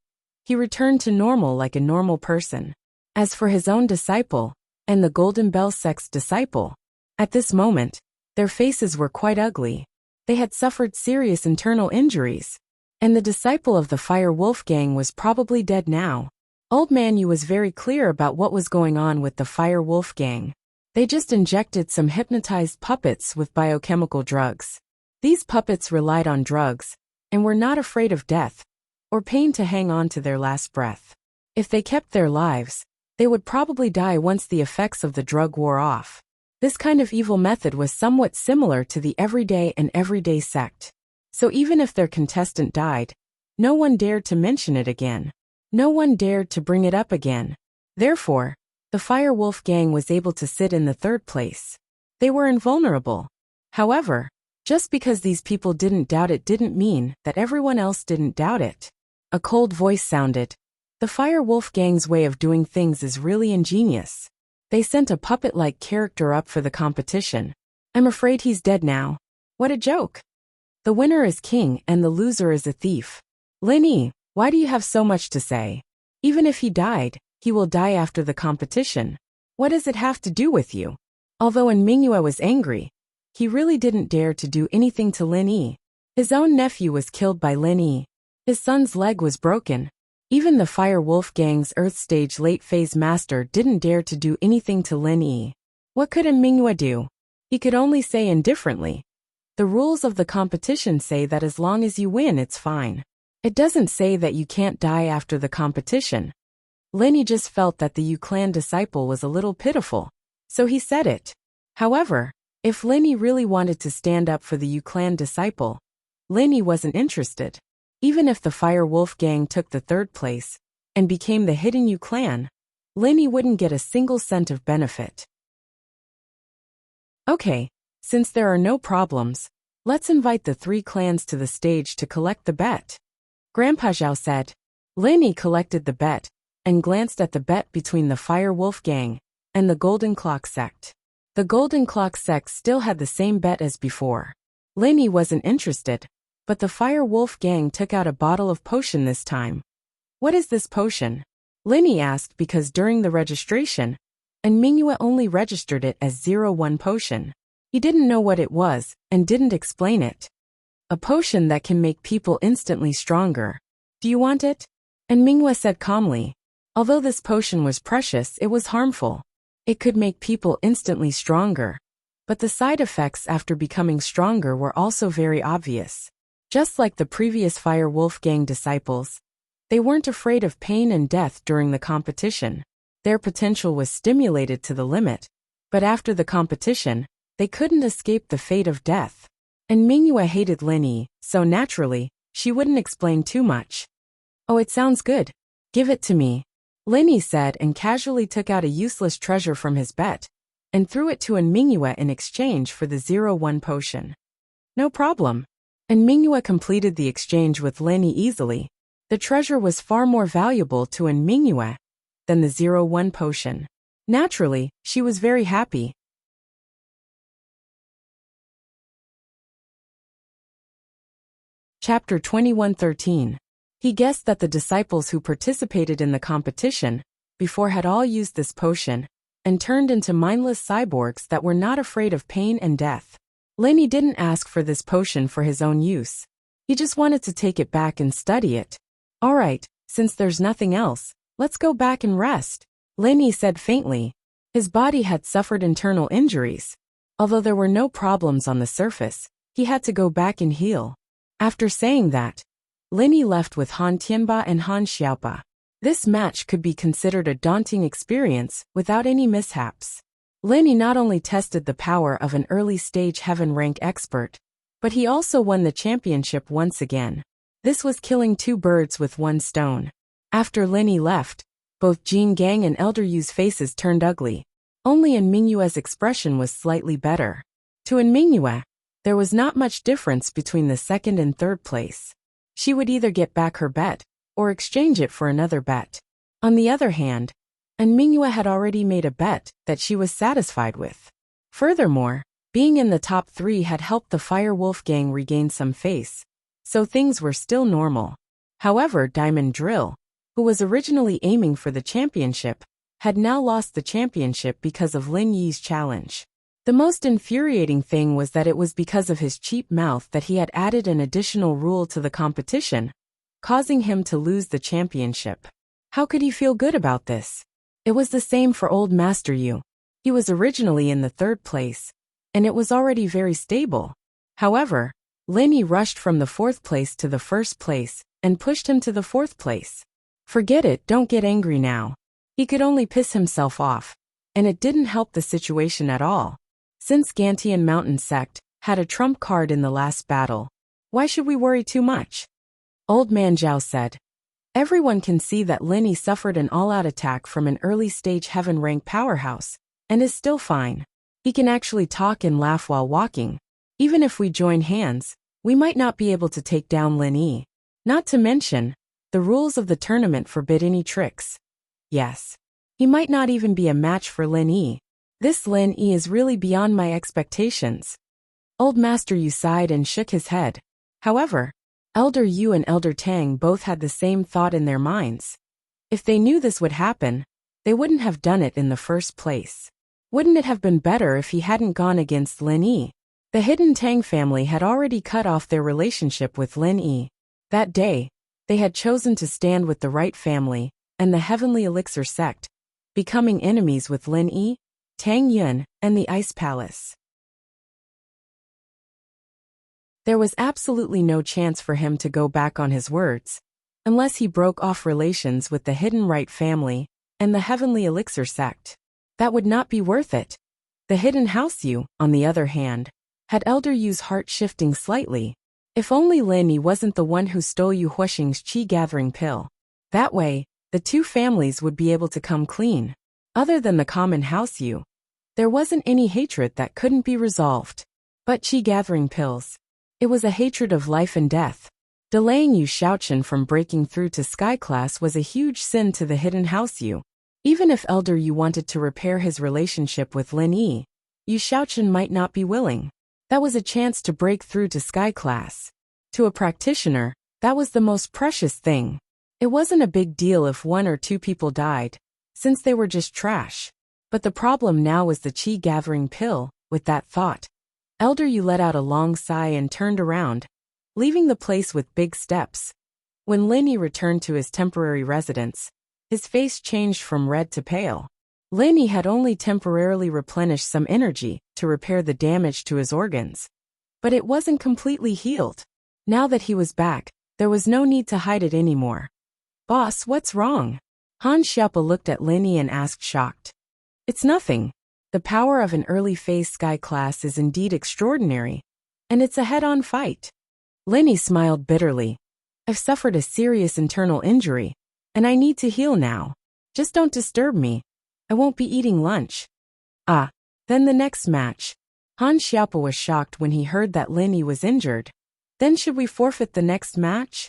he returned to normal like a normal person. As for his own disciple, and the Golden Bell sect's disciple, at this moment, their faces were quite ugly. They had suffered serious internal injuries. And the disciple of the Fire Wolf Gang was probably dead now. Old Man Yu was very clear about what was going on with the Fire Wolf Gang. They just injected some hypnotized puppets with biochemical drugs. These puppets relied on drugs, and were not afraid of death, or pain to hang on to their last breath. If they kept their lives, they would probably die once the effects of the drug wore off. This kind of evil method was somewhat similar to the everyday and everyday sect. So even if their contestant died, no one dared to mention it again. No one dared to bring it up again. Therefore, the Fire Wolf gang was able to sit in the third place. They were invulnerable. However, just because these people didn't doubt it didn't mean that everyone else didn't doubt it. A cold voice sounded. The Fire Wolf gang's way of doing things is really ingenious. They sent a puppet-like character up for the competition. I'm afraid he's dead now. What a joke. The winner is king and the loser is a thief. Linny, why do you have so much to say? Even if he died, he will die after the competition. What does it have to do with you? Although Mingyue was angry, he really didn't dare to do anything to Lin Yi. His own nephew was killed by Lin Yi. His son's leg was broken. Even the Fire Wolf gang's Earth Stage late phase master didn't dare to do anything to Lin Yi. What could Mingyue do? He could only say indifferently. The rules of the competition say that as long as you win it's fine. It doesn't say that you can't die after the competition. Lin Yi just felt that the Yu clan disciple was a little pitiful, so he said it. However, if Lin Yi really wanted to stand up for the Yu clan disciple, Lin Yi wasn't interested. Even if the Fire Wolf gang took the third place and became the hidden Yu clan, Lin Yi wouldn't get a single cent of benefit. Okay, since there are no problems, let's invite the three clans to the stage to collect the bet. Grandpa Zhao said. Lin Yi collected the bet and glanced at the bet between the Fire Wolf gang and the Golden Clock sect. The Golden Clock sect still had the same bet as before. Lin Yi wasn't interested, but the Fire Wolf gang took out a bottle of potion this time. What is this potion? Lin Yi asked because during the registration, Mingyue only registered it as 01 potion. He didn't know what it was and didn't explain it. A potion that can make people instantly stronger. Do you want it? Mingyue said calmly. Although this potion was precious, it was harmful. It could make people instantly stronger. But the side effects after becoming stronger were also very obvious. Just like the previous Fire Wolf gang disciples, they weren't afraid of pain and death during the competition. Their potential was stimulated to the limit, but after the competition, they couldn't escape the fate of death. Mingyue hated Lin Yi, so naturally, she wouldn't explain too much. Oh, it sounds good. Give it to me. Lin Yi said and casually took out a useless treasure from his bet and threw it to Mingyue in exchange for the 01 potion. No problem. Mingyue completed the exchange with Lin Yi easily. The treasure was far more valuable to Mingyue than the 01 potion. Naturally, she was very happy. Chapter 21:13. He guessed that the disciples who participated in the competition before had all used this potion and turned into mindless cyborgs that were not afraid of pain and death. Lin Yi didn't ask for this potion for his own use. He just wanted to take it back and study it. Alright, since there's nothing else, let's go back and rest, Lin Yi said faintly. His body had suffered internal injuries. Although there were no problems on the surface, he had to go back and heal. After saying that, Lin Yi left with Han Tianba and Han Xiaopa. This match could be considered a daunting experience without any mishaps. Lin Yi not only tested the power of an early-stage heaven rank expert, but he also won the championship once again. This was killing two birds with one stone. After Lin Yi left, both Jin Gang and Elder Yu's faces turned ugly. Only Mingyue's expression was slightly better. To Mingyue, there was not much difference between the second and third place. She would either get back her bet, or exchange it for another bet. On the other hand, Mingyue had already made a bet that she was satisfied with. Furthermore, being in the top 3 had helped the Fire Wolf gang regain some face, so things were still normal. However, Diamond Drill, who was originally aiming for the championship, had now lost the championship because of Lin Yi's challenge. The most infuriating thing was that it was because of his cheap mouth that he had added an additional rule to the competition, causing him to lose the championship. How could he feel good about this? It was the same for old Master Yu. He was originally in the third place, and it was already very stable. However, Lin Yi rushed from the fourth place to the first place and pushed him to the fourth place. Forget it, don't get angry now. He could only piss himself off, and it didn't help the situation at all. Since Gantian Mountain Sect had a trump card in the last battle, why should we worry too much? Old Man Zhao said. Everyone can see that Lin Yi suffered an all-out attack from an early-stage heaven-rank powerhouse, and is still fine. He can actually talk and laugh while walking. Even if we join hands, we might not be able to take down Lin Yi. Not to mention, the rules of the tournament forbid any tricks. Yes. He might not even be a match for Lin Yi. This Lin Yi is really beyond my expectations. Old Master Yu sighed and shook his head. However, Elder Yu and Elder Tang both had the same thought in their minds. If they knew this would happen, they wouldn't have done it in the first place. Wouldn't it have been better if he hadn't gone against Lin Yi? The hidden Tang family had already cut off their relationship with Lin Yi. That day, they had chosen to stand with the right family and the Heavenly Elixir sect, becoming enemies with Lin Yi, Tang Yun, and the Ice Palace. There was absolutely no chance for him to go back on his words, unless he broke off relations with the Hidden Right family and the Heavenly Elixir sect. That would not be worth it. The Hidden House Yu, on the other hand, had Elder Yu's heart shifting slightly. If only Lin Yi wasn't the one who stole Yu Huixing's qi-gathering pill. That way, the two families would be able to come clean. Other than the common House Yu, there wasn't any hatred that couldn't be resolved. But qi-gathering pills. It was a hatred of life and death. Delaying Yu Shaochen from breaking through to Sky Class was a huge sin to the Hidden House Yu. Even if Elder Yu wanted to repair his relationship with Lin Yi, Yu Shaochen might not be willing. That was a chance to break through to Sky Class. To a practitioner, that was the most precious thing. It wasn't a big deal if 1 or 2 people died, since they were just trash. But the problem now was the qi-gathering pill. With that thought, Elder Yu let out a long sigh and turned around, leaving the place with big steps. When Lin Yi returned to his temporary residence, his face changed from red to pale. Lin Yi had only temporarily replenished some energy to repair the damage to his organs, but it wasn't completely healed. Now that he was back, there was no need to hide it anymore. Boss, what's wrong? Han Xiaopa looked at Lin Yi and asked, shocked. It's nothing. The power of an early phase Sky Class is indeed extraordinary, and it's a head-on fight. Lin Yi smiled bitterly. I've suffered a serious internal injury, and I need to heal now. Just don't disturb me. I won't be eating lunch. Ah, then the next match. Han Xiaopa was shocked when he heard that Lin Yi was injured. Then should we forfeit the next match?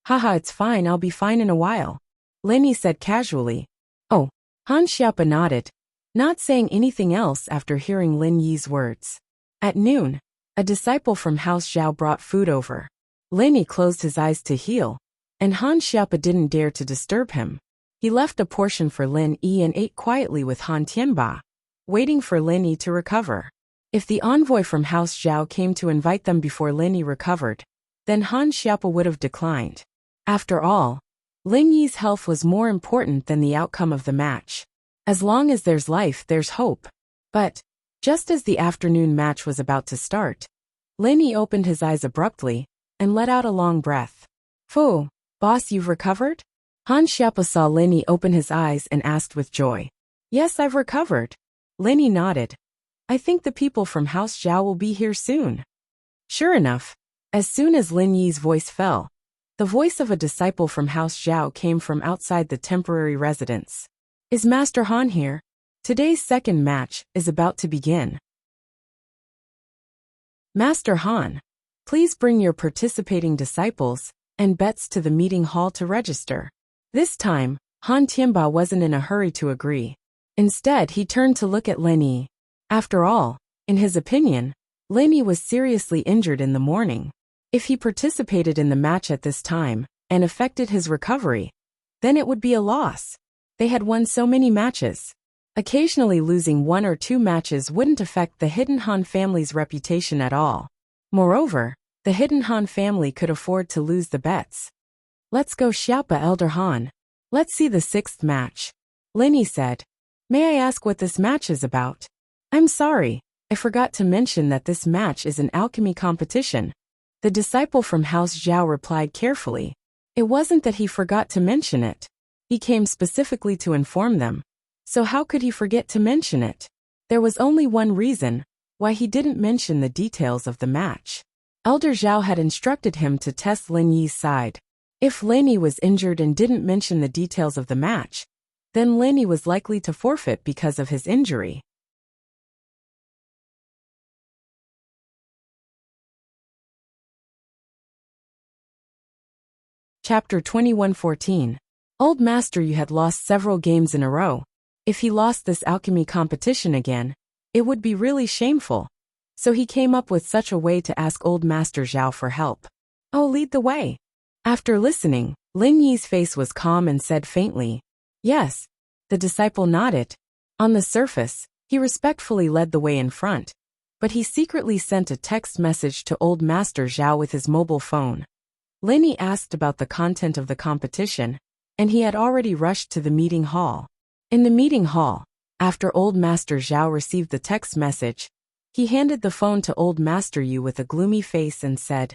Haha, it's fine, I'll be fine in a while. Lin Yi said casually. Oh, Han Xiaopa nodded, not saying anything else after hearing Lin Yi's words. At noon, a disciple from House Zhao brought food over. Lin Yi closed his eyes to heal, and Han Xiaopa didn't dare to disturb him. He left a portion for Lin Yi and ate quietly with Han Tianba, waiting for Lin Yi to recover. If the envoy from House Zhao came to invite them before Lin Yi recovered, then Han Xiaopa would have declined. After all, Lin Yi's health was more important than the outcome of the match. As long as there's life, there's hope. But, just as the afternoon match was about to start, Lin Yi opened his eyes abruptly and let out a long breath. Phew, boss, you've recovered? Han Xiaopa saw Lin Yi open his eyes and asked with joy. Yes, I've recovered. Lin Yi nodded. I think the people from House Zhao will be here soon. Sure enough, as soon as Lin Yi's voice fell, the voice of a disciple from House Zhao came from outside the temporary residence. Is Master Han here? Today's second match is about to begin. Master Han, please bring your participating disciples and bets to the meeting hall to register. This time, Han Tianba wasn't in a hurry to agree. Instead, he turned to look at Lin Yi. After all, in his opinion, Lin Yi was seriously injured in the morning. If he participated in the match at this time and affected his recovery, then it would be a loss. They had won so many matches. Occasionally losing 1 or 2 matches wouldn't affect the Hidden Han family's reputation at all. Moreover, the Hidden Han family could afford to lose the bets. Let's go, Xiaopa, Elder Han. Let's see the 6th match. Lin Yi said. May I ask what this match is about? I'm sorry, I forgot to mention that this match is an alchemy competition. The disciple from House Zhao replied carefully. It wasn't that he forgot to mention it. He came specifically to inform them. So how could he forget to mention it? There was only one reason. why he didn't mention the details of the match. Elder Zhao had instructed him to test Lin Yi's side. If Lin Yi was injured and didn't mention the details of the match, then Lin Yi was likely to forfeit because of his injury. Chapter 21:14. Old Master Yu had lost several games in a row. If he lost this alchemy competition again, it would be really shameful. So he came up with such a way to ask Old Master Zhao for help. "Oh, lead the way." After listening, Lin Yi's face was calm and said faintly, "Yes." The disciple nodded. On the surface, he respectfully led the way in front, but he secretly sent a text message to Old Master Zhao with his mobile phone. Lin Yi asked about the content of the competition, and he had already rushed to the meeting hall. In the meeting hall, after Old Master Zhao received the text message, he handed the phone to Old Master Yu with a gloomy face and said,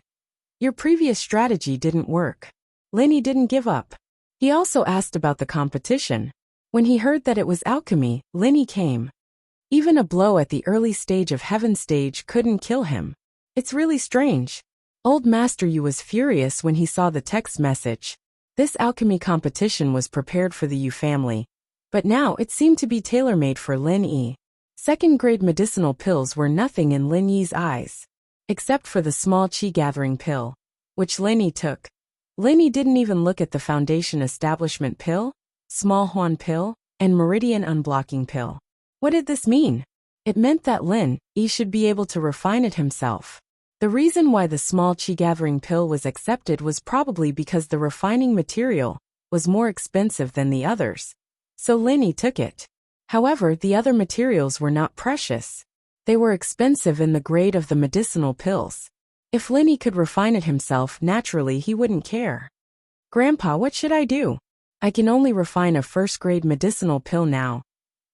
"Your previous strategy didn't work." Lin Yi didn't give up. He also asked about the competition. When he heard that it was alchemy, Lin Yi came. Even a blow at the early stage of Heaven stage couldn't kill him. It's really strange. Old Master Yu was furious when he saw the text message. This alchemy competition was prepared for the Yu family, but now it seemed to be tailor-made for Lin Yi. Second-grade medicinal pills were nothing in Lin Yi's eyes, except for the small qi-gathering pill, which Lin Yi took. Lin Yi didn't even look at the Foundation Establishment pill, Small Huan pill, and Meridian Unblocking pill. What did this mean? It meant that Lin Yi should be able to refine it himself. The reason why the small qi-gathering pill was accepted was probably because the refining material was more expensive than the others, so Lin Yi took it. However, the other materials were not precious. They were expensive in the grade of the medicinal pills. If Lin Yi could refine it himself, naturally he wouldn't care. "Grandpa, what should I do? I can only refine a first-grade medicinal pill now,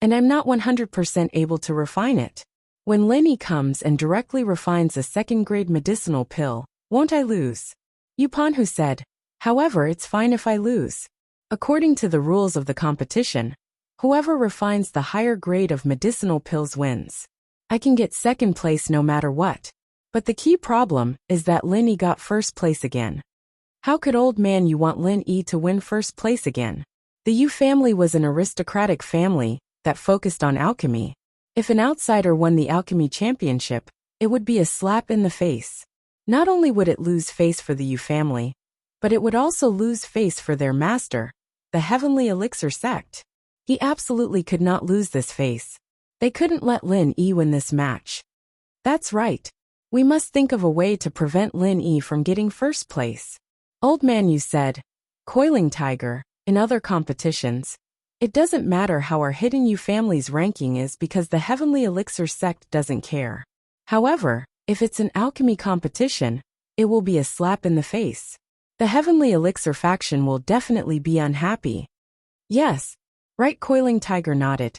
and I'm not 100% able to refine it. When Lin Yi comes and directly refines a second-grade medicinal pill, won't I lose?" Yupanhu said. "However, it's fine if I lose. According to the rules of the competition, whoever refines the higher grade of medicinal pills wins. I can get second place no matter what. But the key problem is that Lin Yi got first place again." How could Old Man Yu want Lin Yi to win first place again? The Yu family was an aristocratic family that focused on alchemy. If an outsider won the alchemy championship, it would be a slap in the face. Not only would it lose face for the Yu family, but it would also lose face for their master, the Heavenly Elixir sect. He absolutely could not lose this face. They couldn't let Lin Yi win this match. "That's right. We must think of a way to prevent Lin Yi from getting first place," Old Man Yu said. "Coiling Tiger, in other competitions, it doesn't matter how our hidden Yu family's ranking is because the Heavenly Elixir sect doesn't care. However, if it's an alchemy competition, it will be a slap in the face. The Heavenly Elixir faction will definitely be unhappy." "Yes, right." Coiling Tiger nodded.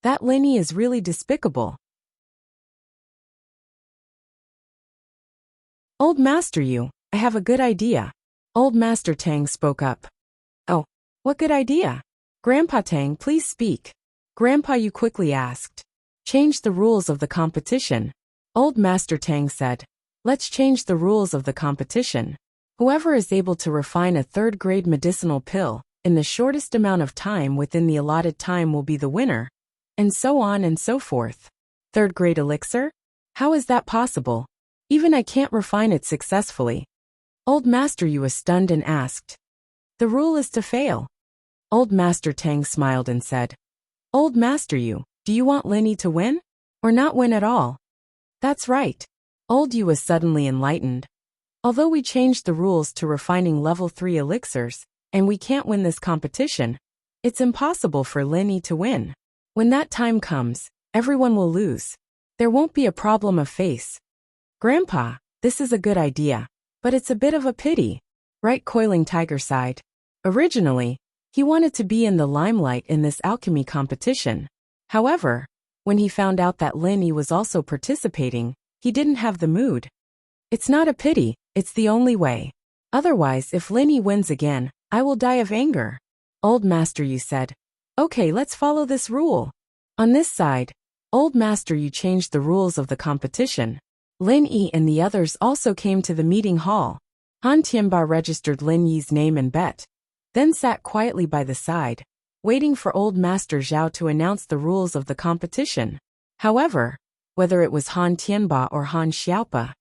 "That Lin Yi is really despicable." "Old Master Yu, I have a good idea." Old Master Tang spoke up. "Oh, what good idea?" "Grandpa Tang, please speak." Grandpa Yu quickly asked. "Change the rules of the competition." Old Master Tang said. "Let's change the rules of the competition. Whoever is able to refine a third-grade medicinal pill in the shortest amount of time within the allotted time will be the winner, and so on and so forth." "Third-grade elixir? How is that possible? Even I can't refine it successfully." Old Master Yu was stunned and asked. "The rule is to fail." Old Master Tang smiled and said, "Old Master Yu, do you want Lin Yi to win? Or not win at all?" "That's right." Old Yu was suddenly enlightened. "Although we changed the rules to refining level 3 elixirs, and we can't win this competition, it's impossible for Lin Yi to win. When that time comes, everyone will lose. There won't be a problem of face." "Grandpa, this is a good idea, but it's a bit of a pity." Right. Coiling Tiger sighed. Originally, he wanted to be in the limelight in this alchemy competition. However, when he found out that Lin Yi was also participating, he didn't have the mood. "It's not a pity, it's the only way. Otherwise, if Lin Yi wins again, I will die of anger." Old Master Yu said. "Okay, let's follow this rule." On this side, Old Master, you changed the rules of the competition. Lin Yi and the others also came to the meeting hall. Han Tianba registered Lin Yi's name and bet, then sat quietly by the side, waiting for Old Master Zhao to announce the rules of the competition. However, whether it was Han Tianba or Han Xiaopa,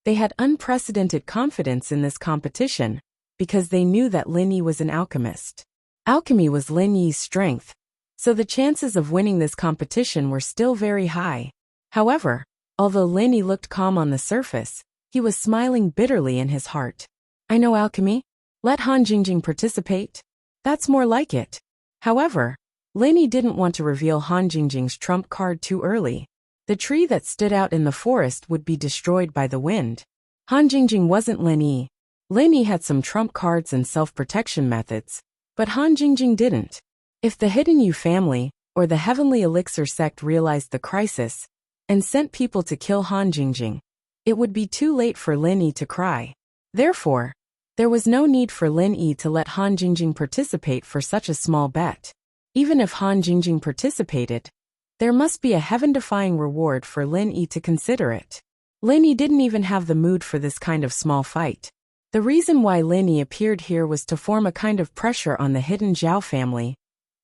they had unprecedented confidence in this competition, because they knew that Lin Yi was an alchemist. Alchemy was Lin Yi's strength, so the chances of winning this competition were still very high. However, although Lin Yi looked calm on the surface, he was smiling bitterly in his heart. I know alchemy. Let Han Jingjing participate. That's more like it. However, Lin Yi didn't want to reveal Han Jingjing's trump card too early. The tree that stood out in the forest would be destroyed by the wind. Han Jingjing wasn't Lin Yi. Lin Yi had some trump cards and self-protection methods, but Han Jingjing didn't. If the Hidden Yu family, or the Heavenly Elixir sect realized the crisis, and sent people to kill Han Jingjing, it would be too late for Lin Yi to cry. Therefore, there was no need for Lin Yi to let Han Jingjing participate for such a small bet. Even if Han Jingjing participated, there must be a heaven-defying reward for Lin Yi to consider it. Lin Yi didn't even have the mood for this kind of small fight. The reason why Lin Yi appeared here was to form a kind of pressure on the Hidden Zhao family,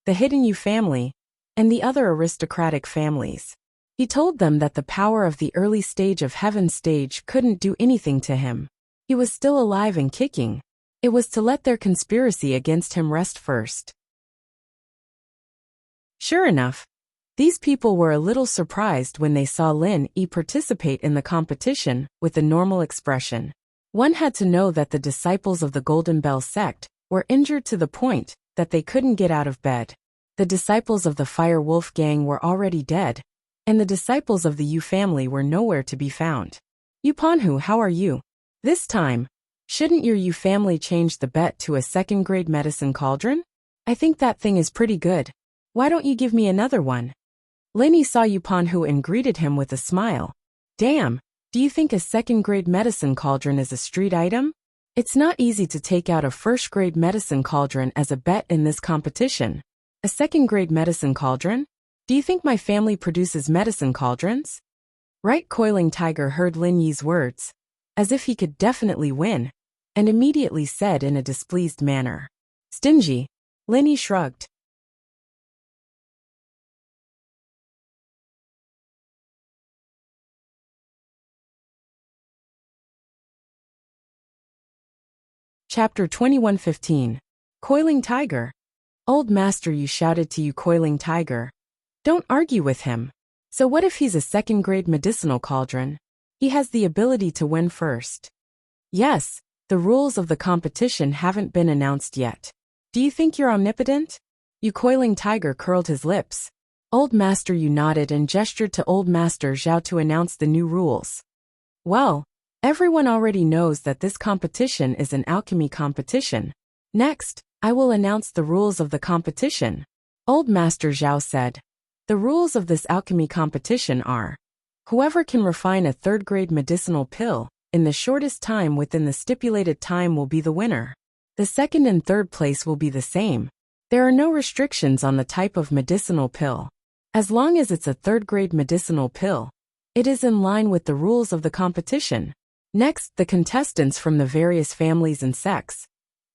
the Hidden Yu family, and the other aristocratic families. He told them that the power of the early stage of Heaven stage couldn't do anything to him. He was still alive and kicking. It was to let their conspiracy against him rest first. Sure enough, these people were a little surprised when they saw Lin Yi participate in the competition with a normal expression. One had to know that the disciples of the Golden Bell sect were injured to the point that they couldn't get out of bed. The disciples of the Fire Wolf gang were already dead, and the disciples of the Yu family were nowhere to be found. Yu Panhu, how are you? This time, shouldn't your Yu family change the bet to a second-grade medicine cauldron? I think that thing is pretty good. Why don't you give me another one? Lin Yi saw Yu Panhu and greeted him with a smile. Damn, do you think a second-grade medicine cauldron is a street item? It's not easy to take out a first-grade medicine cauldron as a bet in this competition. A second-grade medicine cauldron? Do you think my family produces medicine cauldrons? Right, Coiling Tiger heard Lin Yi's words, as if he could definitely win, and immediately said in a displeased manner. Stingy. Lin Yi shrugged. Chapter 21:15. Coiling Tiger. Old Master, you shouted to you, Coiling Tiger. Don't argue with him. So what if he's a second-grade medicinal cauldron? He has the ability to win first. Yes, the rules of the competition haven't been announced yet. Do you think you're omnipotent? You Coiling Tiger curled his lips. Old Master, you nodded and gestured to Old Master Zhao to announce the new rules. Well, everyone already knows that this competition is an alchemy competition. Next, I will announce the rules of the competition. Old Master Zhao said. The rules of this alchemy competition are: whoever can refine a third-grade medicinal pill in the shortest time within the stipulated time will be the winner. The second and third place will be the same. There are no restrictions on the type of medicinal pill. As long as it's a third-grade medicinal pill, it is in line with the rules of the competition. Next, the contestants from the various families and sects.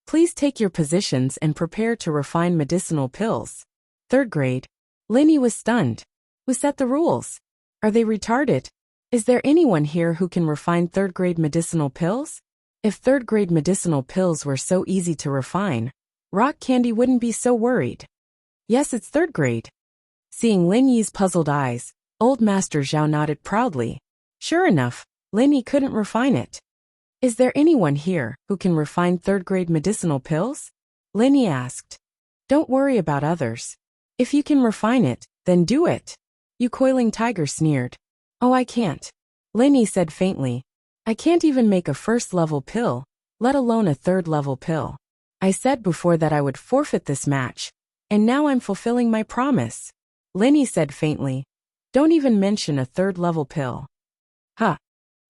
Please take your positions and prepare to refine medicinal pills. Third grade. Lin Yi was stunned. Who set the rules? Are they retarded? Is there anyone here who can refine third-grade medicinal pills? If third-grade medicinal pills were so easy to refine, Rock Candy wouldn't be so worried. Yes, it's third grade. Seeing Lin Yi's puzzled eyes, Old Master Zhao nodded proudly. Sure enough, Lin Yi couldn't refine it. Is there anyone here who can refine third-grade medicinal pills? Lin Yi asked. Don't worry about others. If you can refine it, then do it. You Coiling Tiger sneered. Oh, I can't. Lin Yi said faintly. I can't even make a first-level pill, let alone a third-level pill. I said before that I would forfeit this match, and now I'm fulfilling my promise. Lin Yi said faintly. Don't even mention a third-level pill. Huh.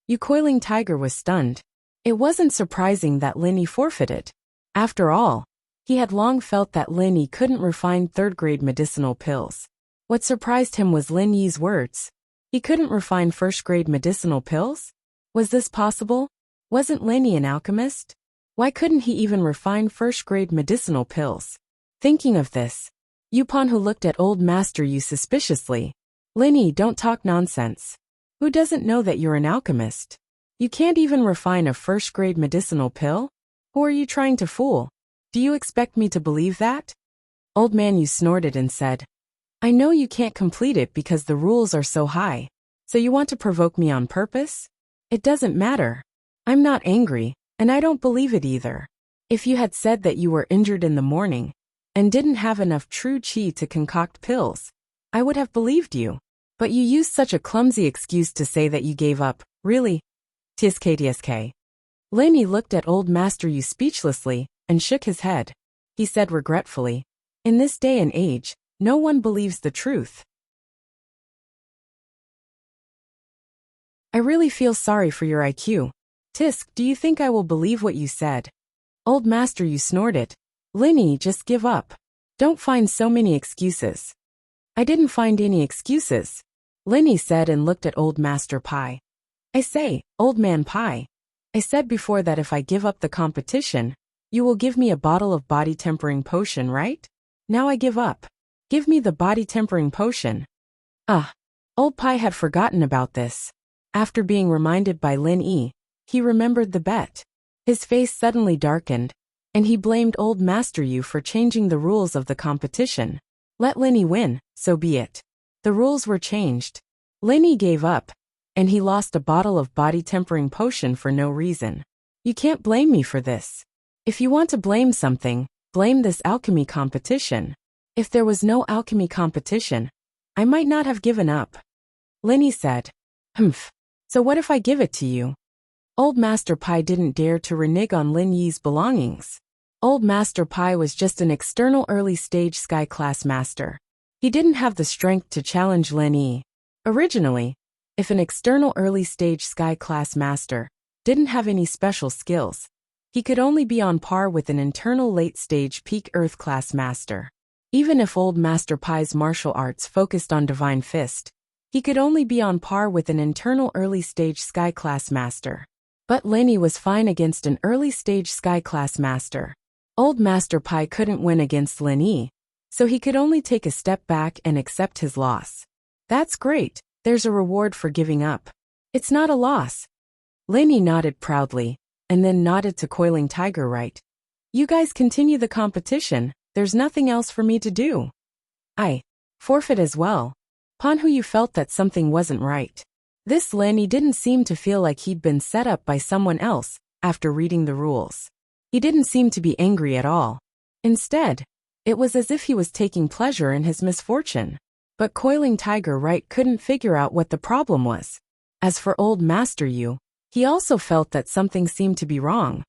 You Coiling Tiger was stunned. It wasn't surprising that Lin Yi forfeited. After all, he had long felt that Lin Yi couldn't refine third-grade medicinal pills. What surprised him was Lin Yi's words. He couldn't refine first-grade medicinal pills? Was this possible? Wasn't Lin Yi an alchemist? Why couldn't he even refine first-grade medicinal pills? Thinking of this, Yupon, who looked at old Master Yu suspiciously. Lin Yi, don't talk nonsense. Who doesn't know that you're an alchemist? You can't even refine a first-grade medicinal pill? Who are you trying to fool? Do you expect me to believe that? Old Man Yu snorted and said, I know you can't complete it because the rules are so high. So you want to provoke me on purpose? It doesn't matter. I'm not angry, and I don't believe it either. If you had said that you were injured in the morning and didn't have enough true qi to concoct pills, I would have believed you. But you used such a clumsy excuse to say that you gave up, really? Tsk. Lin Yi looked at old Master Yu speechlessly and shook his head. He said regretfully, in this day and age, no one believes the truth. I really feel sorry for your IQ. Tisk, do you think I will believe what you said? Old Master Yu snorted. Lin Yi, just give up. Don't find so many excuses. I didn't find any excuses, Lin Yi said and looked at old Master Pai. I say, old man Pai. I said before that if I give up the competition, you will give me a bottle of body tempering potion, right? Now I give up. Give me the body tempering potion. Old Pai had forgotten about this. After being reminded by Lin Yi, he remembered the bet. His face suddenly darkened, and he blamed old Master Yu for changing the rules of the competition. Let Lin Yi win, so be it. The rules were changed. Lin Yi gave up, and he lost a bottle of body tempering potion for no reason. You can't blame me for this. If you want to blame something, blame this alchemy competition. If there was no alchemy competition, I might not have given up. Lin Yi said. So what if I give it to you? Old Master Pai didn't dare to renege on Lin Yi's belongings. Old Master Pai was just an external early-stage sky class master. He didn't have the strength to challenge Lin Yi. Originally, if an external early-stage sky class master didn't have any special skills, he could only be on par with an internal late-stage peak Earth class master. Even if old Master Pai's martial arts focused on Divine Fist, he could only be on par with an internal early-stage sky class master. But Lin Yi was fine against an early-stage sky class master. Old Master Pai couldn't win against Lin Yi, so he could only take a step back and accept his loss. That's great, there's a reward for giving up. It's not a loss. Lin Yi nodded proudly, and then nodded to Coiling Tiger, right? You guys continue the competition, there's nothing else for me to do. I forfeit as well. Pan Huyu felt that something wasn't right. This Lin Yi didn't seem to feel like he'd been set up by someone else after reading the rules. He didn't seem to be angry at all. Instead, it was as if he was taking pleasure in his misfortune. But Coiling Tiger Right couldn't figure out what the problem was. As for old Master Yu, he also felt that something seemed to be wrong.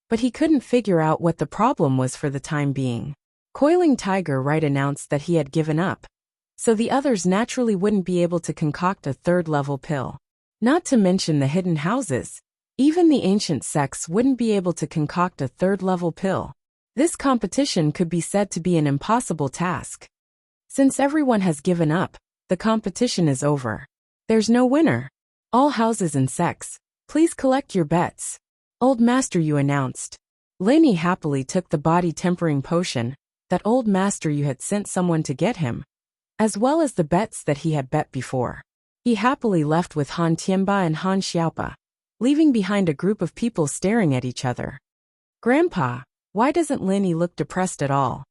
But he couldn't figure out what the problem was for the time being. Coiling Tiger Right announced that he had given up, so the others naturally wouldn't be able to concoct a third-level pill. Not to mention the hidden houses. Even the ancient sects wouldn't be able to concoct a third-level pill. This competition could be said to be an impossible task. Since everyone has given up, the competition is over. There's no winner. All houses and sects, please collect your bets. Old Master Yu announced. Lin Yi happily took the body tempering potion that old Master Yu had sent someone to get him, as well as the bets that he had bet before. He happily left with Han Tianba and Han Xiaopa, leaving behind a group of people staring at each other. Grandpa, why doesn't Lin Yi look depressed at all?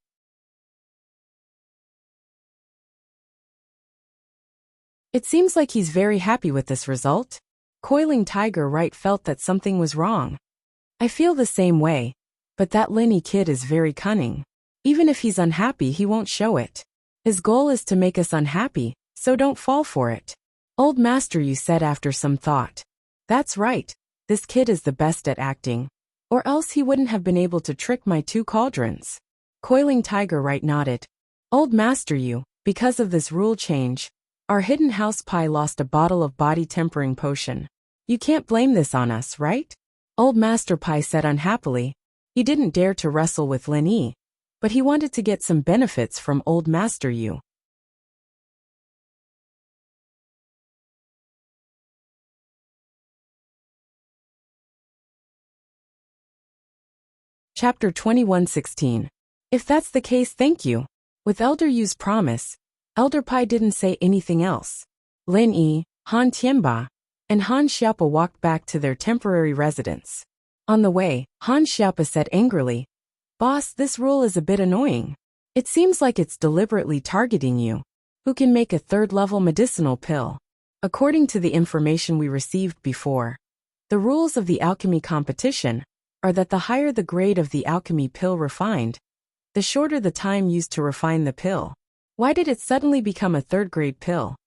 It seems like he's very happy with this result. Coiling Tiger Right felt that something was wrong. I feel the same way, but that Lin Yi kid is very cunning. Even if he's unhappy, he won't show it. His goal is to make us unhappy, so don't fall for it. Old Master Yu said after some thought. That's right, this kid is the best at acting, or else he wouldn't have been able to trick my two cauldrons. Coiling Tiger Right nodded. Old Master Yu, because of this rule change, our hidden house Pai lost a bottle of body tempering potion. You can't blame this on us, right? Old Master Pai said unhappily. He didn't dare to wrestle with Lin Yi, but he wanted to get some benefits from old Master Yu. Chapter 21:16. If that's the case, thank you. With Elder Yu's promise, Elder Pai didn't say anything else. Lin Yi, Han Tianba, and Han Xiaopa walked back to their temporary residence. On the way, Han Xiaopa said angrily, "Boss, this rule is a bit annoying. It seems like it's deliberately targeting you. Who can make a third-level medicinal pill?" According to the information we received before, the rules of the alchemy competition are that the higher the grade of the alchemy pill refined, the shorter the time used to refine the pill. Why did it suddenly become a third-grade pill?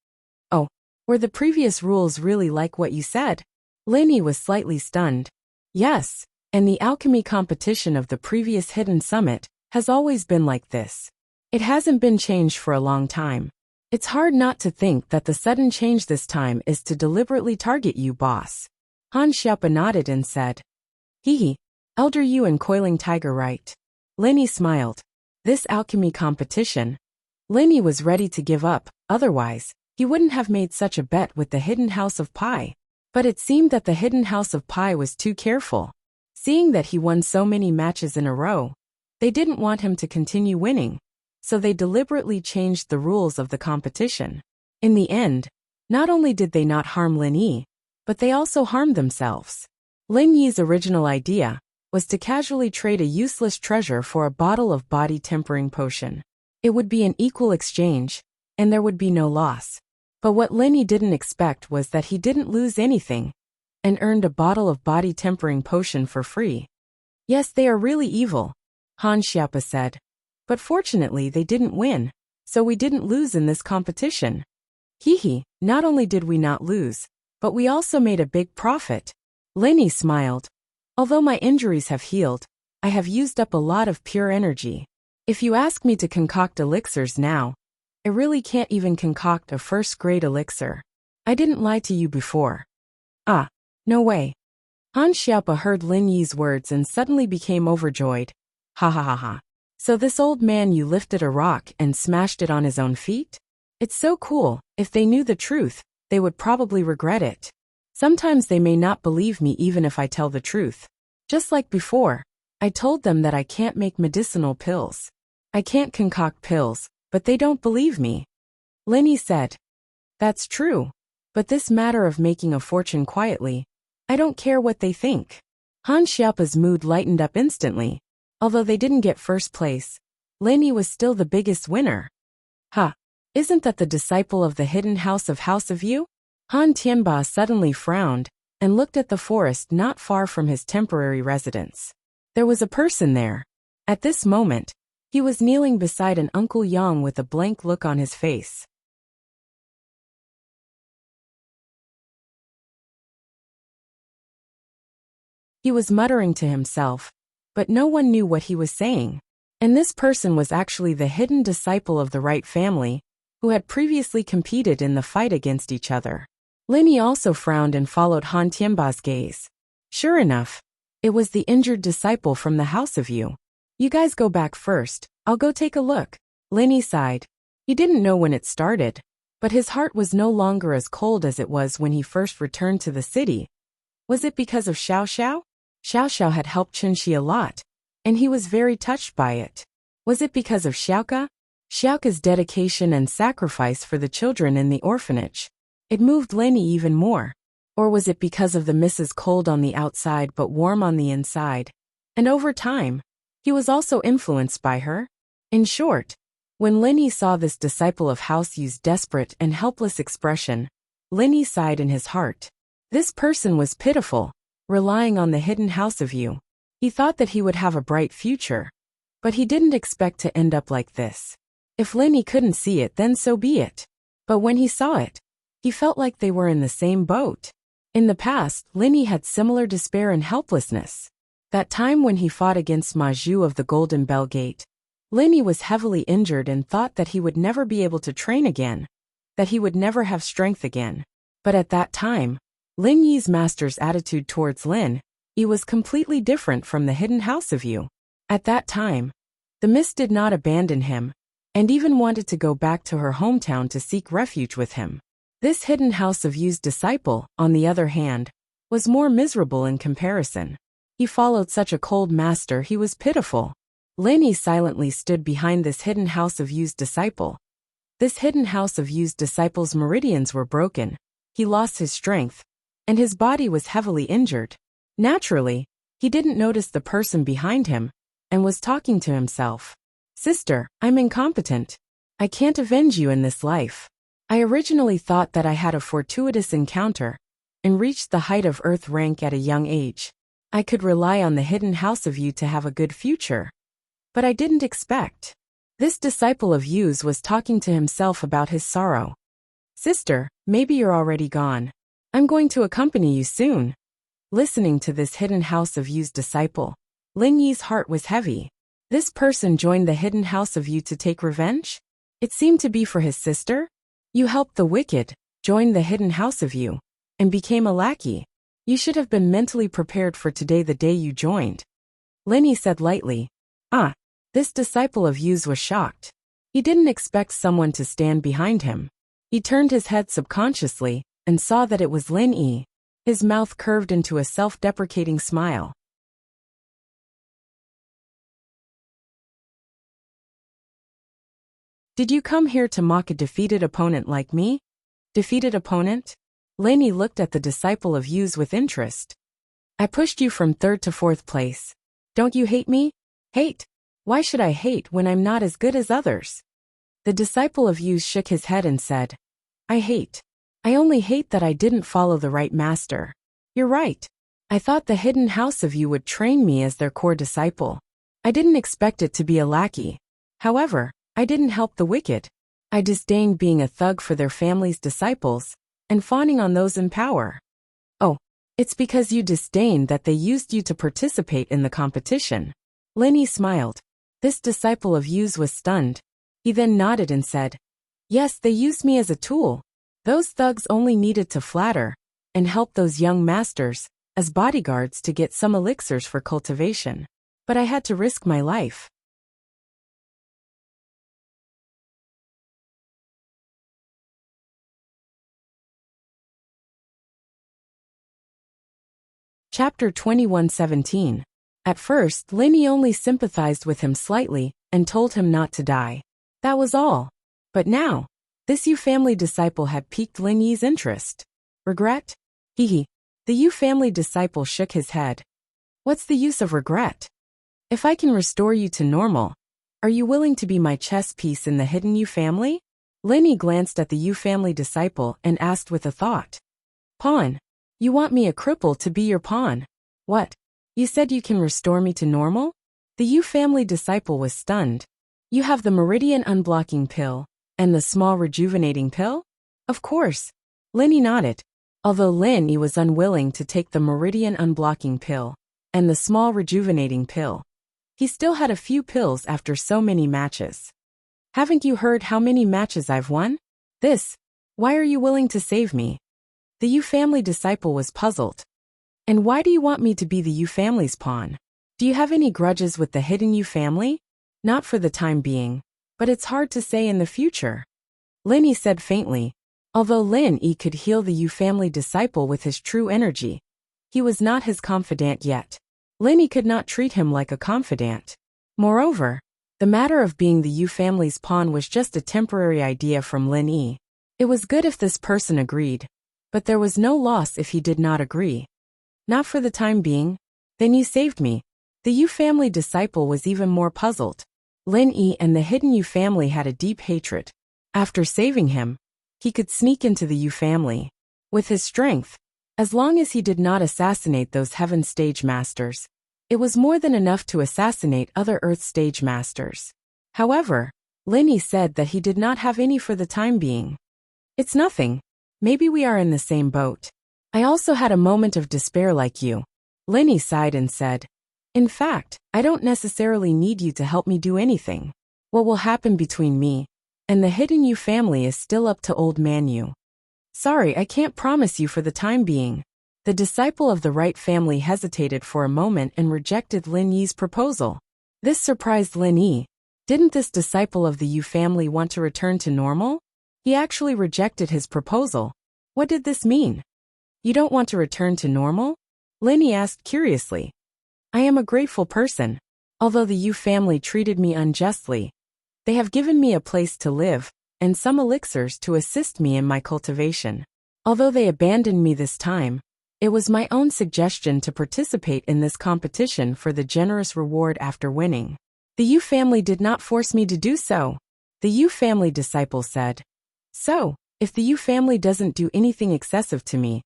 Oh, were the previous rules really like what you said? Lin Yi was slightly stunned. Yes, and the alchemy competition of the previous Hidden Summit has always been like this. It hasn't been changed for a long time. It's hard not to think that the sudden change this time is to deliberately target you, boss. Han Xiaopa nodded and said, "Hee, Elder Yu and Coiling Tiger right." Lin Yi smiled. This alchemy competition, Lin Yi was ready to give up, otherwise, he wouldn't have made such a bet with the Hidden House of Pai. But it seemed that the Hidden House of Pai was too careful. Seeing that he won so many matches in a row, they didn't want him to continue winning, so they deliberately changed the rules of the competition. In the end, not only did they not harm Lin Yi, but they also harmed themselves. Lin Yi's original idea was to casually trade a useless treasure for a bottle of body-tempering potion. It would be an equal exchange, and there would be no loss. But what Lin Yi didn't expect was that he didn't lose anything, and earned a bottle of body-tempering potion for free. "Yes, they are really evil," Han Xiaopa said. "But fortunately they didn't win, so we didn't lose in this competition." Hee, not only did we not lose, but we also made a big profit. Lin Yi smiled. "Although my injuries have healed, I have used up a lot of pure energy. If you ask me to concoct elixirs now, I really can't even concoct a first-grade elixir. I didn't lie to you before." "Ah, no way." Han Xiaopa heard Lin Yi's words and suddenly became overjoyed. "Ha ha ha ha. So this old man, you lifted a rock and smashed it on his own feet? It's so cool. If they knew the truth, they would probably regret it. Sometimes they may not believe me even if I tell the truth. Just like before, I told them that I can't make medicinal pills. I can't concoct pills, but they don't believe me." Lin Yi said, "That's true. But this matter of making a fortune quietly, I don't care what they think." Han Xiaopa's mood lightened up instantly. Although they didn't get first place, Lin Yi was still the biggest winner. "Ha! Isn't that the disciple of the Hidden House of Yu?" Han Tianba suddenly frowned and looked at the forest not far from his temporary residence. There was a person there. At this moment, he was kneeling beside an Uncle Yang with a blank look on his face. He was muttering to himself, but no one knew what he was saying. And this person was actually the hidden disciple of the right family, who had previously competed in the fight against each other. Lin Yi also frowned and followed Han Tianba's gaze. Sure enough, it was the injured disciple from the House of Yu. "You guys go back first, I'll go take a look." Lin Yi sighed. He didn't know when it started, but his heart was no longer as cold as it was when he first returned to the city. Was it because of Xiao Xiao? Xiao Xiao had helped Qinshi a lot, and he was very touched by it. Was it because of Xiaoka? Xiaoka's dedication and sacrifice for the children in the orphanage. It moved Lin Yi even more. Or was it because of the Mrs. Cold on the outside but warm on the inside? And over time, he was also influenced by her? In short, when Lin Yi saw this disciple of House Yu's desperate and helpless expression, Lin Yi sighed in his heart. This person was pitiful, relying on the Hidden House of Yu. He thought that he would have a bright future, but he didn't expect to end up like this. If Lin Yi couldn't see it, then so be it. But when he saw it, he felt like they were in the same boat. In the past, Lin Yi had similar despair and helplessness. That time when he fought against Ma Zhu of the Golden Bell Gate, Lin Yi was heavily injured and thought that he would never be able to train again, that he would never have strength again. But at that time, Lin Yi's master's attitude towards Lin Yi was completely different from the Hidden House of Yu. At that time, the Mist did not abandon him, and even wanted to go back to her hometown to seek refuge with him. This Hidden House of Yu's disciple, on the other hand, was more miserable in comparison. He followed such a cold master he was pitiful. Lin Yi silently stood behind this hidden house of Yu's disciple. This hidden house of Yu's disciple's meridians were broken. He lost his strength, and his body was heavily injured. Naturally, he didn't notice the person behind him, and was talking to himself. Sister, I'm incompetent. I can't avenge you in this life. I originally thought that I had a fortuitous encounter, and reached the height of Earth rank at a young age. I could rely on the hidden house of Yu to have a good future. But I didn't expect. This disciple of Yu's was talking to himself about his sorrow. Sister, maybe you're already gone. I'm going to accompany you soon. Listening to this hidden house of Yu's disciple, Lin Yi's heart was heavy. This person joined the hidden house of Yu to take revenge? It seemed to be for his sister? You helped the wicked, joined the hidden house of Yu, and became a lackey. You should have been mentally prepared for today, the day you joined. Lin Yi said lightly. This disciple of Yu's was shocked. He didn't expect someone to stand behind him. He turned his head subconsciously, and saw that it was Lin Yi. His mouth curved into a self-deprecating smile. Did you come here to mock a defeated opponent like me? Defeated opponent? Lin Yi looked at the disciple of Yu's with interest. I pushed you from 3rd to 4th place. Don't you hate me? Hate? Why should I hate when I'm not as good as others? The disciple of Yu shook his head and said, I hate. I only hate that I didn't follow the right master. You're right. I thought the hidden house of Yu would train me as their core disciple. I didn't expect it to be a lackey. However, I didn't help the wicked. I disdained being a thug for their family's disciples, and fawning on those in power. Oh, it's because you disdained that they used you to participate in the competition. Lin Yi smiled. This disciple of Yu's was stunned. He then nodded and said, Yes, they used me as a tool. Those thugs only needed to flatter and help those young masters as bodyguards to get some elixirs for cultivation. But I had to risk my life. Chapter 21:17. At first, Lin Yi only sympathized with him slightly and told him not to die. That was all. But now, this Yu family disciple had piqued Lin Yi's interest. Regret? Hee. The Yu family disciple shook his head. What's the use of regret? If I can restore you to normal, are you willing to be my chess piece in the hidden Yu family? Lin Yi glanced at the Yu family disciple and asked with a thought. Pawn. You want me a cripple to be your pawn? What? You said you can restore me to normal? The Yu family disciple was stunned. You have the meridian unblocking pill, and the small rejuvenating pill? Of course. Lin Yi nodded. Although Lin Yi was unwilling to take the meridian unblocking pill, and the small rejuvenating pill, he still had a few pills after so many matches. Haven't you heard how many matches I've won? Why are you willing to save me? The Yu family disciple was puzzled. And why do you want me to be the Yu family's pawn? Do you have any grudges with the hidden Yu family? Not for the time being, but it's hard to say in the future. Lin Yi said faintly. Although Lin Yi could heal the Yu family disciple with his true energy, he was not his confidant yet. Lin Yi could not treat him like a confidant. Moreover, the matter of being the Yu family's pawn was just a temporary idea from Lin Yi. It was good if this person agreed, but there was no loss if he did not agree. Not for the time being. Then you saved me. The Yu family disciple was even more puzzled. Lin Yi and the hidden Yu family had a deep hatred. After saving him, he could sneak into the Yu family. With his strength, as long as he did not assassinate those heaven stage masters, it was more than enough to assassinate other earth stage masters. However, Lin Yi said that he did not have any for the time being. It's nothing. Maybe we are in the same boat. I also had a moment of despair like you. Lin Yi sighed and said, In fact, I don't necessarily need you to help me do anything. What will happen between me and the hidden Yu family is still up to old man Yu. Sorry, I can't promise you for the time being. The disciple of the right family hesitated for a moment and rejected Lin Yi's proposal. This surprised Lin Yi. Didn't this disciple of the Yu family want to return to normal? He actually rejected his proposal. What did this mean? You don't want to return to normal? Lin Yi asked curiously. I am a grateful person. Although the Yu family treated me unjustly, they have given me a place to live, and some elixirs to assist me in my cultivation. Although they abandoned me this time, it was my own suggestion to participate in this competition for the generous reward after winning. The Yu family did not force me to do so. The Yu family disciple said. So, if the Yu family doesn't do anything excessive to me,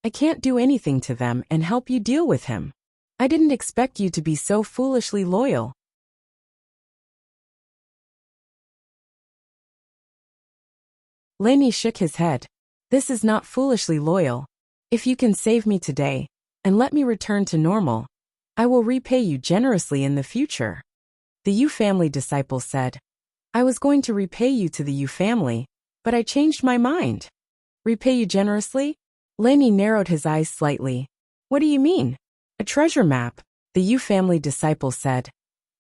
I can't do anything to them and help you deal with him. I didn't expect you to be so foolishly loyal. Lin Yi shook his head. This is not foolishly loyal. If you can save me today, and let me return to normal, I will repay you generously in the future. The Yu family disciple said. I was going to repay you to the Yu family, but I changed my mind. Repay you generously? Lin Yi narrowed his eyes slightly. What do you mean? A treasure map, the Yu family disciple said.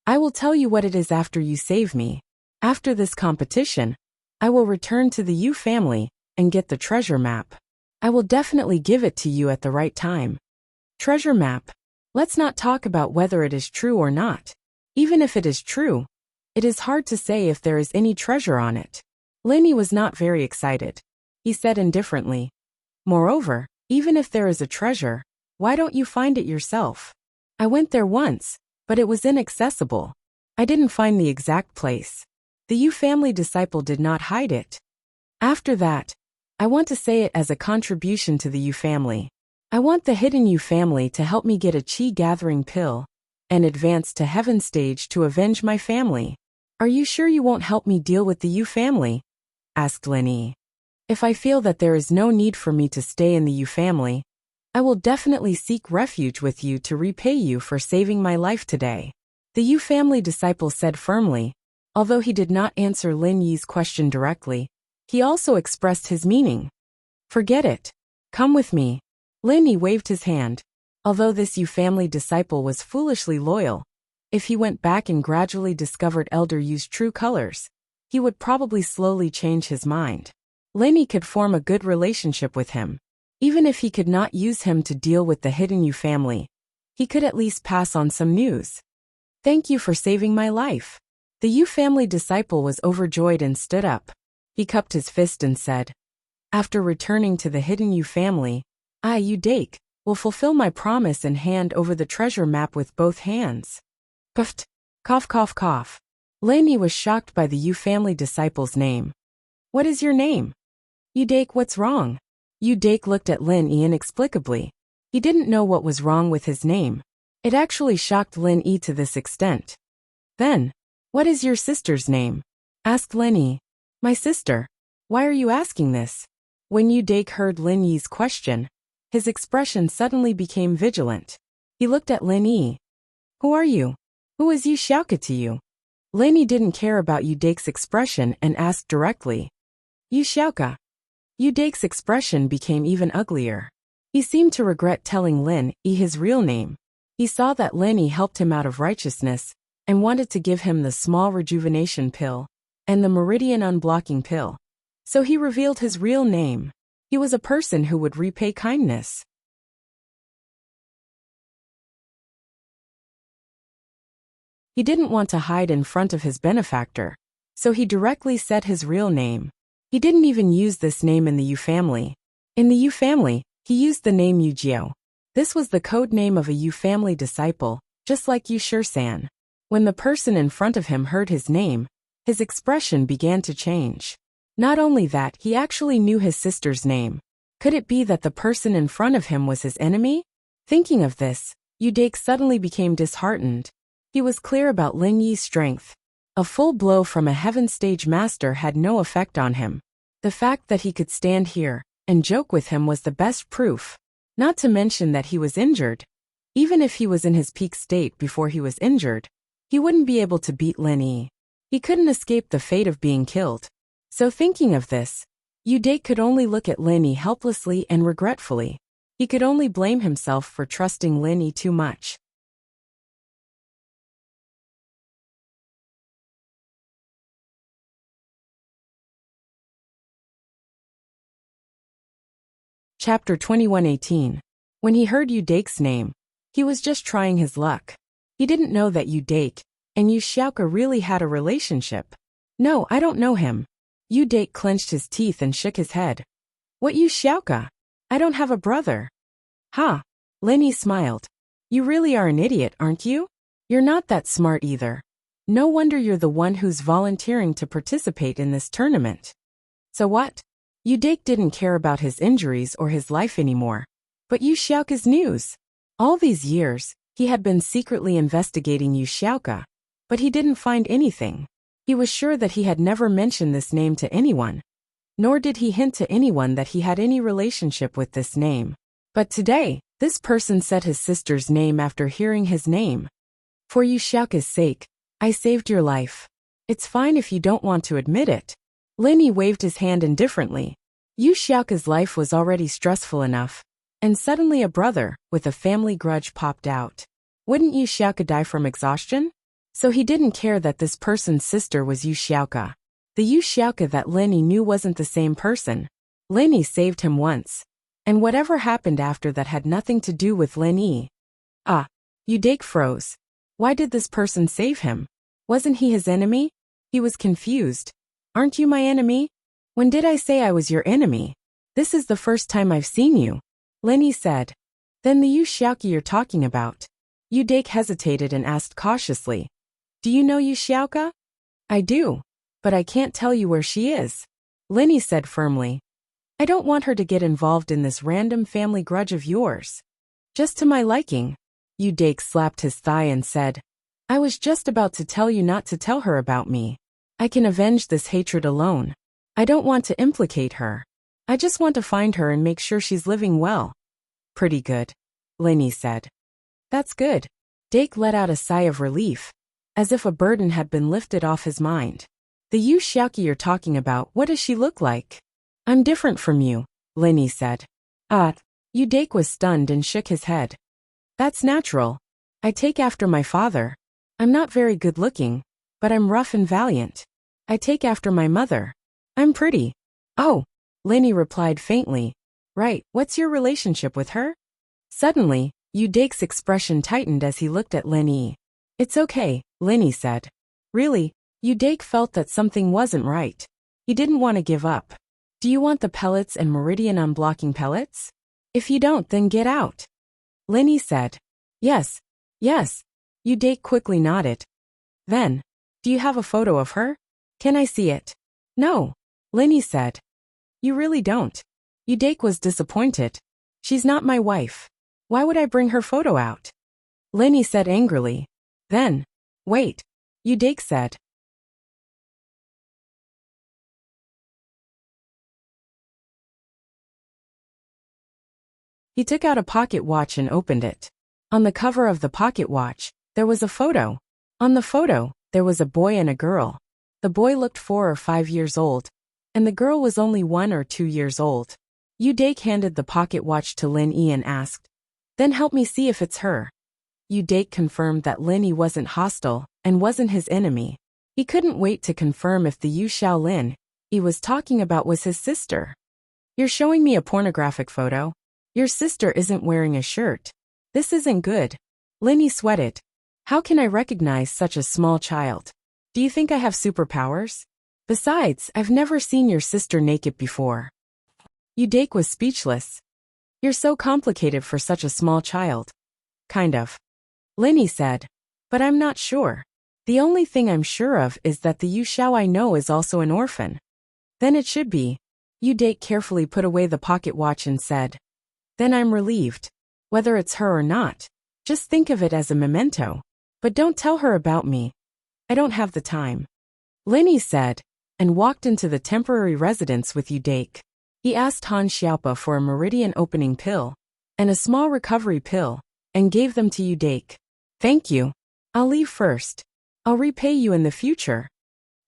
I will tell you what it is after you save me. After this competition, I will return to the Yu family and get the treasure map. I will definitely give it to you at the right time. Treasure map. Let's not talk about whether it is true or not. Even if it is true, it is hard to say if there is any treasure on it. Lin Yi was not very excited. He said indifferently. Moreover, even if there is a treasure, why don't you find it yourself? I went there once, but it was inaccessible. I didn't find the exact place. The Yu family disciple did not hide it. After that, I want to say it as a contribution to the Yu family. I want the hidden Yu family to help me get a chi-gathering pill and advance to heaven stage to avenge my family. Are you sure you won't help me deal with the Yu family? Asked Lin Yi. If I feel that there is no need for me to stay in the Yu family, I will definitely seek refuge with you to repay you for saving my life today. The Yu family disciple said firmly. Although he did not answer Lin Yi's question directly, he also expressed his meaning. Forget it. Come with me. Lin Yi waved his hand. Although this Yu family disciple was foolishly loyal, if he went back and gradually discovered Elder Yu's true colors, he would probably slowly change his mind. Lin Yi could form a good relationship with him. Even if he could not use him to deal with the hidden Yu family, he could at least pass on some news. Thank you for saving my life. The Yu family disciple was overjoyed and stood up. He cupped his fist and said, after returning to the hidden Yu family, I, Yu Dake, will fulfill my promise and hand over the treasure map with both hands. Puffed. Cough cough cough. Lin Yi was shocked by the Yu family disciple's name. What is your name? Yu Dake, what's wrong? Yu Dake looked at Lin Yi inexplicably. He didn't know what was wrong with his name. It actually shocked Lin Yi to this extent. Then, what is your sister's name? Asked Lin Yi. My sister. Why are you asking this? When Yu Dake heard Lin Yi's question, his expression suddenly became vigilant. He looked at Lin Yi. Who are you? Who is Yu Xiaoke to you? Lin Yi didn't care about Yu Dake's expression and asked directly. Yu Xiaoke. Yu Dake's expression became even uglier. He seemed to regret telling Lin Yi his real name. He saw that Lin Yi helped him out of righteousness and wanted to give him the small rejuvenation pill and the meridian unblocking pill. So he revealed his real name. He was a person who would repay kindness. He didn't want to hide in front of his benefactor, so he directly said his real name. He didn't even use this name in the Yu family. In the Yu family, he used the name Yu Jiao. This was the code name of a Yu family disciple, just like Yu Shisan. When the person in front of him heard his name, his expression began to change. Not only that, he actually knew his sister's name. Could it be that the person in front of him was his enemy? Thinking of this, Yu Dake suddenly became disheartened. He was clear about Lin Yi's strength. A full blow from a heaven stage master had no effect on him. The fact that he could stand here and joke with him was the best proof. Not to mention that he was injured. Even if he was in his peak state before he was injured, he wouldn't be able to beat Lin Yi. He couldn't escape the fate of being killed. So thinking of this, Yu Dake could only look at Lin Yi helplessly and regretfully. He could only blame himself for trusting Lin Yi too much. Chapter 21:18. When he heard Yu Dake's name, He was just trying his luck. He didn't know that Yu Dake and Yu Xiaoka really had a relationship. No, I don't know him. Yu Dake clenched his teeth and shook his head. What Yu Xiaoka? I don't have a brother. Ha! Lin Yi smiled. You really are an idiot, aren't you? You're not that smart either. No wonder you're the one who's volunteering to participate in this tournament. So what? Yu Dake didn't care about his injuries or his life anymore. But Yu Xiaoka's news. All these years, he had been secretly investigating Yu Xiaoka, but he didn't find anything. He was sure that he had never mentioned this name to anyone, nor did he hint to anyone that he had any relationship with this name. But today, this person said his sister's name after hearing his name. For Yu Xiaoka's sake, I saved your life. It's fine if you don't want to admit it. Lin Yi waved his hand indifferently. Yu Xiaoka's life was already stressful enough, and suddenly a brother with a family grudge popped out. Wouldn't Yu Xiaoka die from exhaustion? So he didn't care that this person's sister was Yu Xiaoka. The Yu Xiaoka that Lin Yi knew wasn't the same person. Lin Yi saved him once, and whatever happened after that had nothing to do with Lin Yi. Ah, Yu Dake froze. Why did this person save him? Wasn't he his enemy? He was confused. Aren't you my enemy? When did I say I was your enemy? This is the first time I've seen you, Lin Yi said. Then the Yu Xiaoka you're talking about. Yu Dake hesitated and asked cautiously. Do you know Yu Xiaoka? I do, but I can't tell you where she is, Lin Yi said firmly. I don't want her to get involved in this random family grudge of yours. Just to my liking. Yu Dake slapped his thigh and said, I was just about to tell you not to tell her about me. I can avenge this hatred alone. I don't want to implicate her. I just want to find her and make sure she's living well. Pretty good, Lin Yi said. That's good. Dake let out a sigh of relief, as if a burden had been lifted off his mind. The Yu Xiaoka you're talking about, what does she look like? I'm different from you, Lin Yi said. Yu Dake was stunned and shook his head. That's natural. I take after my father. I'm not very good looking, but I'm rough and valiant. I take after my mother. I'm pretty. Oh, Lin Yi replied faintly. Right, what's your relationship with her? Suddenly, Yu Dake's expression tightened as he looked at Lin Yi. It's okay, Lin Yi said. Really, Yu Dake felt that something wasn't right. He didn't want to give up. Do you want the pellets and meridian unblocking pellets? If you don't, then get out. Lin Yi said. Yes, yes. Yu Dake quickly nodded. Then, do you have a photo of her? Can I see it? No, Lin Yi said. You really don't. Yu Dake was disappointed. She's not my wife. Why would I bring her photo out? Lin Yi said angrily. Then, wait, Yu Dake said. He took out a pocket watch and opened it. On the cover of the pocket watch, there was a photo. On the photo, there was a boy and a girl. The boy looked 4 or 5 years old, and the girl was only 1 or 2 years old. Yu Dake handed the pocket watch to Lin Yi and asked, Then help me see if it's her. Yu Dake confirmed that Lin Yi wasn't hostile and wasn't his enemy. He couldn't wait to confirm if the Yu Xiaolin he was talking about was his sister. You're showing me a pornographic photo? Your sister isn't wearing a shirt. This isn't good. Lin Yi sweated. How can I recognize such a small child? Do you think I have superpowers? Besides, I've never seen your sister naked before. Yu Dake was speechless. You're so complicated for such a small child. Kind of. Lin Yi said. But I'm not sure. The only thing I'm sure of is that the Yu Xiao I know is also an orphan. Then it should be. Yu Dake carefully put away the pocket watch and said. Then I'm relieved. Whether it's her or not, just think of it as a memento. But don't tell her about me. I don't have the time. Lin Yi said, and walked into the temporary residence with Yu Dake. He asked Han Xiaopa for a meridian opening pill and a small recovery pill, and gave them to Yu Dake. Thank you. I'll leave first. I'll repay you in the future.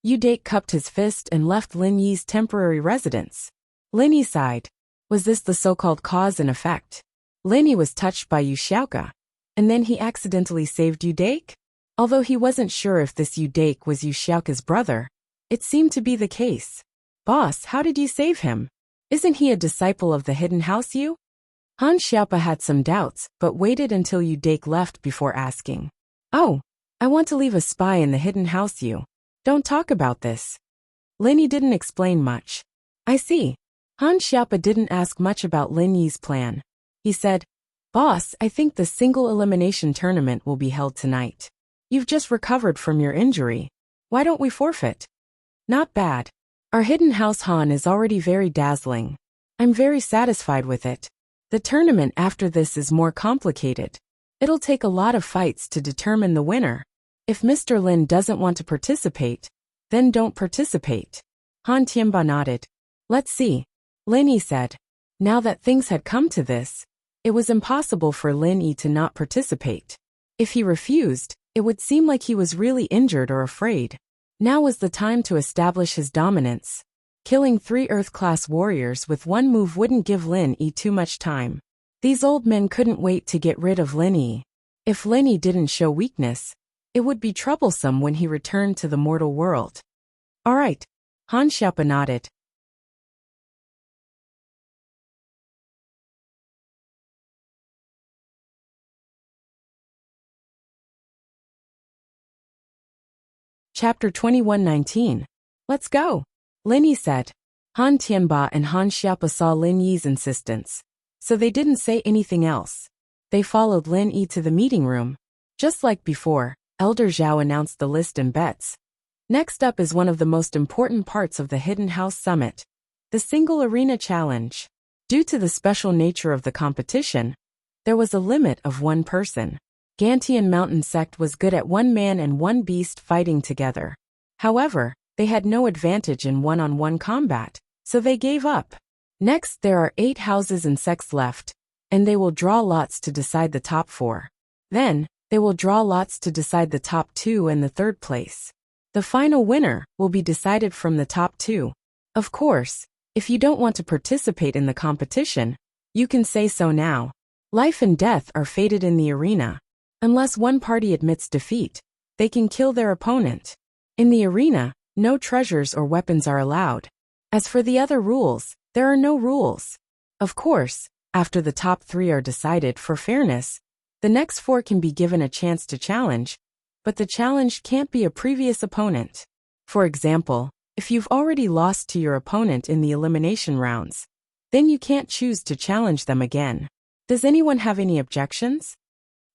Yu Dake cupped his fist and left Lin Yi's temporary residence. Lin Yi sighed. Was this the so-called cause and effect? Lin Yi was touched by Yu Xiaoka, and then he accidentally saved Yu Dake? Although he wasn't sure if this Yu Dake was Yu Xiaoka's brother, it seemed to be the case. Boss, how did you save him? Isn't he a disciple of the Hidden House Yu? Han Xiaopa had some doubts, but waited until Yu Dake left before asking. Oh, I want to leave a spy in the hidden house. You don't talk about this. Lin Yi didn't explain much. I see. Han Xiaopa didn't ask much about Lin Yi's plan. He said, Boss, I think the single elimination tournament will be held tonight. You've just recovered from your injury. Why don't we forfeit? Not bad. Our hidden house Han is already very dazzling. I'm very satisfied with it. The tournament after this is more complicated. It'll take a lot of fights to determine the winner. If Mr. Lin doesn't want to participate, then don't participate. Han Tianba nodded. Let's see. Lin Yi said. Now that things had come to this, it was impossible for Lin Yi to not participate. If he refused, it would seem like he was really injured or afraid. Now was the time to establish his dominance. Killing 3 Earth-class warriors with one move wouldn't give Lin Yi too much time. These old men couldn't wait to get rid of Lin Yi. If Lin Yi didn't show weakness, it would be troublesome when he returned to the mortal world. All right. Han Xiaopa nodded. Chapter 21:19. Let's go. Lin Yi said. Han Tianba and Han Xiaopa saw Lin Yi's insistence, so they didn't say anything else. They followed Lin Yi to the meeting room. Just like before, Elder Zhao announced the list and bets. Next up is one of the most important parts of the Hidden House Summit, the Single Arena Challenge. Due to the special nature of the competition, there was a limit of 1 person. Gantian Mountain Sect was good at 1 man and 1 beast fighting together. However, they had no advantage in one-on-one combat, so they gave up. Next, there are 8 houses and sects left, and they will draw lots to decide the top 4. Then, they will draw lots to decide the top 2 and the 3rd place. The final winner will be decided from the top 2. Of course, if you don't want to participate in the competition, you can say so now. Life and death are fated in the arena. Unless one party admits defeat, they can kill their opponent. In the arena, no treasures or weapons are allowed. As for the other rules, there are no rules. Of course, after the top 3 are decided for fairness, the next 4 can be given a chance to challenge, but the challenge can't be a previous opponent. For example, if you've already lost to your opponent in the elimination rounds, then you can't choose to challenge them again. Does anyone have any objections?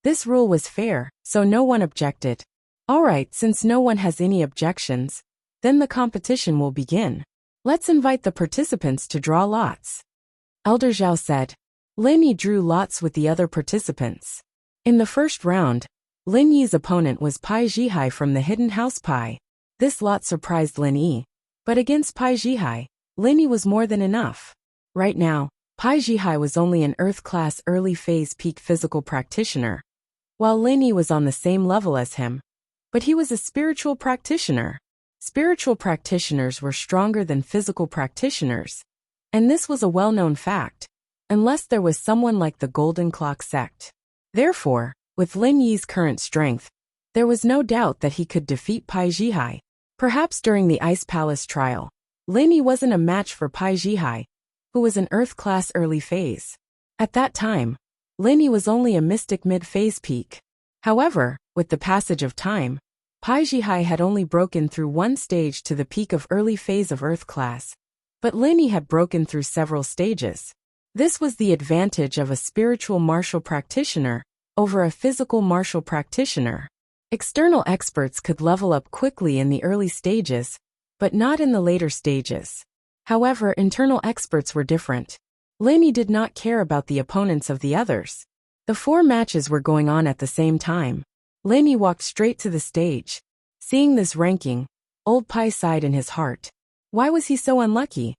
This rule was fair, so no one objected. Alright, since no one has any objections, then the competition will begin. Let's invite the participants to draw lots. Elder Zhao said. Lin Yi drew lots with the other participants. In the first round, Lin Yi's opponent was Pai Zhihai from the Hidden House Pai. This lot surprised Lin Yi, but against Pai Zhihai, Lin Yi was more than enough. Right now, Pai Zhihai was only an Earth-class early phase peak physical practitioner, while Lin Yi was on the same level as him. But he was a spiritual practitioner. Spiritual practitioners were stronger than physical practitioners, and this was a well-known fact, unless there was someone like the Golden Clock sect. Therefore, with Lin Yi's current strength, there was no doubt that he could defeat Pai Zhihai. Perhaps during the Ice Palace trial, Lin Yi wasn't a match for Pai Zhihai, who was an Earth-class early phase. At that time, Lin Yi was only a mystic mid-phase peak. However, with the passage of time, Pai Zhihai had only broken through 1 stage to the peak of early phase of Earth class, but Lin Yi had broken through several stages. This was the advantage of a spiritual martial practitioner over a physical martial practitioner. External experts could level up quickly in the early stages, but not in the later stages. However, internal experts were different. Lin Yi did not care about the opponents of the others. The 4 matches were going on at the same time. Lin Yi walked straight to the stage. Seeing this ranking, old Pai sighed in his heart. Why was he so unlucky?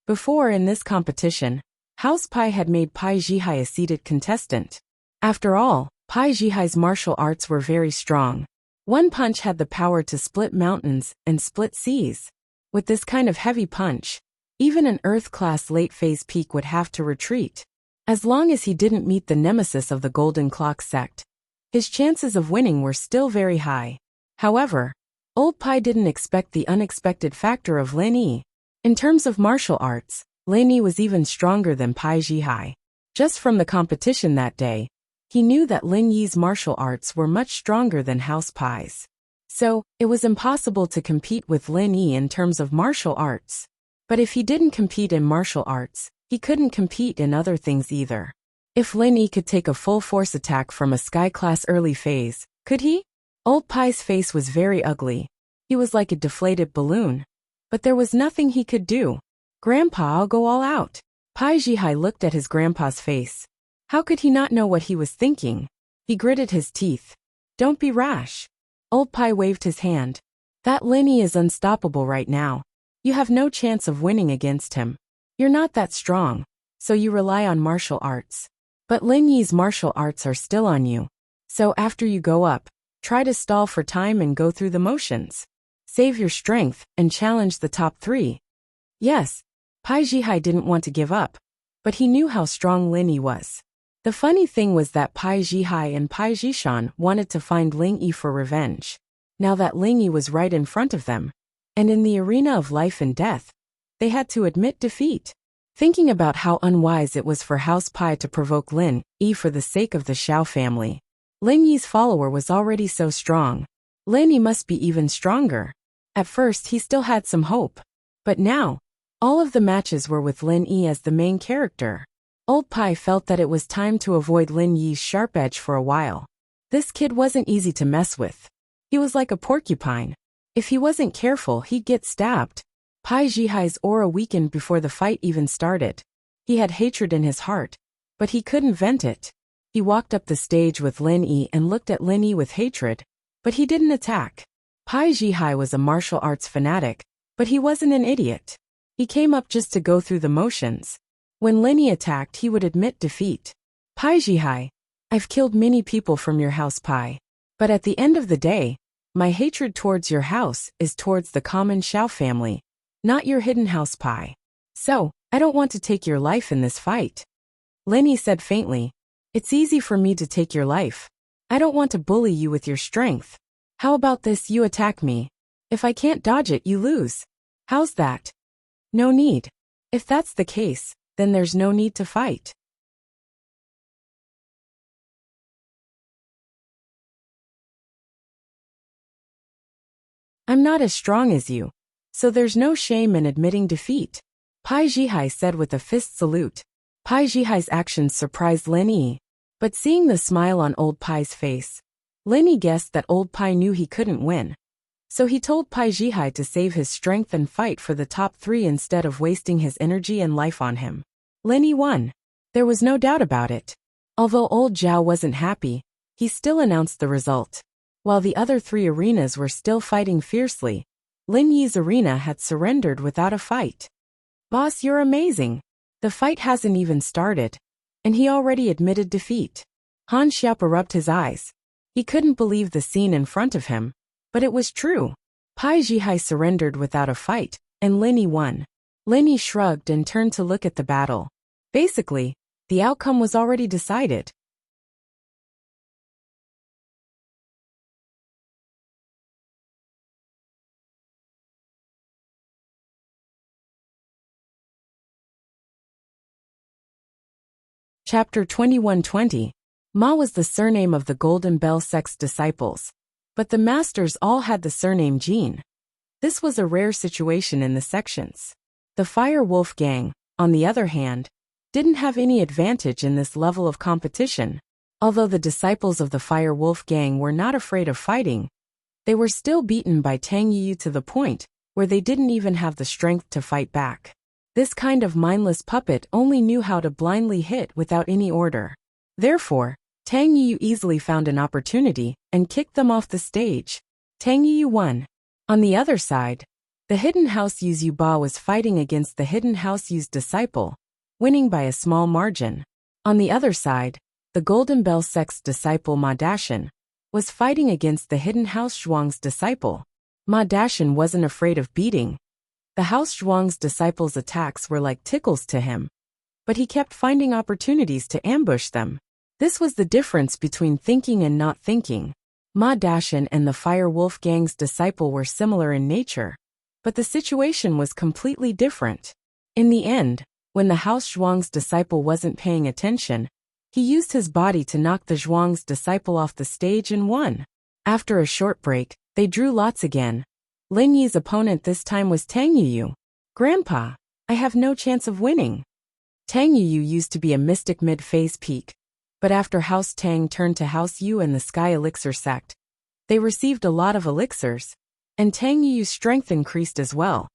Before in this competition, House Pai had made Pai Zhihai a seeded contestant. After all, Pai Zhihai's martial arts were very strong. One punch had the power to split mountains and split seas. With this kind of heavy punch, even an Earth-class late-phase peak would have to retreat. As long as he didn't meet the nemesis of the Golden Clock sect, his chances of winning were still very high. However, Old Pai didn't expect the unexpected factor of Lin Yi. In terms of martial arts, Lin Yi was even stronger than Pai Zhihai. Just from the competition that day, he knew that Lin Yi's martial arts were much stronger than House Pai's. So, it was impossible to compete with Lin Yi in terms of martial arts. But if he didn't compete in martial arts, he couldn't compete in other things either. If Lin Yi could take a full-force attack from a sky-class early phase, could he? Old Pai's face was very ugly. He was like a deflated balloon. But there was nothing he could do. Grandpa, I'll go all out. Pai Zhihai looked at his grandpa's face. How could he not know what he was thinking? He gritted his teeth. Don't be rash. Old Pai waved his hand. That Lin Yi is unstoppable right now. You have no chance of winning against him. You're not that strong, so you rely on martial arts. But Lin Yi's martial arts are still on you. So after you go up, try to stall for time and go through the motions. Save your strength and challenge the top 3. Yes, Pai Zhihai didn't want to give up, but he knew how strong Lin Yi was. The funny thing was that Pai Zhihai and Pai Zhishan wanted to find Ling Yi for revenge. Now that Ling Yi was right in front of them, and in the arena of life and death, they had to admit defeat. Thinking about how unwise it was for House Pai to provoke Lin Yi for the sake of the Xiao family. Ling Yi's follower was already so strong. Lin Yi must be even stronger. At first he still had some hope. But now, all of the matches were with Lin Yi as the main character. Old Pai felt that it was time to avoid Lin Yi's sharp edge for a while. This kid wasn't easy to mess with. He was like a porcupine. If he wasn't careful, he'd get stabbed. Pai Zhihai's aura weakened before the fight even started. He had hatred in his heart, but he couldn't vent it. He walked up the stage with Lin Yi and looked at Lin Yi with hatred, but he didn't attack. Pai Zhihai was a martial arts fanatic, but he wasn't an idiot. He came up just to go through the motions. When Lin Yi attacked, he would admit defeat. Pai Zhihai, I've killed many people from your house, Pai. But at the end of the day, my hatred towards your house is towards the common Xiao family, not your hidden house, Pai. So, I don't want to take your life in this fight. Lin Yi said faintly, it's easy for me to take your life. I don't want to bully you with your strength. How about this, you attack me. If I can't dodge it, you lose. How's that? No need. If that's the case, then there's no need to fight. I'm not as strong as you, so there's no shame in admitting defeat, Pai Zhihai said with a fist salute. Pai Zhihai's actions surprised Lin Yi, but seeing the smile on old Pai's face, Lin Yi guessed that old Pai knew he couldn't win. So he told Pai Zhihai to save his strength and fight for the top 3 instead of wasting his energy and life on him. Lin Yi won. There was no doubt about it. Although old Zhao wasn't happy, he still announced the result. While the other 3 arenas were still fighting fiercely, Lin Yi's arena had surrendered without a fight. Boss, you're amazing. The fight hasn't even started, and he already admitted defeat. Han Xiaopa rubbed his eyes. He couldn't believe the scene in front of him, but it was true. Pai Zhihai surrendered without a fight, and Lin Yi won. Lin Yi shrugged and turned to look at the battle. Basically, the outcome was already decided. Chapter 2120. Ma was the surname of the Golden Bell sect's disciples, but the masters all had the surname Jin. This was a rare situation in the sections. The Fire Wolf gang, on the other hand, didn't have any advantage in this level of competition. Although the disciples of the Fire Wolf gang were not afraid of fighting, they were still beaten by Tang Yu to the point where they didn't even have the strength to fight back. This kind of mindless puppet only knew how to blindly hit without any order. Therefore, Tang Yu easily found an opportunity and kicked them off the stage. Tang Yu won. On the other side, the Hidden House Yu's Yu Ba was fighting against the Hidden House Yu's disciple, winning by a small margin. On the other side, the Golden Bell sect's disciple Ma Dashan was fighting against the Hidden House Zhuang's disciple. Ma Dashan wasn't afraid of beating. The House Zhuang's disciples' attacks were like tickles to him, but he kept finding opportunities to ambush them. This was the difference between thinking and not thinking. Ma Dashan and the Fire Wolf Gang's disciple were similar in nature, but the situation was completely different. In the end, when the House Zhuang's disciple wasn't paying attention, he used his body to knock the Zhuang's disciple off the stage and won. After a short break, they drew lots again. Lin Yi's opponent this time was Tang Yuyu. Grandpa, I have no chance of winning. Tang Yuyu used to be a mystic mid-phase peak, but after House Tang turned to House Yu and the Sky Elixir sect, they received a lot of elixirs, and Tang Yuyu's strength increased as well.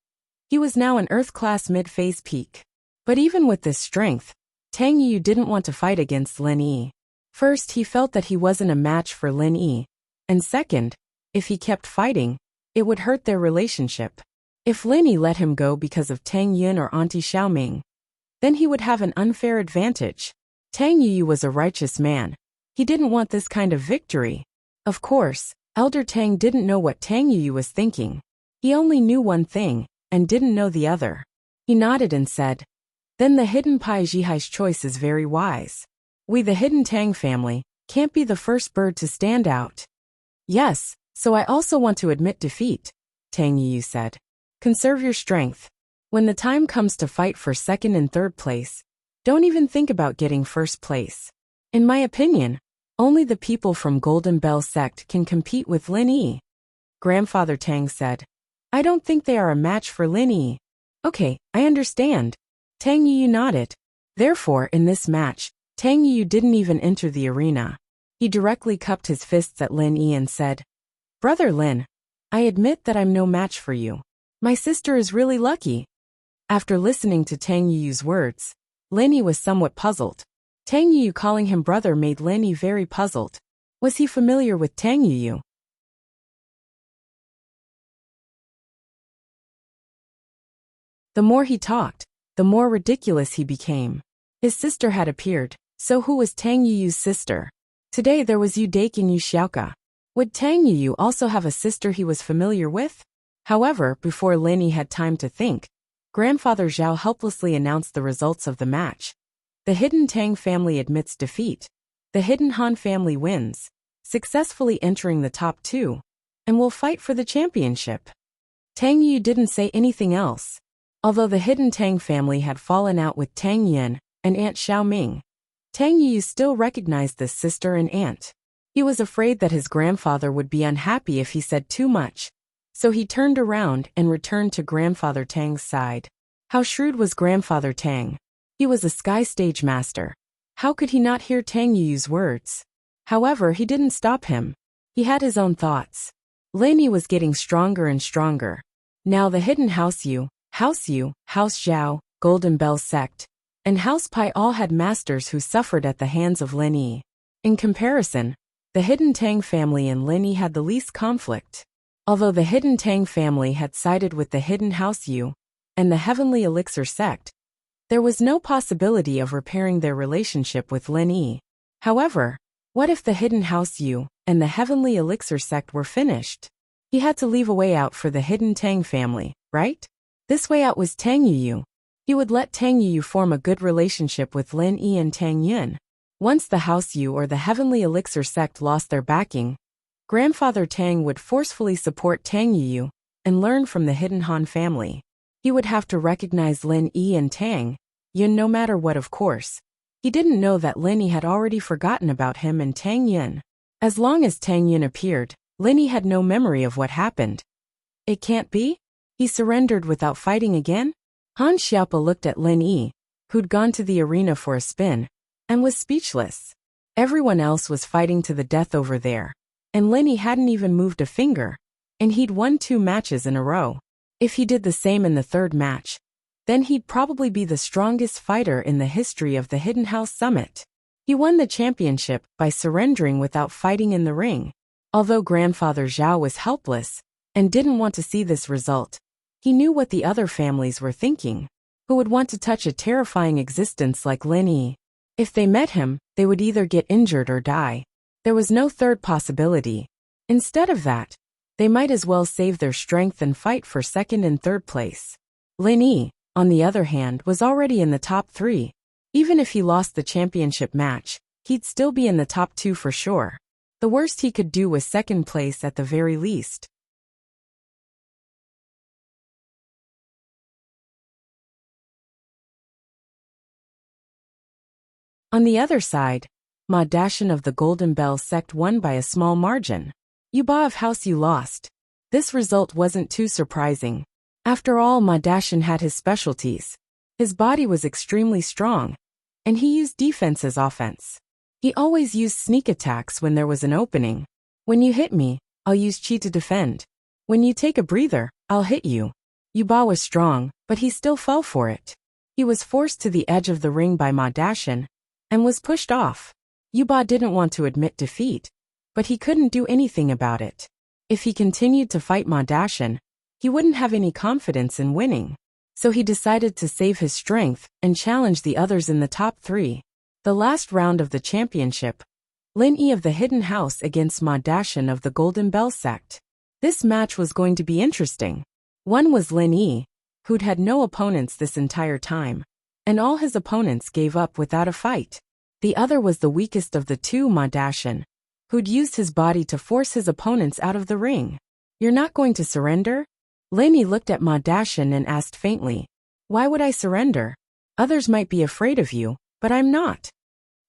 He was now an Earth-class mid-phase peak. But even with this strength, Tang Yuyu didn't want to fight against Lin Yi. First, he felt that he wasn't a match for Lin Yi, and second, if he kept fighting, it would hurt their relationship. If Lin Yi let him go because of Tang Yun or Auntie Xiaoming, then he would have an unfair advantage. Tang Yuyu was a righteous man. He didn't want this kind of victory. Of course, Elder Tang didn't know what Tang Yuyu was thinking. He only knew one thing, and didn't know the other. He nodded and said, "Then the hidden Pai Jihai's choice is very wise. We the hidden Tang family can't be the first bird to stand out." "Yes, so I also want to admit defeat," Tang Yuyu said. "Conserve your strength. When the time comes to fight for second and third place, don't even think about getting first place. In my opinion, only the people from Golden Bell sect can compete with Lin Yi." Grandfather Tang said, "I don't think they are a match for Lin Yi." "Okay, I understand." Tang Yuyu nodded. Therefore, in this match, Tang Yuyu didn't even enter the arena. He directly cupped his fists at Lin Yi and said, "Brother Lin, I admit that I'm no match for you. My sister is really lucky." After listening to Tang Yuyu's words, Lin Yi was somewhat puzzled. Tang Yuyu calling him brother made Lin Yi very puzzled. Was he familiar with Tang Yuyu? The more he talked, the more ridiculous he became. His sister had appeared, so who was Tang Yuyu's sister? Today there was Yu Dake and Yu Xiaoka. Would Tang Yuyu also have a sister he was familiar with? However, before Lin Yi had time to think, Grandfather Zhao helplessly announced the results of the match. The hidden Tang family admits defeat. The hidden Han family wins, successfully entering the top 2, and will fight for the championship. Tang Yuyu didn't say anything else. Although the hidden Tang family had fallen out with Tang Yin and Aunt Xiaoming, Tang Yuyu still recognized this sister and aunt. He was afraid that his grandfather would be unhappy if he said too much, so he turned around and returned to Grandfather Tang's side. How shrewd was Grandfather Tang? He was a sky stage master. How could he not hear Tang Yuyu's words? However, he didn't stop him. He had his own thoughts. Lin Yi was getting stronger and stronger. Now the hidden House House Zhao, Golden Bell sect, and House Pai all had masters who suffered at the hands of Lin Yi. In comparison, the hidden Tang family and Lin Yi had the least conflict. Although the hidden Tang family had sided with the hidden House Yu and the Heavenly Elixir sect, there was no possibility of repairing their relationship with Lin Yi. However, what if the hidden House Yu and the Heavenly Elixir sect were finished? He had to leave a way out for the hidden Tang family, right? This way out was Tang Yuyu. He would let Tang Yuyu form a good relationship with Lin Yi and Tang Yun. Once the House Yu or the Heavenly Elixir sect lost their backing, Grandfather Tang would forcefully support Tang Yuyu and learn from the hidden Han family. He would have to recognize Lin Yi and Tang Yun no matter what, of course. He didn't know that Lin Yi had already forgotten about him and Tang Yun. As long as Tang Yun appeared, Lin Yi had no memory of what happened. It can't be? He surrendered without fighting again? Han Xiaopa looked at Lin Yi, who'd gone to the arena for a spin, and was speechless. Everyone else was fighting to the death over there, and Lin Yi hadn't even moved a finger, and he'd won 2 matches in a row. If he did the same in the 3rd match, then he'd probably be the strongest fighter in the history of the Hidden House Summit. He won the championship by surrendering without fighting in the ring. Although Grandfather Zhao was helpless and didn't want to see this result, he knew what the other families were thinking. Who would want to touch a terrifying existence like Lin Yi? If they met him, they would either get injured or die. There was no third possibility. Instead of that, they might as well save their strength and fight for 2nd and 3rd place. Lin Yi, on the other hand, was already in the top 3. Even if he lost the championship match, he'd still be in the top 2 for sure. The worst he could do was second place at the very least. On the other side, Ma Dashan of the Golden Bell sect won by a small margin. Yuba of House you lost. This result wasn't too surprising. After all, Ma Dashan had his specialties. His body was extremely strong, and he used defense as offense. He always used sneak attacks when there was an opening. When you hit me, I'll use chi to defend. When you take a breather, I'll hit you. Yuba was strong, but he still fell for it. He was forced to the edge of the ring by Ma Dashan, and was pushed off. Yuba didn't want to admit defeat, but he couldn't do anything about it. If he continued to fight Ma Dashan, he wouldn't have any confidence in winning. So he decided to save his strength and challenge the others in the top 3. The last round of the championship, Lin Yi of the Hidden House against Ma Dashan of the Golden Bell sect. This match was going to be interesting. One was Lin Yi, who'd had no opponents this entire time, and all his opponents gave up without a fight. The other was the weakest of the two, Ma Dashan, who'd used his body to force his opponents out of the ring. You're not going to surrender? Lin Yi looked at Ma Dashan and asked faintly, why would I surrender? Others might be afraid of you, but I'm not.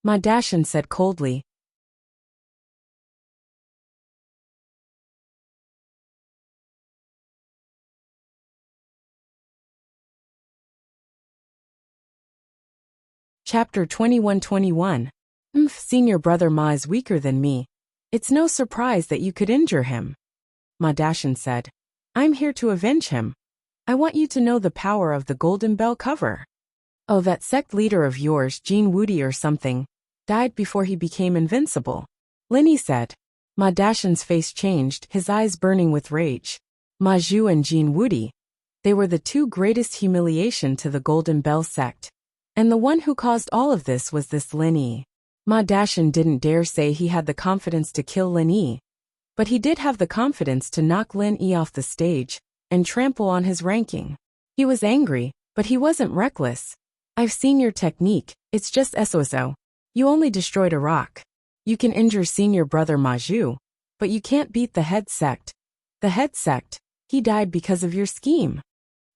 Ma Dashan said coldly. Chapter 21-21. Seeing your brother Ma is weaker than me, it's no surprise that you could injure him. Ma Dashan said, I'm here to avenge him. I want you to know the power of the Golden Bell cover. Oh, that sect leader of yours, Jin Wudi or something, died before he became invincible. Lin Yi said. Ma Dashan's face changed, his eyes burning with rage. Ma Zhu and Jin Wudi. They were the two greatest humiliation to the Golden Bell sect. And the one who caused all of this was this Lin Yi. Ma Dashan didn't dare say he had the confidence to kill Lin Yi, but he did have the confidence to knock Lin Yi off the stage and trample on his ranking. He was angry, but he wasn't reckless. I've seen your technique, it's just SOSO. You only destroyed a rock. You can injure senior brother Ma Zhu, but you can't beat the head sect. The head sect, he died because of your scheme.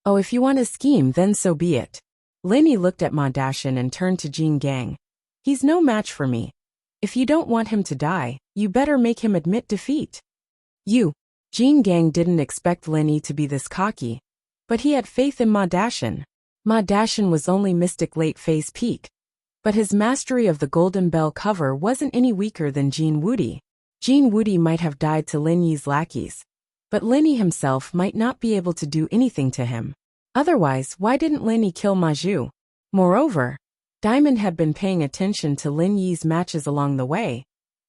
Oh, if you want a scheme, then so be it. Lin Yi looked at Ma Dashan and turned to Jin Gang. He's no match for me. If you don't want him to die, you better make him admit defeat. Jin Gang didn't expect Lin Yi to be this cocky, but he had faith in Ma Dashan. Ma Dashan was only Mystic Late Phase Peak, but his mastery of the Golden Bell cover wasn't any weaker than Jin Wudi. Jin Wudi might have died to Lin Yi's lackeys, but Lin Yi himself might not be able to do anything to him. Otherwise, why didn't Lin Yi kill Ma Zhu? Moreover, Diamond had been paying attention to Lin Yi's matches along the way,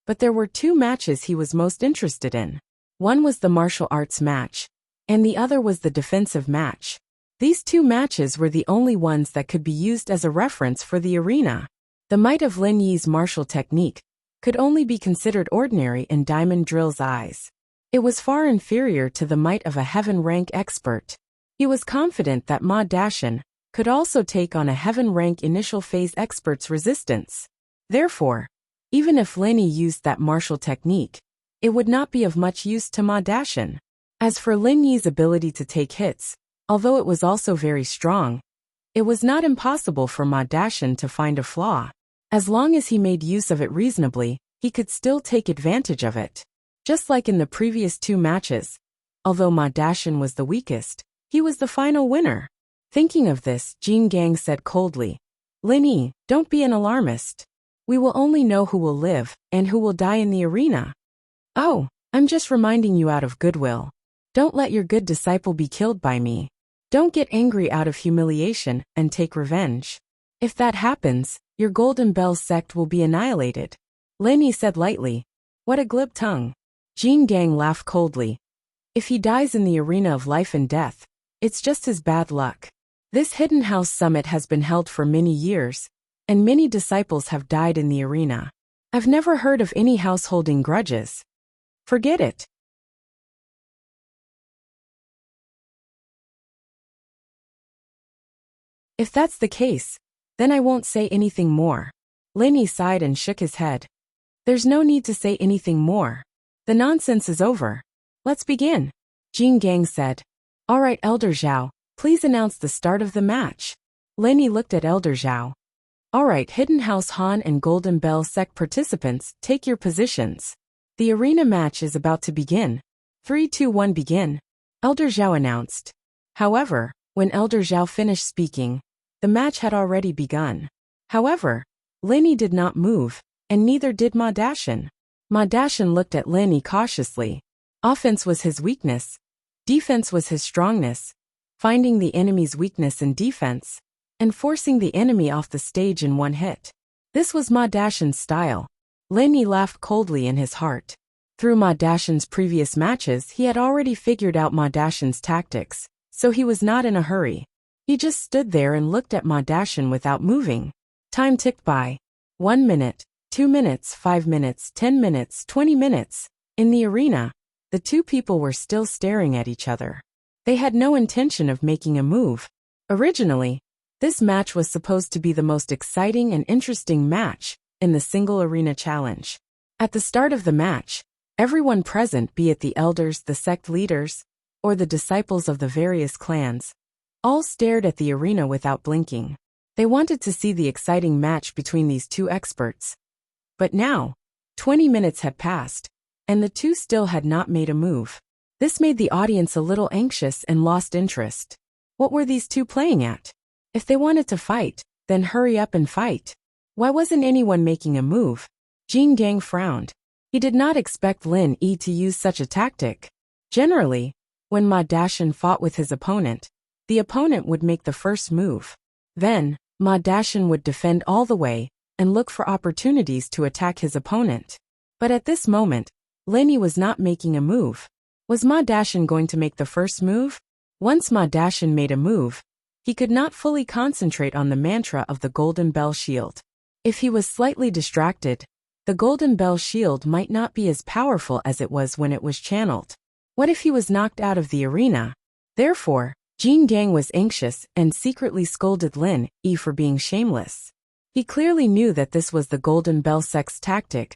but there were two matches he was most interested in. One was the martial arts match, and the other was the defensive match. These two matches were the only ones that could be used as a reference for the arena. The might of Lin Yi's martial technique could only be considered ordinary in Diamond Drill's eyes. It was far inferior to the might of a heaven rank expert. He was confident that Ma Dashan could also take on a heaven rank initial phase expert's resistance. Therefore, even if Lin Yi used that martial technique, it would not be of much use to Ma Dashan. As for Lin Yi's ability to take hits, although it was also very strong, it was not impossible for Ma Dashan to find a flaw. As long as he made use of it reasonably, he could still take advantage of it. Just like in the previous two matches, although Ma Dashan was the weakest, he was the final winner. Thinking of this, Jin Gang said coldly, Lin Yi, don't be an alarmist. We will only know who will live and who will die in the arena. Oh, I'm just reminding you out of goodwill. Don't let your good disciple be killed by me. Don't get angry out of humiliation and take revenge. If that happens, your Golden Bell sect will be annihilated. Lin Yi said lightly. What a glib tongue. Jin Gang laughed coldly. If he dies in the arena of life and death, it's just his bad luck. This Hidden House Summit has been held for many years, and many disciples have died in the arena. I've never heard of any house holding grudges. Forget it. If that's the case, then I won't say anything more. Lin Yi sighed and shook his head. There's no need to say anything more. The nonsense is over. Let's begin. Jin Gang said. All right, Elder Zhao, please announce the start of the match. Lenny looked at Elder Zhao. All right, Hidden House Han and Golden Bell sect participants, take your positions. The arena match is about to begin. 3, 2, 1, begin. Elder Zhao announced. However, when Elder Zhao finished speaking, the match had already begun. However, Lenny did not move, and neither did Ma Dashan. Ma Dashan looked at Lenny cautiously. Offense was his weakness. Defense was his strongness. Finding the enemy's weakness in defense, and forcing the enemy off the stage in one hit. This was Ma Dashan's style. Lenny laughed coldly in his heart. Through Ma Dashan's previous matches, he had already figured out Ma Dashan's tactics, so he was not in a hurry. He just stood there and looked at Ma Dashan without moving. Time ticked by. 1 minute, 2 minutes, 5 minutes, 10 minutes, 20 minutes. In the arena, the two people were still staring at each other. They had no intention of making a move. Originally, this match was supposed to be the most exciting and interesting match in the single arena challenge. At the start of the match, everyone present, be it the elders, the sect leaders, or the disciples of the various clans, all stared at the arena without blinking. They wanted to see the exciting match between these two experts. But now, 20 minutes had passed, and the two still had not made a move. This made the audience a little anxious and lost interest. What were these two playing at? If they wanted to fight, then hurry up and fight. Why wasn't anyone making a move? Jin Gang frowned. He did not expect Lin Yi to use such a tactic. Generally, when Ma Dashan fought with his opponent, the opponent would make the first move. Then, Ma Dashan would defend all the way and look for opportunities to attack his opponent. But at this moment, Lin Yi was not making a move. Was Ma Dashan going to make the first move? Once Ma Dashan made a move, he could not fully concentrate on the mantra of the Golden Bell Shield. If he was slightly distracted, the Golden Bell Shield might not be as powerful as it was when it was channeled. What if he was knocked out of the arena? Therefore, Jin Gang was anxious and secretly scolded Lin Yi for being shameless. He clearly knew that this was the Golden Bell sect's tactic,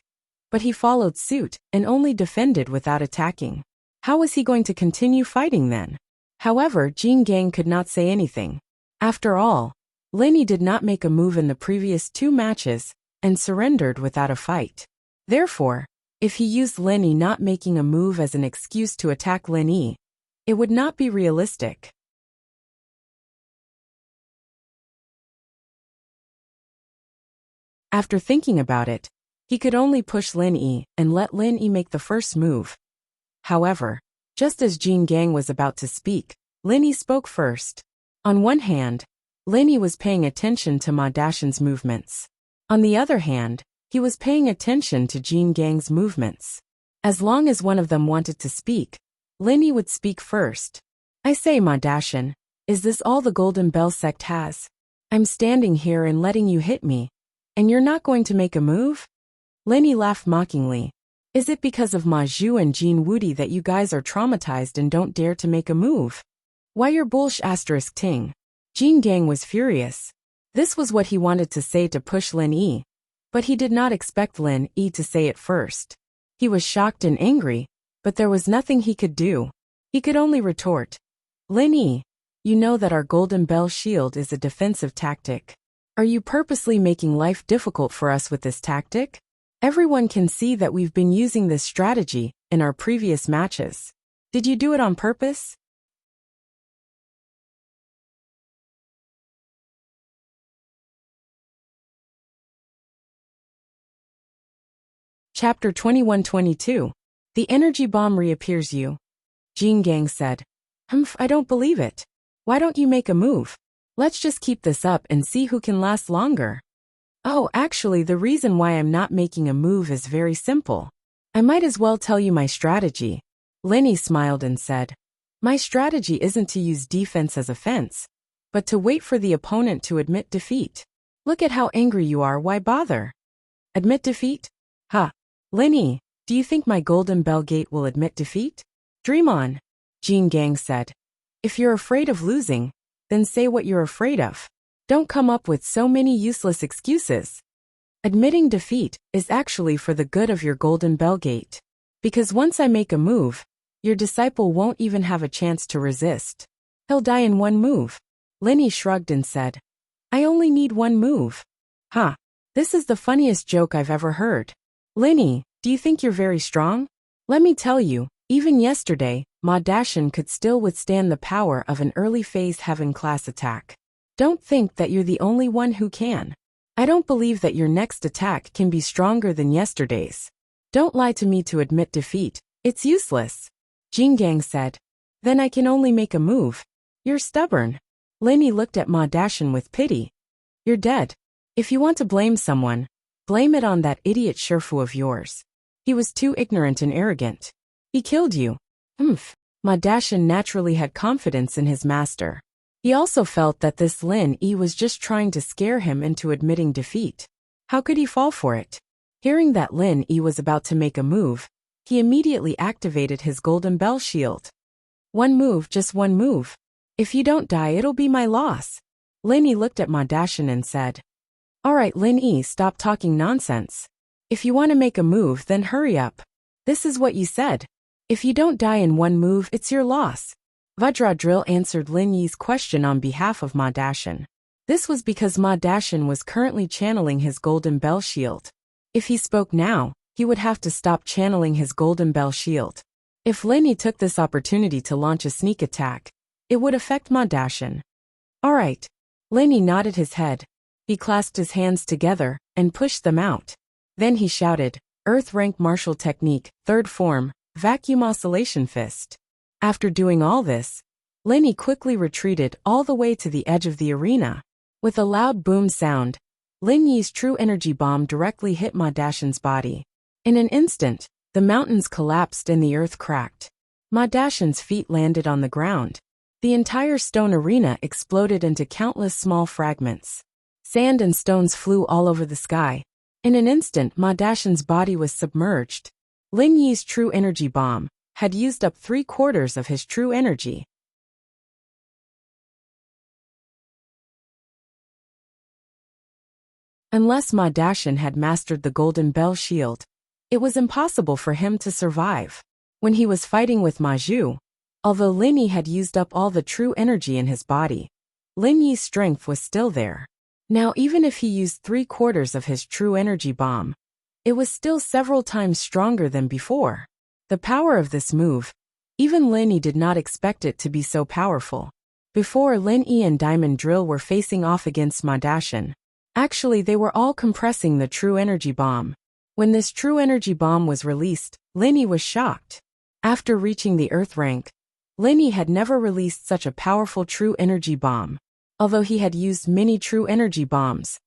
but he followed suit and only defended without attacking. How was he going to continue fighting then? However, Jin Gang could not say anything. After all, Lin Yi did not make a move in the previous 2 matches and surrendered without a fight. Therefore, if he used Lin Yi not making a move as an excuse to attack Lin Yi, it would not be realistic. After thinking about it, he could only push Lin Yi and let Lin Yi make the first move. However, just as Jin Gang was about to speak, Lin Yi spoke first. On one hand, Lin Yi was paying attention to Ma Dashan's movements. On the other hand, he was paying attention to Jin Gang's movements. As long as one of them wanted to speak, Lin Yi would speak first. I say, Ma Dashan, is this all the Golden Bell sect has? I'm standing here and letting you hit me, and you're not going to make a move? Lin Yi laughed mockingly. Is it because of Ma Zhu and Jin Wudi that you guys are traumatized and don't dare to make a move? Why your bullsh**. Jin Gang was furious. This was what he wanted to say to push Lin Yi, but he did not expect Lin Yi to say it first. He was shocked and angry, but there was nothing he could do. He could only retort. Lin Yi, you know that our Golden Bell Shield is a defensive tactic. Are you purposely making life difficult for us with this tactic? Everyone can see that we've been using this strategy in our previous matches. Did you do it on purpose? Chapter 21-22. The energy bomb reappears you. Jin Gang said. I don't believe it. Why don't you make a move? Let's just keep this up and see who can last longer. Oh, actually, the reason why I'm not making a move is very simple. I might as well tell you my strategy. Lin Yi smiled and said, my strategy isn't to use defense as offense, but to wait for the opponent to admit defeat. Look at how angry you are, why bother? Admit defeat? Ha! Lin Yi, do you think my Golden Bell Gate will admit defeat? Dream on, Jin Gang said. If you're afraid of losing, then say what you're afraid of. Don't come up with so many useless excuses. Admitting defeat is actually for the good of your golden bell gate. Because once I make a move, your disciple won't even have a chance to resist. He'll die in one move. Linny shrugged and said, I only need one move. Ha! This is the funniest joke I've ever heard. Linny, do you think you're very strong? Let me tell you, even yesterday, Ma Dashin could still withstand the power of an early phase heaven class attack. Don't think that you're the only one who can. I don't believe that your next attack can be stronger than yesterday's. Don't lie to me to admit defeat. It's useless. Jingang said. Then I can only make a move. You're stubborn. Linny looked at Ma Dashin with pity. You're dead. If you want to blame someone, blame it on that idiot Sherfu of yours. He was too ignorant and arrogant. He killed you. Ma Dashin naturally had confidence in his master. He also felt that this Lin Yi was just trying to scare him into admitting defeat. How could he fall for it? Hearing that Lin Yi was about to make a move, he immediately activated his golden bell shield. One move, just one move. If you don't die, it'll be my loss. Lin Yi looked at Ma Dashin and said, Alright Lin Yi, stop talking nonsense. If you want to make a move, then hurry up. This is what you said. If you don't die in one move, it's your loss. Vajradril answered Lin Yi's question on behalf of Ma Dashin. This was because Ma Dashin was currently channeling his golden bell shield. If he spoke now, he would have to stop channeling his golden bell shield. If Lin Yi took this opportunity to launch a sneak attack, it would affect Ma Dashin. Alright. Lin Yi nodded his head. He clasped his hands together and pushed them out. Then he shouted, Earth Rank Martial Technique, Third Form, Vacuum Oscillation Fist. After doing all this, Lin Yi quickly retreated all the way to the edge of the arena. With a loud boom sound, Lin Yi's true energy bomb directly hit Ma Dashin's body. In an instant, the mountains collapsed and the earth cracked. Ma Dashin's feet landed on the ground. The entire stone arena exploded into countless small fragments. Sand and stones flew all over the sky. In an instant, Ma Dashin's body was submerged. Lin Yi's true energy bomb had used up 3/4 of his true energy. Unless Ma Dashin had mastered the golden bell shield, it was impossible for him to survive. When he was fighting with Ma Zhu, although Lin Yi had used up all the true energy in his body, Lin Yi's strength was still there. Now even if he used 3/4 of his true energy bomb, it was still several times stronger than before. The power of this move, even Lin Yi did not expect it to be so powerful. Before, Lin Yi and Diamond Drill were facing off against Ma Dashin. Actually, they were all compressing the true energy bomb. When this true energy bomb was released, Lin Yi was shocked. After reaching the Earth rank, Lin Yi had never released such a powerful true energy bomb. Although he had used many true energy bombs,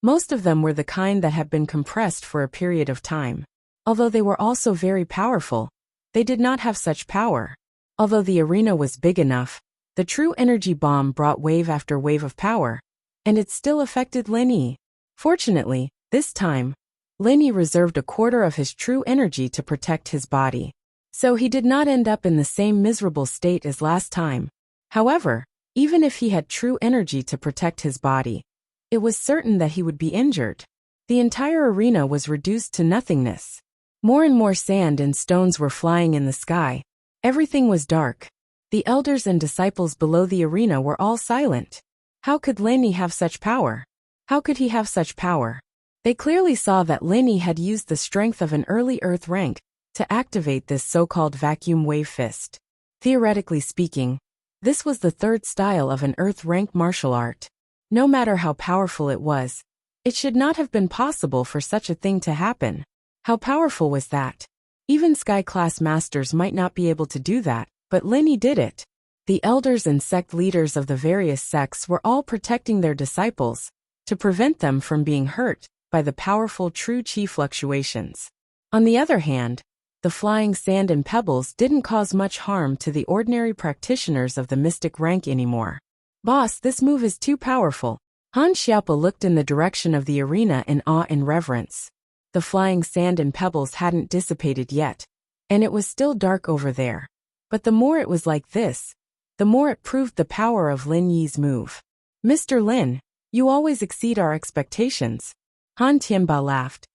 most of them were the kind that had been compressed for a period of time. Although they were also very powerful, they did not have such power. Although the arena was big enough, the true energy bomb brought wave after wave of power, and it still affected Lin Yi. Fortunately, this time, Lin Yi reserved 1/4 of his true energy to protect his body. So he did not end up in the same miserable state as last time. However, even if he had true energy to protect his body, it was certain that he would be injured. The entire arena was reduced to nothingness. More and more sand and stones were flying in the sky. Everything was dark. The elders and disciples below the arena were all silent. How could Lin Yi have such power? How could he have such power? They clearly saw that Lin Yi had used the strength of an early Earth rank to activate this so-called vacuum wave fist. Theoretically speaking, this was the third style of an Earth rank martial art. No matter how powerful it was, it should not have been possible for such a thing to happen. How powerful was that? Even Sky-class masters might not be able to do that, but Lin Yi did it. The elders and sect leaders of the various sects were all protecting their disciples to prevent them from being hurt by the powerful true chi fluctuations. On the other hand, the flying sand and pebbles didn't cause much harm to the ordinary practitioners of the mystic rank anymore. Boss, this move is too powerful. Han Xiaopa looked in the direction of the arena in awe and reverence. The flying sand and pebbles hadn't dissipated yet, and it was still dark over there. But the more it was like this, the more it proved the power of Lin Yi's move. Mr. Lin, you always exceed our expectations. Han Tianba laughed.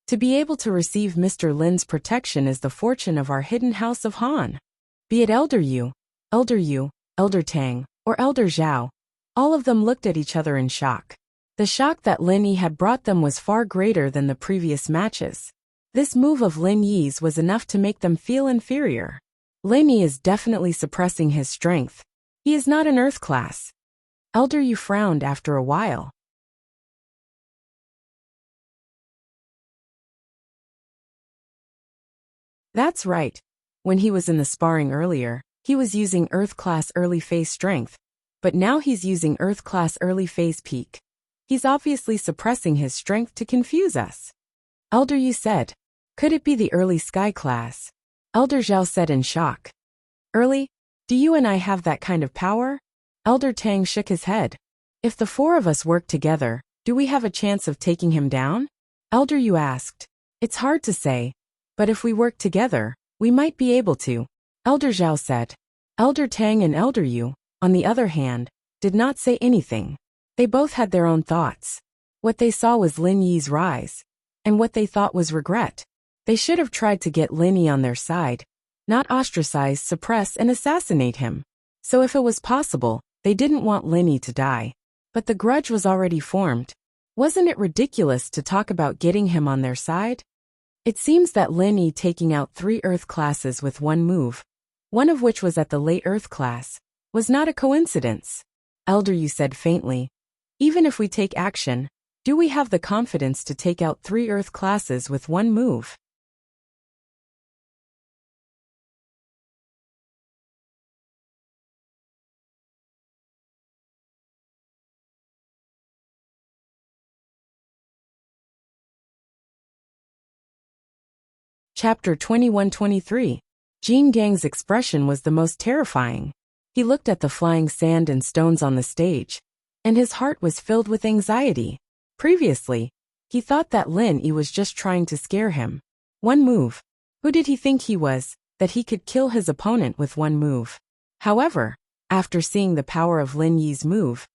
To be able to receive Mr. Lin's protection is the fortune of our hidden house of Han. Be it Elder Yu, Elder Tang, or Elder Zhao, all of them looked at each other in shock. The shock that Lin Yi had brought them was far greater than the previous matches. This move of Lin Yi's was enough to make them feel inferior. Lin Yi is definitely suppressing his strength. He is not an earth class. Elder Yu frowned after a while. That's right. When he was in the sparring earlier, he was using Earth Class early phase strength, but now he's using Earth Class early phase peak. He's obviously suppressing his strength to confuse us. Elder Yu said. Could it be the early Sky Class? Elder Zhao said in shock. Early? Do you and I have that kind of power? Elder Tang shook his head. If the four of us work together, do we have a chance of taking him down? Elder Yu asked. It's hard to say. But if we work together, we might be able to, Elder Zhao said. Elder Tang and Elder Yu, on the other hand, did not say anything. They both had their own thoughts. What they saw was Lin Yi's rise, and what they thought was regret. They should have tried to get Lin Yi on their side, not ostracize, suppress, and assassinate him. So if it was possible, they didn't want Lin Yi to die. But the grudge was already formed. Wasn't it ridiculous to talk about getting him on their side? It seems that Lin Yi taking out 3 Earth classes with one move, one of which was at the late Earth class, was not a coincidence. Elder Yu said faintly. Even if we take action, do we have the confidence to take out 3 Earth classes with one move? Chapter 21-23. Jin Gang's expression was the most terrifying. He looked at the flying sand and stones on the stage, and his heart was filled with anxiety. Previously, he thought that Lin Yi was just trying to scare him. One move. Who did he think he was, that he could kill his opponent with one move? However, after seeing the power of Lin Yi's move,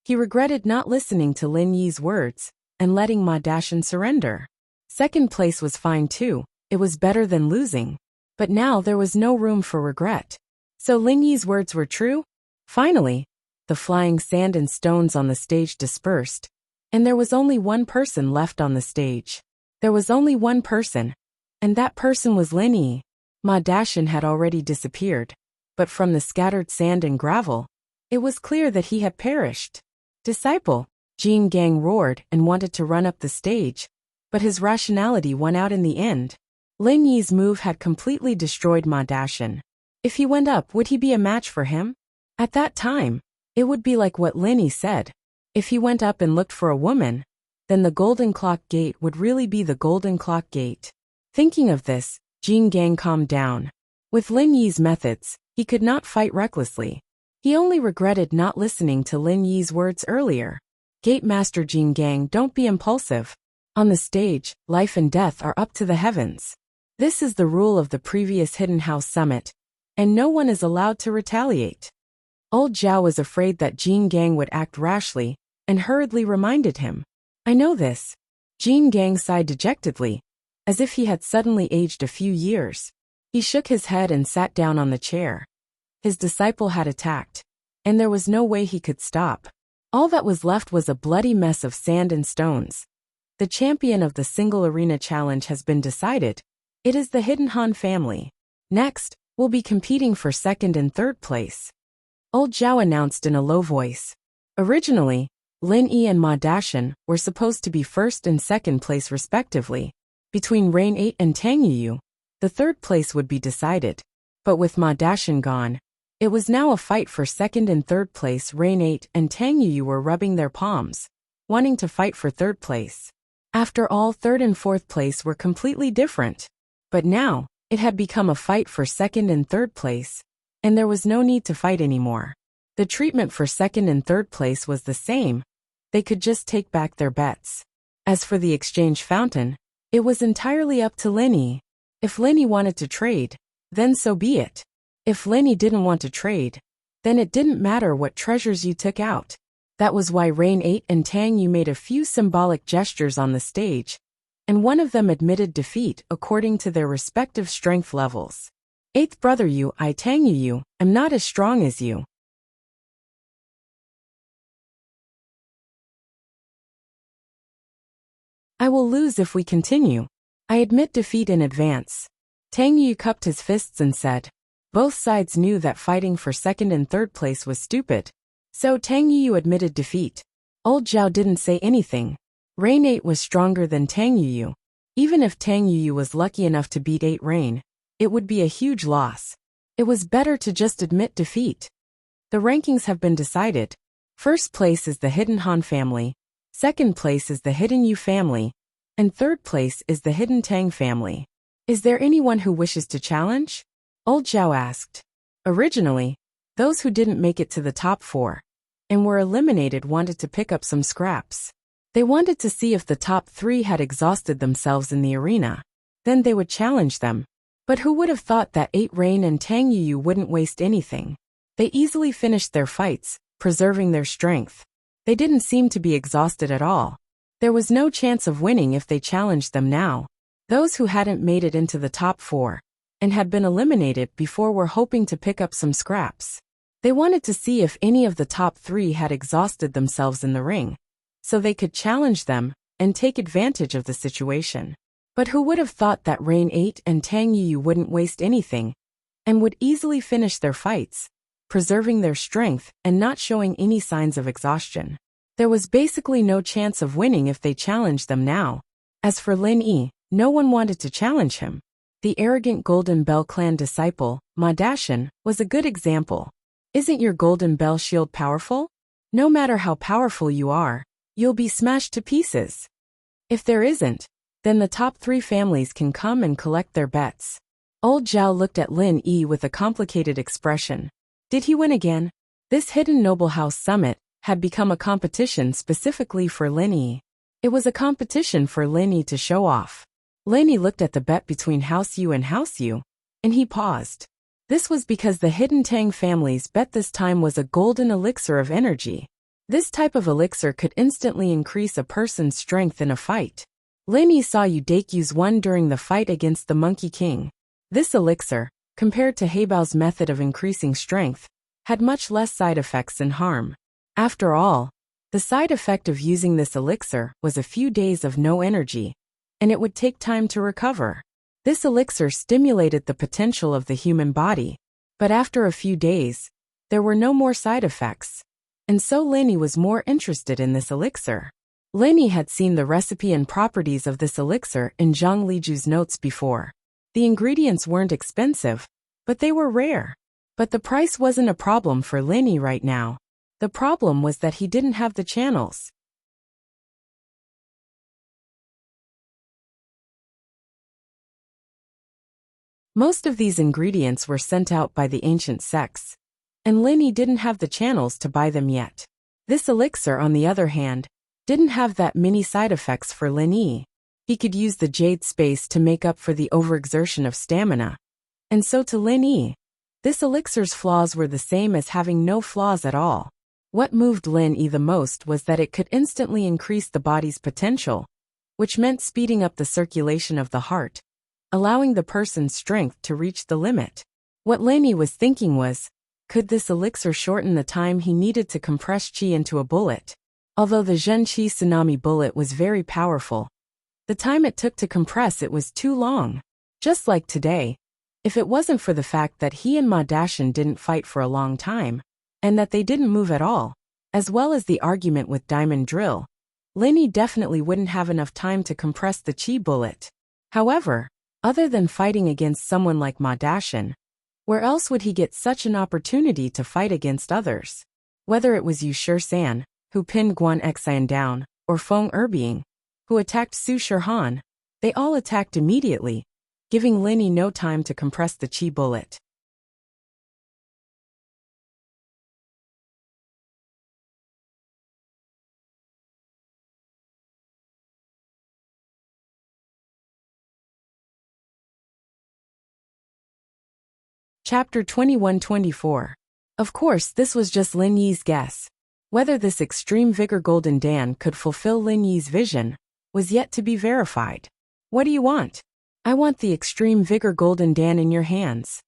he regretted not listening to Lin Yi's words and letting Ma Dashan surrender. Second place was fine too. It was better than losing. But now there was no room for regret. So Lin Yi's words were true? Finally, the flying sand and stones on the stage dispersed, and there was only one person left on the stage. There was only one person, and that person was Lin Yi. Ma Dashan had already disappeared, but from the scattered sand and gravel, it was clear that he had perished. Disciple, Jin Gang roared and wanted to run up the stage, but his rationality won out in the end. Lin Yi's move had completely destroyed Ma Dashan. If he went up, would he be a match for him? At that time, it would be like what Lin Yi said. If he went up and looked for a woman, then the Golden Clock Gate would really be the Golden Clock Gate. Thinking of this, Jin Gang calmed down. With Lin Yi's methods, he could not fight recklessly. He only regretted not listening to Lin Yi's words earlier. Gate Master Jin Gang, don't be impulsive. On the stage, life and death are up to the heavens. This is the rule of the previous Hidden House Summit, and no one is allowed to retaliate. Old Zhao was afraid that Jin Gang would act rashly, and hurriedly reminded him. I know this. Jin Gang sighed dejectedly, as if he had suddenly aged a few years. He shook his head and sat down on the chair. His disciple had attacked, and there was no way he could stop. All that was left was a bloody mess of sand and stones. The champion of the single arena challenge has been decided. It is the Hidden Han family. Next, we'll be competing for second and third place. Old Zhao announced in a low voice. Originally, Lin Yi and Ma Dashan were supposed to be first and second place respectively. Between Rain 8 and Tang Yu, the third place would be decided. But with Ma Dashan gone, it was now a fight for second and third place. Rain 8 and Tang Yu were rubbing their palms, wanting to fight for third place. After all, third and fourth place were completely different. But now, it had become a fight for second and third place, and there was no need to fight anymore. The treatment for second and third place was the same. They could just take back their bets. As for the exchange fountain, it was entirely up to Lin Yi. If Lin Yi wanted to trade, then so be it. If Lin Yi didn't want to trade, then it didn't matter what treasures you took out. That was why Rain 8 and Tang Yu made a few symbolic gestures on the stage, and one of them admitted defeat according to their respective strength levels. Eighth brother Yu, I Tang Yu, am not as strong as you. I will lose if we continue. I admit defeat in advance. Tang Yu cupped his fists and said. Both sides knew that fighting for second and third place was stupid. So Tang Yu admitted defeat. Old Zhao didn't say anything. Rain 8 was stronger than Tang Yu. Even if Tang Yu was lucky enough to beat 8 Rain, it would be a huge loss. It was better to just admit defeat. The rankings have been decided. First place is the Hidden Han family, second place is the Hidden Yu family, and third place is the Hidden Tang family. Is there anyone who wishes to challenge? Old Zhao asked. Originally, those who didn't make it to the top 4 and were eliminated wanted to pick up some scraps. They wanted to see if the top 3 had exhausted themselves in the arena. Then they would challenge them. But who would have thought that 8 Rain and Tang Yu wouldn't waste anything? They easily finished their fights, preserving their strength. They didn't seem to be exhausted at all. There was no chance of winning if they challenged them now. Those who hadn't made it into the top 4 and had been eliminated before were hoping to pick up some scraps. They wanted to see if any of the top 3 had exhausted themselves in the ring, so they could challenge them and take advantage of the situation. But who would have thought that Rain 8 and Tang Yu wouldn't waste anything and would easily finish their fights, preserving their strength and not showing any signs of exhaustion. There was basically no chance of winning if they challenged them now. As for Lin Yi, no one wanted to challenge him. The arrogant Golden Bell clan disciple, Ma Dashan, was a good example. Isn't your Golden Bell shield powerful? No matter how powerful you are, you'll be smashed to pieces. If there isn't, then the top 3 families can come and collect their bets. Old Zhao looked at Lin Yi with a complicated expression. Did he win again? This hidden noble house summit had become a competition specifically for Lin Yi. It was a competition for Lin Yi to show off. Lin Yi looked at the bet between House Yu and House Yu, and he paused. This was because the Hidden Tang family's bet this time was a golden elixir of energy. This type of elixir could instantly increase a person's strength in a fight. Lin Yi saw Yu Dakyu's won during the fight against the Monkey King. This elixir, compared to Heibao's method of increasing strength, had much less side effects and harm. After all, the side effect of using this elixir was a few days of no energy, and it would take time to recover. This elixir stimulated the potential of the human body, but after a few days, there were no more side effects. And so Lin Yi was more interested in this elixir. Lin Yi had seen the recipe and properties of this elixir in Zhang Liju's notes before. The ingredients weren't expensive, but they were rare. But the price wasn't a problem for Lin Yi right now. The problem was that he didn't have the channels. Most of these ingredients were sent out by the ancient sects, and Lin Yi didn't have the channels to buy them yet. This elixir, on the other hand, didn't have that many side effects for Lin Yi. He could use the jade space to make up for the overexertion of stamina. And so to Lin Yi, this elixir's flaws were the same as having no flaws at all. What moved Lin Yi the most was that it could instantly increase the body's potential, which meant speeding up the circulation of the heart, allowing the person's strength to reach the limit. What Lin Yi was thinking was, could this elixir shorten the time he needed to compress qi into a bullet? Although the Zhen Qi tsunami bullet was very powerful, the time it took to compress it was too long. Just like today, if it wasn't for the fact that he and Ma Dashan didn't fight for a long time, and that they didn't move at all, as well as the argument with Diamond Drill, Lin Yi definitely wouldn't have enough time to compress the qi bullet. However, other than fighting against someone like Ma Dashan, where else would he get such an opportunity to fight against others? Whether it was Yu Shisan, who pinned Guan Xian down, or Feng Erbiang, who attacked Su Shirhan, they all attacked immediately, giving Lin Yi no time to compress the qi bullet. Chapter 21-24. Of course, this was just Lin Yi's guess. Whether this extreme vigor Golden Dan could fulfill Lin Yi's vision was yet to be verified. What do you want? I want the extreme vigor Golden Dan in your hands.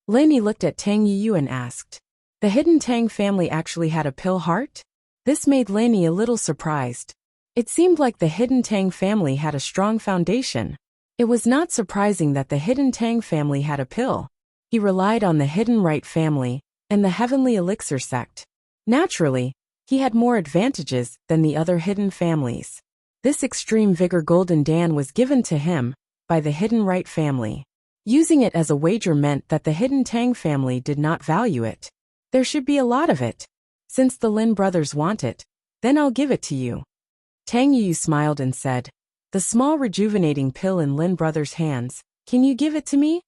Lin Yi looked at Tang Yu and asked. The hidden Tang family actually had a pill heart? This made Lin Yi a little surprised. It seemed like the hidden Tang family had a strong foundation. It was not surprising that the hidden Tang family had a pill. He relied on the hidden right family and the heavenly elixir sect. Naturally, he had more advantages than the other hidden families. This extreme vigor Golden Dan was given to him by the hidden right family. Using it as a wager meant that the hidden Tang family did not value it. There should be a lot of it. Since the Lin brothers want it, then I'll give it to you. Tang Yu smiled and said, the small rejuvenating pill in Lin brothers' hands, can you give it to me?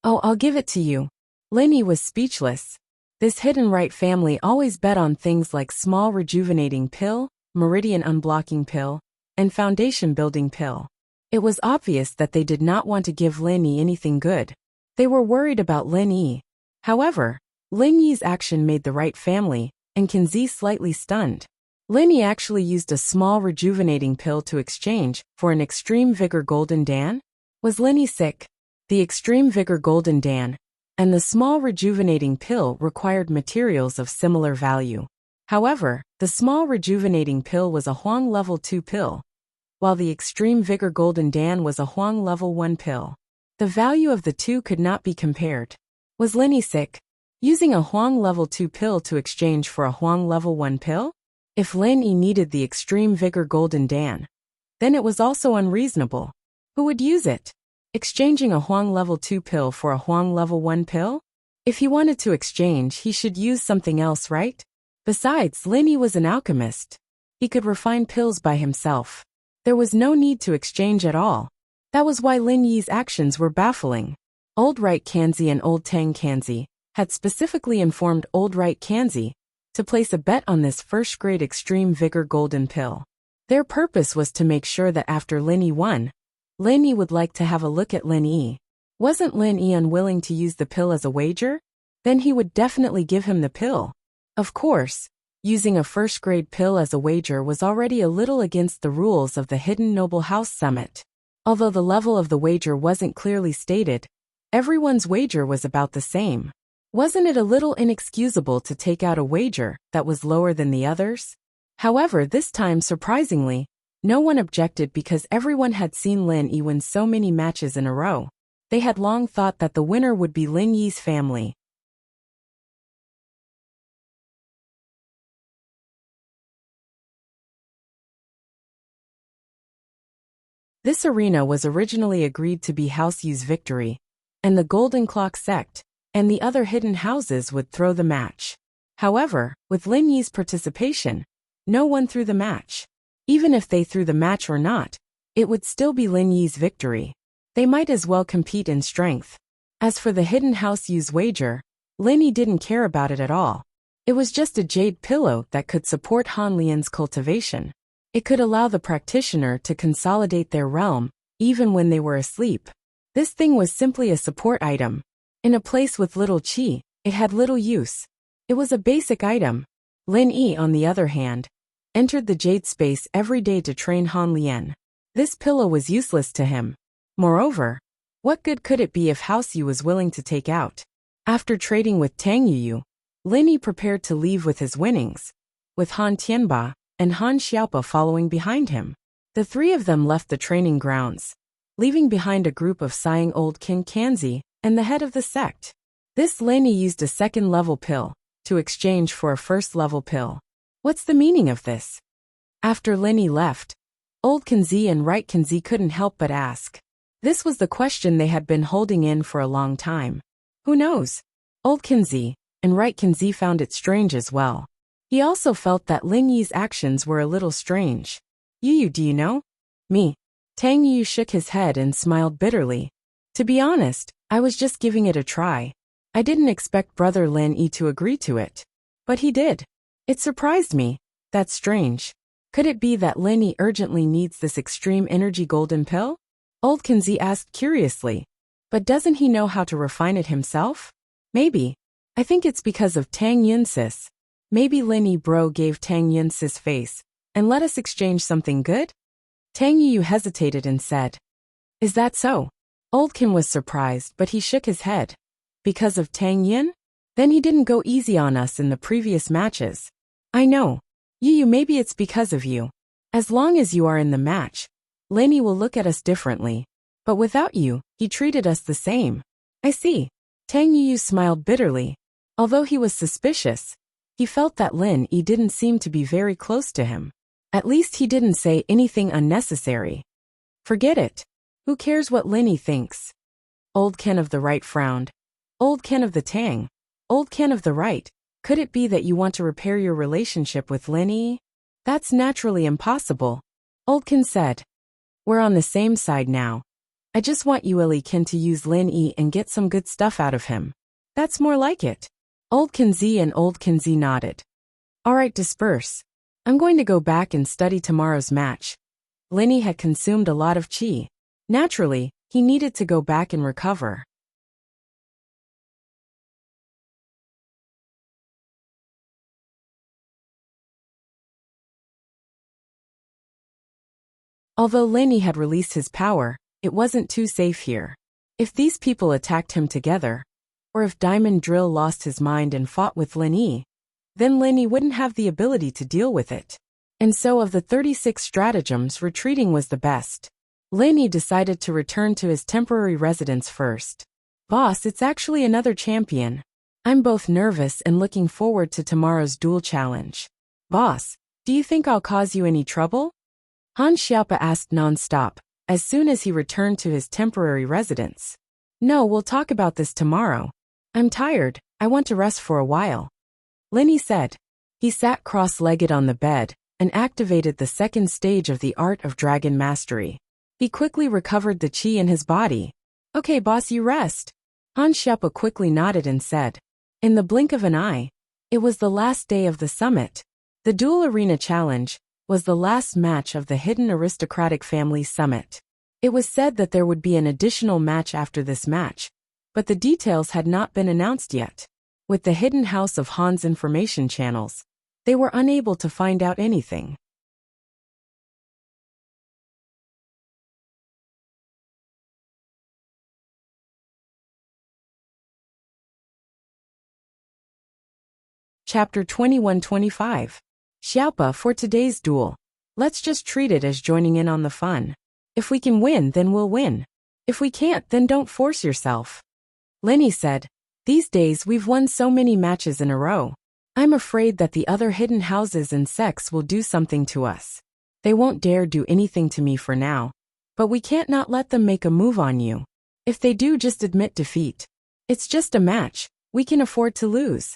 Oh, I'll give it to you. Lin Yi was speechless. This hidden right family always bet on things like small rejuvenating pill, meridian unblocking pill, and foundation building pill. It was obvious that they did not want to give Lin Yi anything good. They were worried about Lin Yi. However, Lin Yi's action made the right family and Kenzi slightly stunned. Lin Yi actually used a small rejuvenating pill to exchange for an extreme vigor Golden Dan? Was Lin Yi sick? The extreme vigor Golden Dan and the small rejuvenating pill required materials of similar value. However, the small rejuvenating pill was a Huang level 2 pill, while the extreme vigor Golden Dan was a Huang level 1 pill. The value of the two could not be compared. Was Lin Yi sick? Using a Huang level 2 pill to exchange for a Huang level 1 pill? If Lin Yi needed the extreme vigor Golden Dan, then it was also unreasonable. Who would use it? Exchanging a Huang level 2 pill for a Huang level 1 pill? If he wanted to exchange, he should use something else, right? Besides, Lin Yi was an alchemist. He could refine pills by himself. There was no need to exchange at all. That was why Lin Yi's actions were baffling. Old Right Kanzi and Old Tang Kanzi had specifically informed Old Right Kanzi to place a bet on this first-grade extreme vigor golden pill. Their purpose was to make sure that after Lin Yi won, Lin Yi would like to have a look at Lin Yi. Wasn't Lin Yi unwilling to use the pill as a wager? Then he would definitely give him the pill. Of course, using a first-grade pill as a wager was already a little against the rules of the Hidden Noble House Summit. Although the level of the wager wasn't clearly stated, everyone's wager was about the same. Wasn't it a little inexcusable to take out a wager that was lower than the others? However, this time, surprisingly, no one objected because everyone had seen Lin Yi win so many matches in a row. They had long thought that the winner would be Lin Yi's family. This arena was originally agreed to be House Yu's victory, and the Golden Clock sect and the other hidden houses would throw the match. However, with Lin Yi's participation, no one threw the match. Even if they threw the match or not, it would still be Lin Yi's victory. They might as well compete in strength. As for the hidden House Yu's wager, Lin Yi didn't care about it at all. It was just a jade pillow that could support Han Lian's cultivation. It could allow the practitioner to consolidate their realm, even when they were asleep. This thing was simply a support item. In a place with little qi, it had little use. It was a basic item. Lin Yi, on the other hand, entered the jade space every day to train Han Lian. This pillow was useless to him. Moreover, what good could it be if House Yu was willing to take out? After trading with Tang Yu, Lin Yi prepared to leave with his winnings, with Han Tianba and Han Xiaopa following behind him. The three of them left the training grounds, leaving behind a group of sighing old King Kanzi and the head of the sect. This Lin Yi used a second-level pill to exchange for a first-level pill. What's the meaning of this? After Lin Yi left, Old Kanzi and Right Kanzi couldn't help but ask. This was the question they had been holding in for a long time. Who knows? Old Kanzi and Right Kanzi found it strange as well. He also felt that Lin Yi's actions were a little strange. Yu, do you know? Me. Tang Yu shook his head and smiled bitterly. To be honest, I was just giving it a try. I didn't expect Brother Lin Yi to agree to it. But he did. It surprised me. That's strange. Could it be that Lin Yi urgently needs this extreme energy golden pill? Old Kanzi asked curiously. But doesn't he know how to refine it himself? Maybe. I think it's because of Tang Yunsis. Maybe Lin Yi bro gave Tang Yun his face, and let us exchange something good? Tang Yu hesitated and said, Is that so? Old Kin was surprised, but he shook his head. Because of Tang Yun? Then he didn't go easy on us in the previous matches. I know. Yu, maybe it's because of you. As long as you are in the match, Lin Yi will look at us differently. But without you, he treated us the same. I see. Tang Yu smiled bitterly. Although he was suspicious, he felt that Lin Yi didn't seem to be very close to him. At least he didn't say anything unnecessary. Forget it. Who cares what Lin Yi thinks? Old Ken of the right frowned. Old Ken of the Tang. Old Ken of the right. Could it be that you want to repair your relationship with Lin Yi? That's naturally impossible. Old Ken said. We're on the same side now. I just want you Ken to use Lin Yi and get some good stuff out of him. That's more like it. Old Kenzi and Old Kenzi nodded. Alright, disperse. I'm going to go back and study tomorrow's match. Lin Yi had consumed a lot of qi. Naturally, he needed to go back and recover. Although Lin Yi had released his power, it wasn't too safe here. If these people attacked him together, or if Diamond Drill lost his mind and fought with Lin Yi, then Lin Yi wouldn't have the ability to deal with it. And so of the 36 stratagems, retreating was the best. Lin Yi decided to return to his temporary residence first. Boss, it's actually another champion. I'm both nervous and looking forward to tomorrow's duel challenge. Boss, do you think I'll cause you any trouble? Han Xiaopa asked non-stop, as soon as he returned to his temporary residence. No, we'll talk about this tomorrow. I'm tired, I want to rest for a while. Lin Yi said. He sat cross-legged on the bed, and activated the second stage of the art of dragon mastery. He quickly recovered the qi in his body. Okay boss, you rest. Han Xiaopa quickly nodded and said. In the blink of an eye. It was the last day of the summit. The Duel Arena Challenge was the last match of the Hidden Aristocratic Family Summit. It was said that there would be an additional match after this match, but the details had not been announced yet. With the hidden house of Han's information channels, they were unable to find out anything. Chapter 21-25. Xiaopa, for today's duel, let's just treat it as joining in on the fun. If we can win, then we'll win. If we can't, then don't force yourself. Lin Yi said, these days we've won so many matches in a row. I'm afraid that the other hidden houses and sects will do something to us. They won't dare do anything to me for now, but we can't not let them make a move on you. If they do, just admit defeat. It's just a match, we can afford to lose.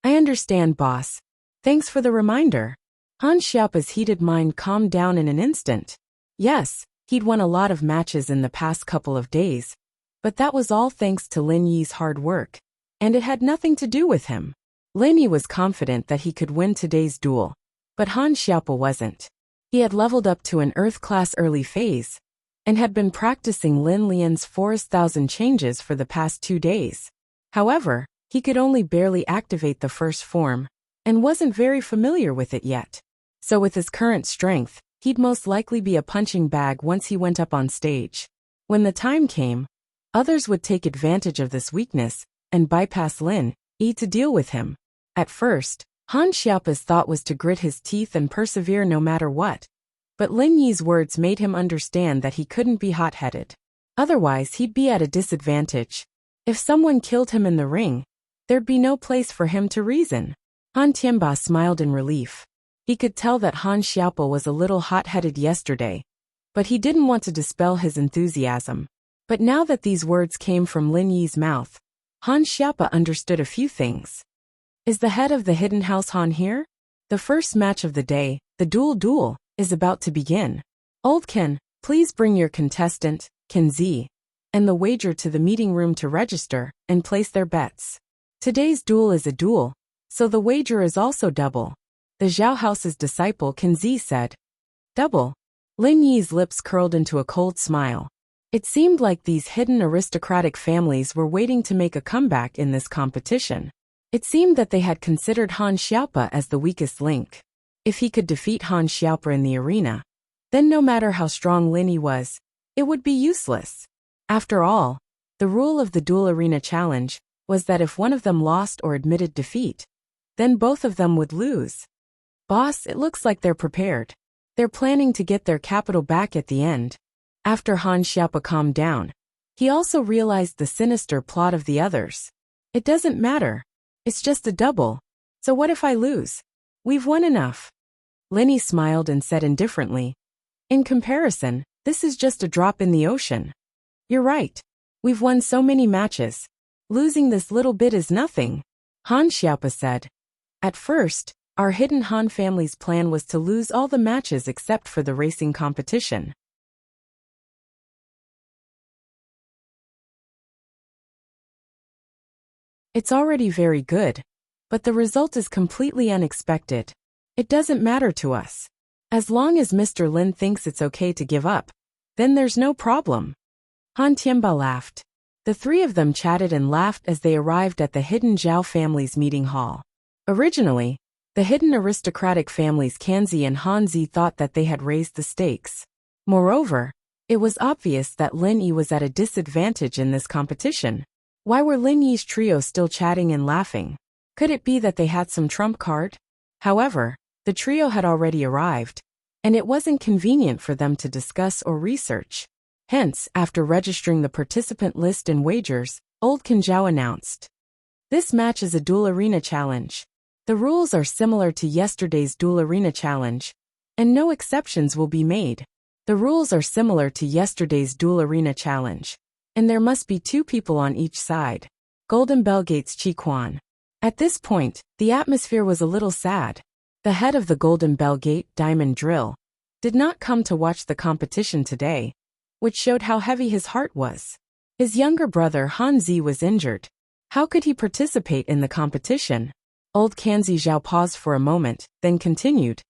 I understand, boss. Thanks for the reminder. Han Xiaopa's heated mind calmed down in an instant. Yes, he'd won a lot of matches in the past couple of days, but that was all thanks to Lin Yi's hard work, and it had nothing to do with him. Lin Yi was confident that he could win today's duel, but Han Xiaopa wasn't. He had leveled up to an Earth-class early phase, and had been practicing Lin Lian's Forest Thousand Changes for the past 2 days. However, he could only barely activate the first form, and wasn't very familiar with it yet. So with his current strength, he'd most likely be a punching bag once he went up on stage. When the time came, others would take advantage of this weakness, and bypass Lin Yi to deal with him. At first, Han Xiaopa's thought was to grit his teeth and persevere no matter what. But Lin Yi's words made him understand that he couldn't be hot-headed. Otherwise, he'd be at a disadvantage. If someone killed him in the ring, there'd be no place for him to reason. Han Tianba smiled in relief. He could tell that Han Xiaopa was a little hot-headed yesterday, but he didn't want to dispel his enthusiasm. But now that these words came from Lin Yi's mouth, Han Xiaopa understood a few things. Is the head of the hidden house Han here? The first match of the day, the duel, is about to begin. Old Ken, please bring your contestant, Ken Z, and the wager to the meeting room to register and place their bets. Today's duel is a duel, so the wager is also double. The Zhao House's disciple Ken Z said. Double. Lin Yi's lips curled into a cold smile. It seemed like these hidden aristocratic families were waiting to make a comeback in this competition. It seemed that they had considered Han Xiaopa as the weakest link. If he could defeat Han Xiaopa in the arena, then no matter how strong Lin Yi was, it would be useless. After all, the rule of the dual arena challenge was that if one of them lost or admitted defeat, then both of them would lose. Boss, it looks like they're prepared. They're planning to get their capital back at the end. After Han Xiaopa calmed down, he also realized the sinister plot of the others. It doesn't matter. It's just a double. So what if I lose? We've won enough. Lin Yi smiled and said indifferently, in comparison, this is just a drop in the ocean. You're right. We've won so many matches. Losing this little bit is nothing. Han Xiaopa said. At first, our hidden Han family's plan was to lose all the matches except for the racing competition. It's already very good, but the result is completely unexpected. It doesn't matter to us. As long as Mr. Lin thinks it's okay to give up, then there's no problem. Han Tianba laughed. The three of them chatted and laughed as they arrived at the hidden Zhao family's meeting hall. Originally, the hidden aristocratic families Kanzi and Hanzi thought that they had raised the stakes. Moreover, it was obvious that Lin Yi was at a disadvantage in this competition. Why were Lin Yi's trio still chatting and laughing? Could it be that they had some trump card? However, the trio had already arrived, and it wasn't convenient for them to discuss or research. Hence, after registering the participant list and wagers, Old Kanjiao announced, "This match is a dual arena challenge. The rules are similar to yesterday's dual arena challenge, and no exceptions will be made. The rules are similar to yesterday's dual arena challenge, and there must be 2 people on each side." Golden Bell Gates Chi Quan. At this point, the atmosphere was a little sad. The head of the Golden Bell Gate, Diamond Drill, did not come to watch the competition today, which showed how heavy his heart was. His younger brother Han Zi was injured. How could he participate in the competition? Old Kanzi Zhao paused for a moment, then continued.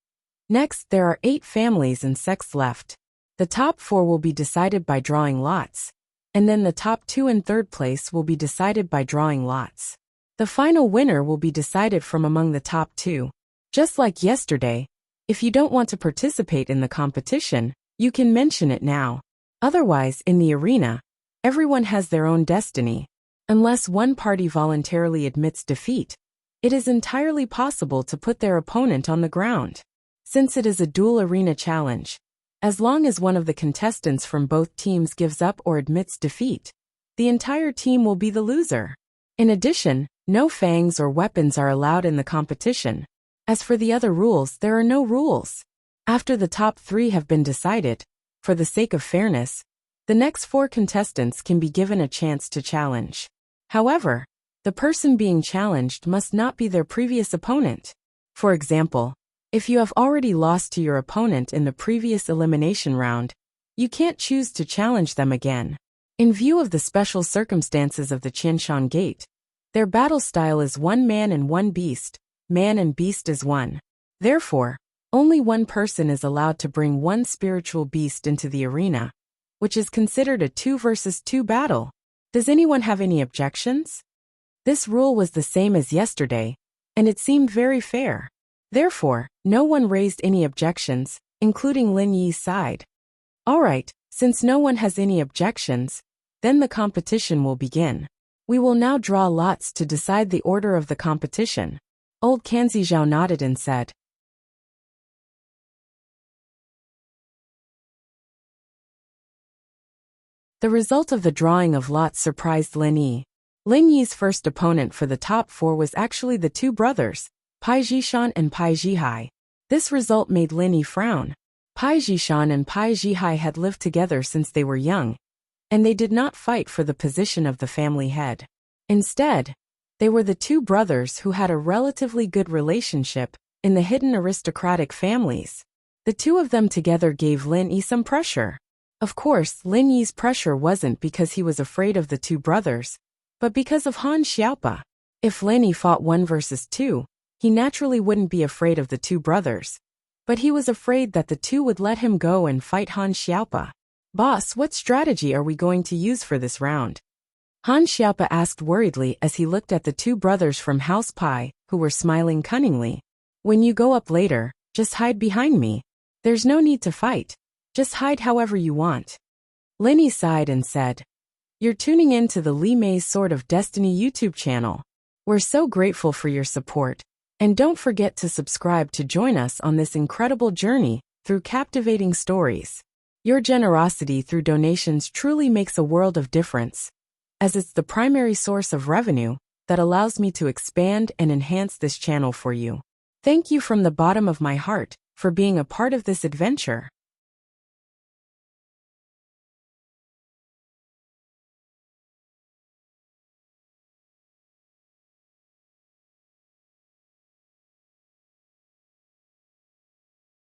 Next, there are 8 families and sects left. The top 4 will be decided by drawing lots, and then the top 2 and 3rd place will be decided by drawing lots. The final winner will be decided from among the top 2. Just like yesterday, if you don't want to participate in the competition, you can mention it now. Otherwise, in the arena, everyone has their own destiny. Unless one party voluntarily admits defeat, it is entirely possible to put their opponent on the ground. Since it is a dual arena challenge, as long as one of the contestants from both teams gives up or admits defeat, the entire team will be the loser. In addition, no fangs or weapons are allowed in the competition. As for the other rules, there are no rules. After the top 3 have been decided, for the sake of fairness, the next 4 contestants can be given a chance to challenge. However, the person being challenged must not be their previous opponent. For example, if you have already lost to your opponent in the previous elimination round, you can't choose to challenge them again. In view of the special circumstances of the Qianshan Gate, their battle style is 1 man and 1 beast. Man and beast is 1. Therefore, only one person is allowed to bring 1 spiritual beast into the arena, which is considered a 2 versus 2 battle. Does anyone have any objections? This rule was the same as yesterday, and it seemed very fair. Therefore, no one raised any objections, including Lin Yi's side. Alright, since no one has any objections, then the competition will begin. We will now draw lots to decide the order of the competition. Old Kanzi Zhao nodded and said. The result of the drawing of lots surprised Lin Yi. Lin Yi's first opponent for the top 4 was actually the 2 brothers, Pai Zhishan and Pai Zhihai. This result made Lin Yi frown. Pai Zhishan and Pai Zhihai had lived together since they were young, and they did not fight for the position of the family head. Instead, they were the 2 brothers who had a relatively good relationship in the hidden aristocratic families. The 2 of them together gave Lin Yi some pressure. Of course, Lin Yi's pressure wasn't because he was afraid of the 2 brothers, but because of Han Xiaopa. If Lin Yi fought 1 versus 2, he naturally wouldn't be afraid of the 2 brothers. But he was afraid that the 2 would let him go and fight Han Xiaopa. Boss, what strategy are we going to use for this round? Han Xiaopa asked worriedly as he looked at the two brothers from House Pai, who were smiling cunningly. When you go up later, just hide behind me. There's no need to fight. Just hide however you want. Linny sighed and said, You're tuning in to the Li Mei's Sword of Destiny YouTube channel. We're so grateful for your support. And don't forget to subscribe to join us on this incredible journey through captivating stories. Your generosity through donations truly makes a world of difference, as it's the primary source of revenue that allows me to expand and enhance this channel for you. Thank you from the bottom of my heart for being a part of this adventure.